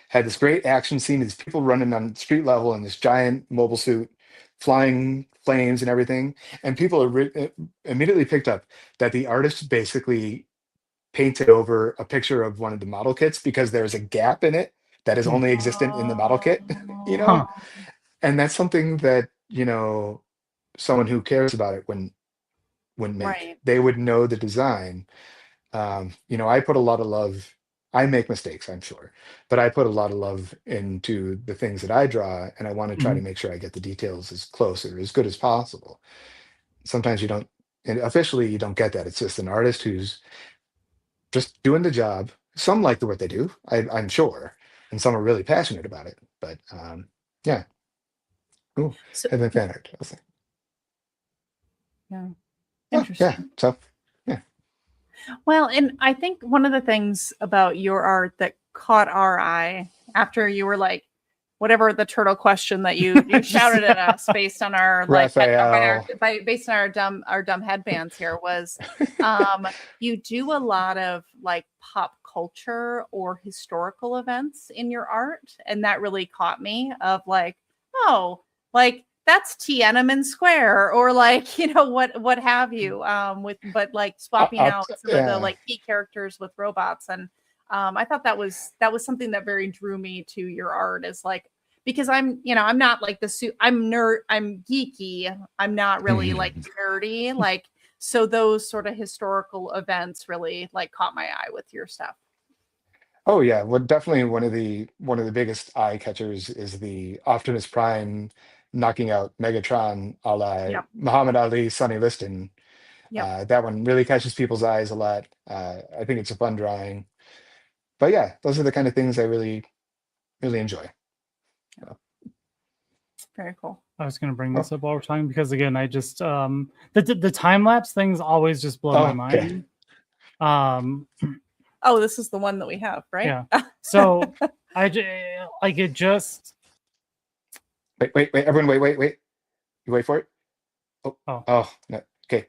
had this great action scene, these people running on street level in this giant mobile suit, flying flames and everything, and people immediately picked up that the artist basically painted over a picture of one of the model kits because there's a gap in it that is only existent in the model kit, you know. And that's something that, you know, someone who cares about it wouldn't make. They would know the design. You know, I put a lot of love. I make mistakes, I'm sure, but I put a lot of love into the things that I draw, and I want to try to make sure I get the details as close or as good as possible. Sometimes you don't, and officially you don't get that. It's just an artist who's just doing the job. Some like the what they do, I'm sure, and some are really passionate about it. But yeah. Ooh, and then fan art. Yeah. Interesting. Yeah. So yeah. Well, and I think one of the things about your art that caught our eye after you were like, whatever the turtle question that you shouted at us based on our like based on our dumb headbands here was you do a lot of like pop culture or historical events in your art, and that really caught me of like, oh, like that's Tiananmen Square, or like, you know, what have you, with, but like swapping out some of the like key characters with robots. And I thought that was something that very drew me to your art, is like, because I'm, you know, I'm not like I'm geeky. I'm not really like nerdy. Like, so those sort of historical events really like caught my eye with your stuff. Oh yeah, well, definitely one of the biggest eye catchers is the Optimus Prime knocking out Megatron a la Muhammad Ali, Sonny Liston. That one really catches people's eyes a lot. I think it's a fun drawing. But yeah, those are the kind of things I really, really enjoy. Very cool. I was going to bring this up while we're talking because, again, I just the time lapse things always just blow my mind. Oh, this is the one that we have, right? Yeah. So I like it just. Wait! Everyone, wait! You wait for it. Oh, no. Okay.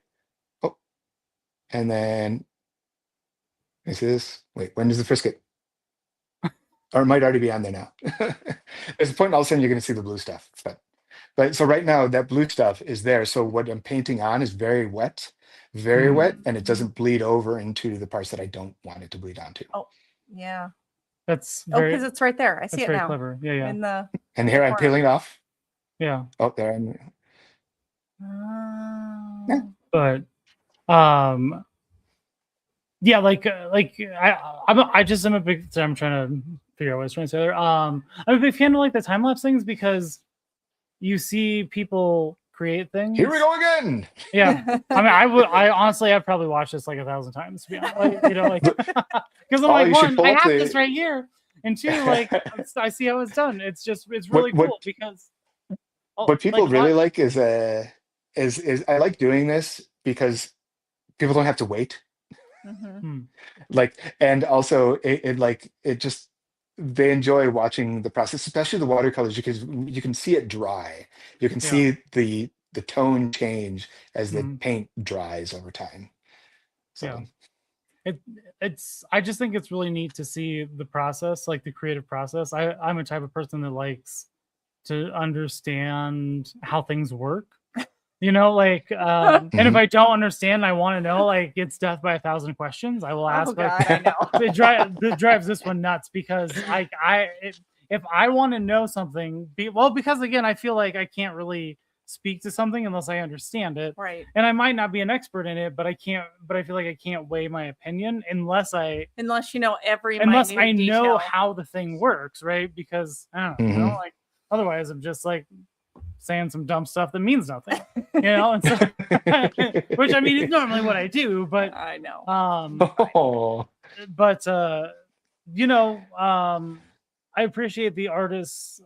Oh, and then is this? Wait, when does the first get? Or it might already be on there now. There's a point all of a sudden you're going to see the blue stuff, but so right now that blue stuff is there. So what I'm painting on is very wet, and it doesn't bleed over into the parts that I don't want it to bleed onto. Oh, yeah. That's because it's right there. I see it very now. Clever. Yeah. And here I'm peeling off. Yeah. Oh, there I'm. Yeah. But yeah, like I just am a big. I'm trying to figure out what I was trying to say there. I'm a big fan of like the time lapse things because you see people create things. Here we go again. Yeah, I mean, I honestly, I've probably watched this like 1,000 times to be honest. Like, you know, like because I'm like, one, I have this right here, and two, like I see how it's done. It's really cool because what people really like is I like doing this because people don't have to wait. Like, and also it just they enjoy watching the process, especially the watercolors, because you can see it dry. You can see the tone change as the paint dries over time. So I just think it's really neat to see the process, like the creative process. I'm a type of person that likes to understand how things work. You know, like, and if I don't understand, I want to know, like, it's death by 1,000 questions. I will ask. Oh God, I know. It drives this one nuts because if I want to know something, because again, I feel like I can't really speak to something unless I understand it. Right. And I might not be an expert in it, but I feel like I can't weigh my opinion unless you know every unless minute I know detail. how the thing works, right? Because I don't know, you know, like otherwise I'm just like saying some dumb stuff that means nothing, you know. And so, which I mean is normally what I do, but I know. But you know, I appreciate the artist's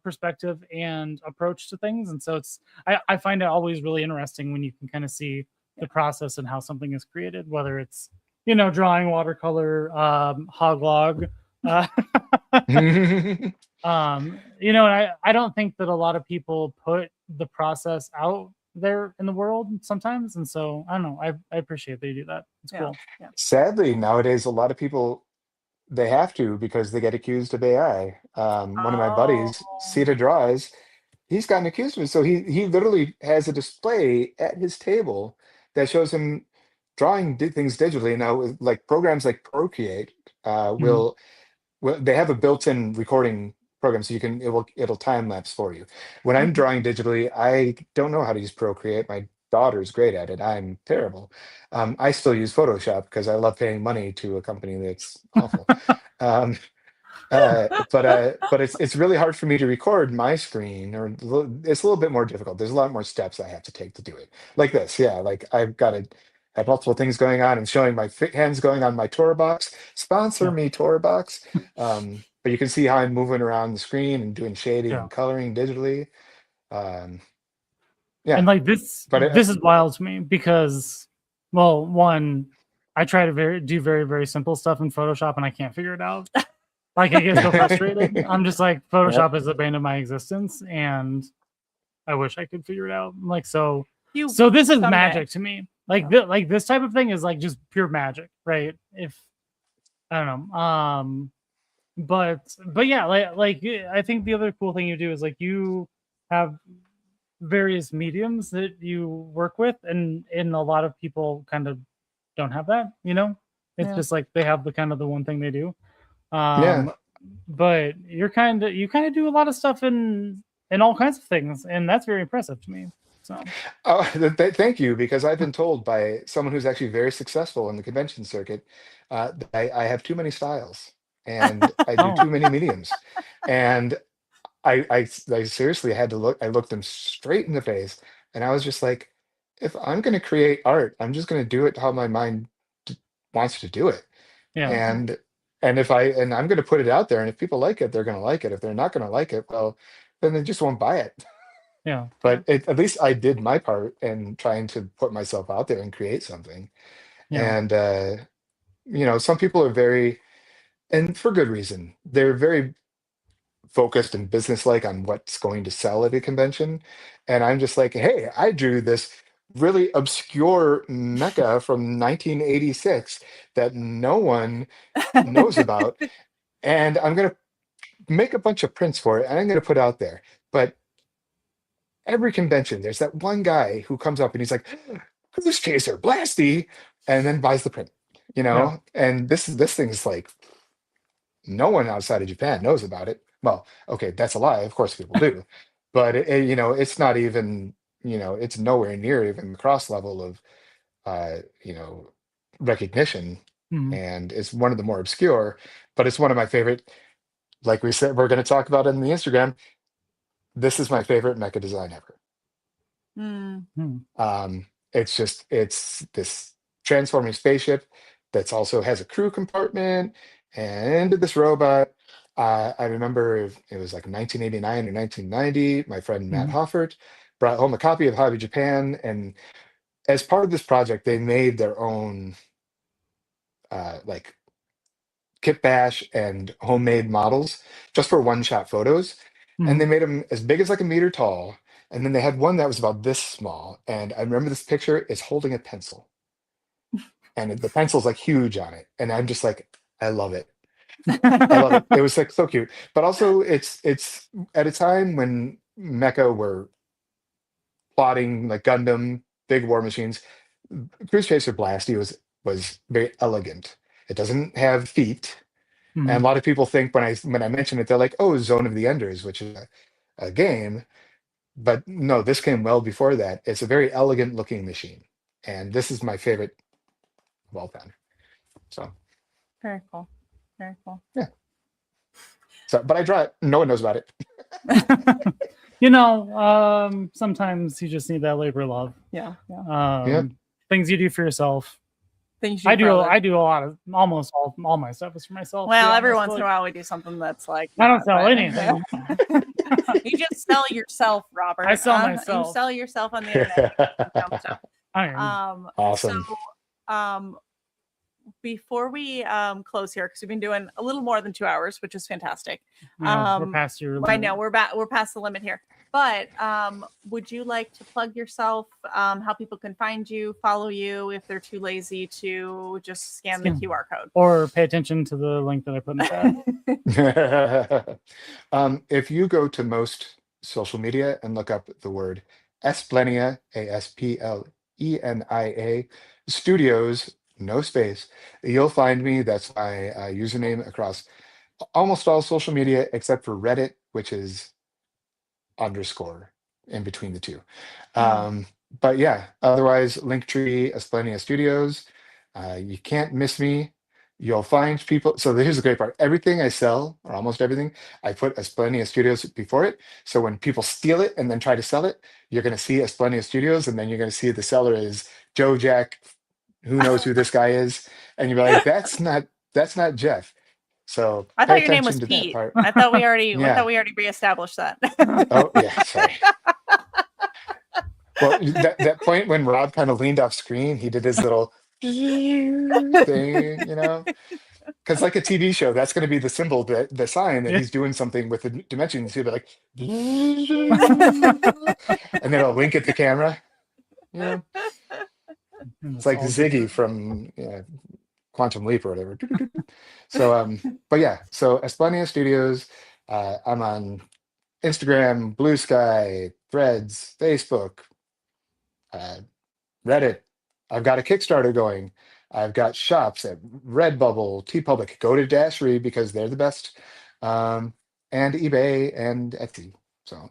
perspective and approach to things, and so I find it always really interesting when you can kind of see the process and how something is created, whether it's, you know, drawing watercolor, hog log, you know, and I don't think that a lot of people put the process out there in the world sometimes, and so I don't know, I appreciate that you do that. It's cool. Yeah. Sadly, nowadays, a lot of people, they have to because they get accused of AI. One of my buddies, Sita Draws, he's gotten accused of it. So he literally has a display at his table that shows him drawing things digitally. Now, like programs like Procreate will they have a built-in recording program, so it'll time lapse for you. When I'm drawing digitally, I don't know how to use Procreate. My daughter's great at it. I'm terrible. I still use Photoshop because I love paying money to a company that's awful. But it's really hard for me to record my screen, or it's a little bit more difficult. There's a lot more steps I have to take to do it. Like this, yeah. Like I've got to have multiple things going on and showing my hands going on my Tor box. Sponsor me, Tor box. But you can see how I'm moving around the screen and doing shading and coloring digitally. Yeah. And like this is wild to me because, well, one, I try to do very, very simple stuff in Photoshop and I can't figure it out. Like I get so frustrated. I'm just like, Photoshop is the bane of my existence, and I wish I could figure it out. I'm like, so this is magic to me. Like like this type of thing is like just pure magic, right? If I don't know. But yeah, like I think the other cool thing you do is like you have various mediums that you work with, and a lot of people kind of don't have that, you know. It's just like they have the one thing they do. But you kind of do a lot of stuff in all kinds of things, and that's very impressive to me. So thank you, because I've been told by someone who's actually very successful in the convention circuit that I have too many styles and I do too many mediums, and I seriously had to look. I looked them straight in the face, and I was just like, if I'm going to create art, I'm just going to do it how my mind wants to do it. And I'm going to put it out there, and if people like it, they're going to like it. If they're not going to like it, well, then they just won't buy it. But at least I did my part in trying to put myself out there and create something. And you know, some people are very, and for good reason, they're very focused and businesslike on what's going to sell at a convention. And I'm just like, hey, I drew this really obscure mecha from 1986 that no one knows about, and I'm going to make a bunch of prints for it, and I'm going to put out there. But every convention, there's that one guy who comes up and he's like, Goose Chaser, Blasty, and then buys the print, you know? And this thing's like, no one outside of Japan knows about it. Well, okay, that's a lie. Of course people do. But, you know, it's not even, you know, it's nowhere near even the cross level of, you know, recognition. And it's one of the more obscure, but it's one of my favorite. Like we said, we're going to talk about it in the Instagram. This is my favorite mecha design ever. It's this transforming spaceship that's also has a crew compartment and this robot. I remember it was like 1989 or 1990. My friend Matt Hoffert brought home a copy of Hobby Japan, and as part of this project, they made their own like kit bash and homemade models just for one-shot photos. And they made them as big as like a meter tall. And then they had one that was about this small. And I remember this picture is holding a pencil. And the pencil's like huge on it. And I'm just like, I love it. I love it. It was like so cute. But also it's at a time when Mecha were plotting like Gundam, big war machines. Cruise Chaser Blasty was very elegant. It doesn't have feet. And a lot of people think when I mention it, they're like, "Oh, Zone of the Enders," which is a game. But no, this came well before that. It's a very elegant looking machine, and this is my favorite of all time. So Very cool. Very cool. yeah. So, but I draw it. No one knows about it. You know, sometimes you just need that labor of love. Yeah. Yeah. Things you do for yourself. Things I do a lot of almost all my stuff is for myself. Well, to be every honest. once in Like, a while we do something that's like I don't not, sell but- anything. You just sell yourself, Robert. I sell You myself. sell yourself on the internet. Dumb stuff. I am. Awesome. So, before we close here, because we've been doing a little more than 2 hours, which is fantastic. We're past your limit. I know we're past the limit here. But would you like to plug yourself? How people can find you, follow you, if they're too lazy to just scan the QR code, or pay attention to the link that I put in the chat. If you go to most social media and look up the word Asplenia, Asplenia Studios, no space, you'll find me. That's my username across almost all social media except for Reddit, which is underscore in between the two. But yeah, otherwise, Linktree, Asplenia Studios. You can't miss me. You'll find people. So here's the great part. Everything I sell, or almost everything, I put Asplenia Studios before it. So when people steal it and then try to sell it, you're going to see Asplenia Studios, and then you're going to see the seller is Joe Jack. Who knows who this guy is? And you're like, that's not Jeff. So I pay thought your name was attention to that Pete. part. I thought we already Yeah. reestablished that. Oh yeah, sorry. Well, that point when Rob kind of leaned off screen, he did his little thing, because like a TV show, that's going to be the symbol, the sign that he's doing something with the dimensions. He'll be like, and then I'll wink at the camera. It's like Ziggy from Quantum Leap or whatever. So, but yeah, so Asplenia Studios. I'm on Instagram, Blue Sky, Threads, Facebook, Reddit. I've got a Kickstarter going. I've got shops at Redbubble, TeePublic. Go to Dashery because they're the best, and eBay and Etsy. So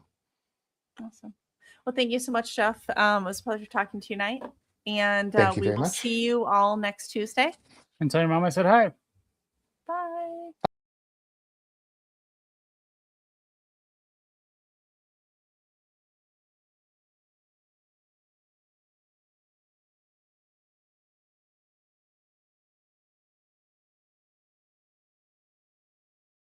Awesome. Well, thank you so much, Jeff. It was a pleasure talking to you tonight, and Thank you we very will much. see you all next Tuesday. And tell your mom I said hi.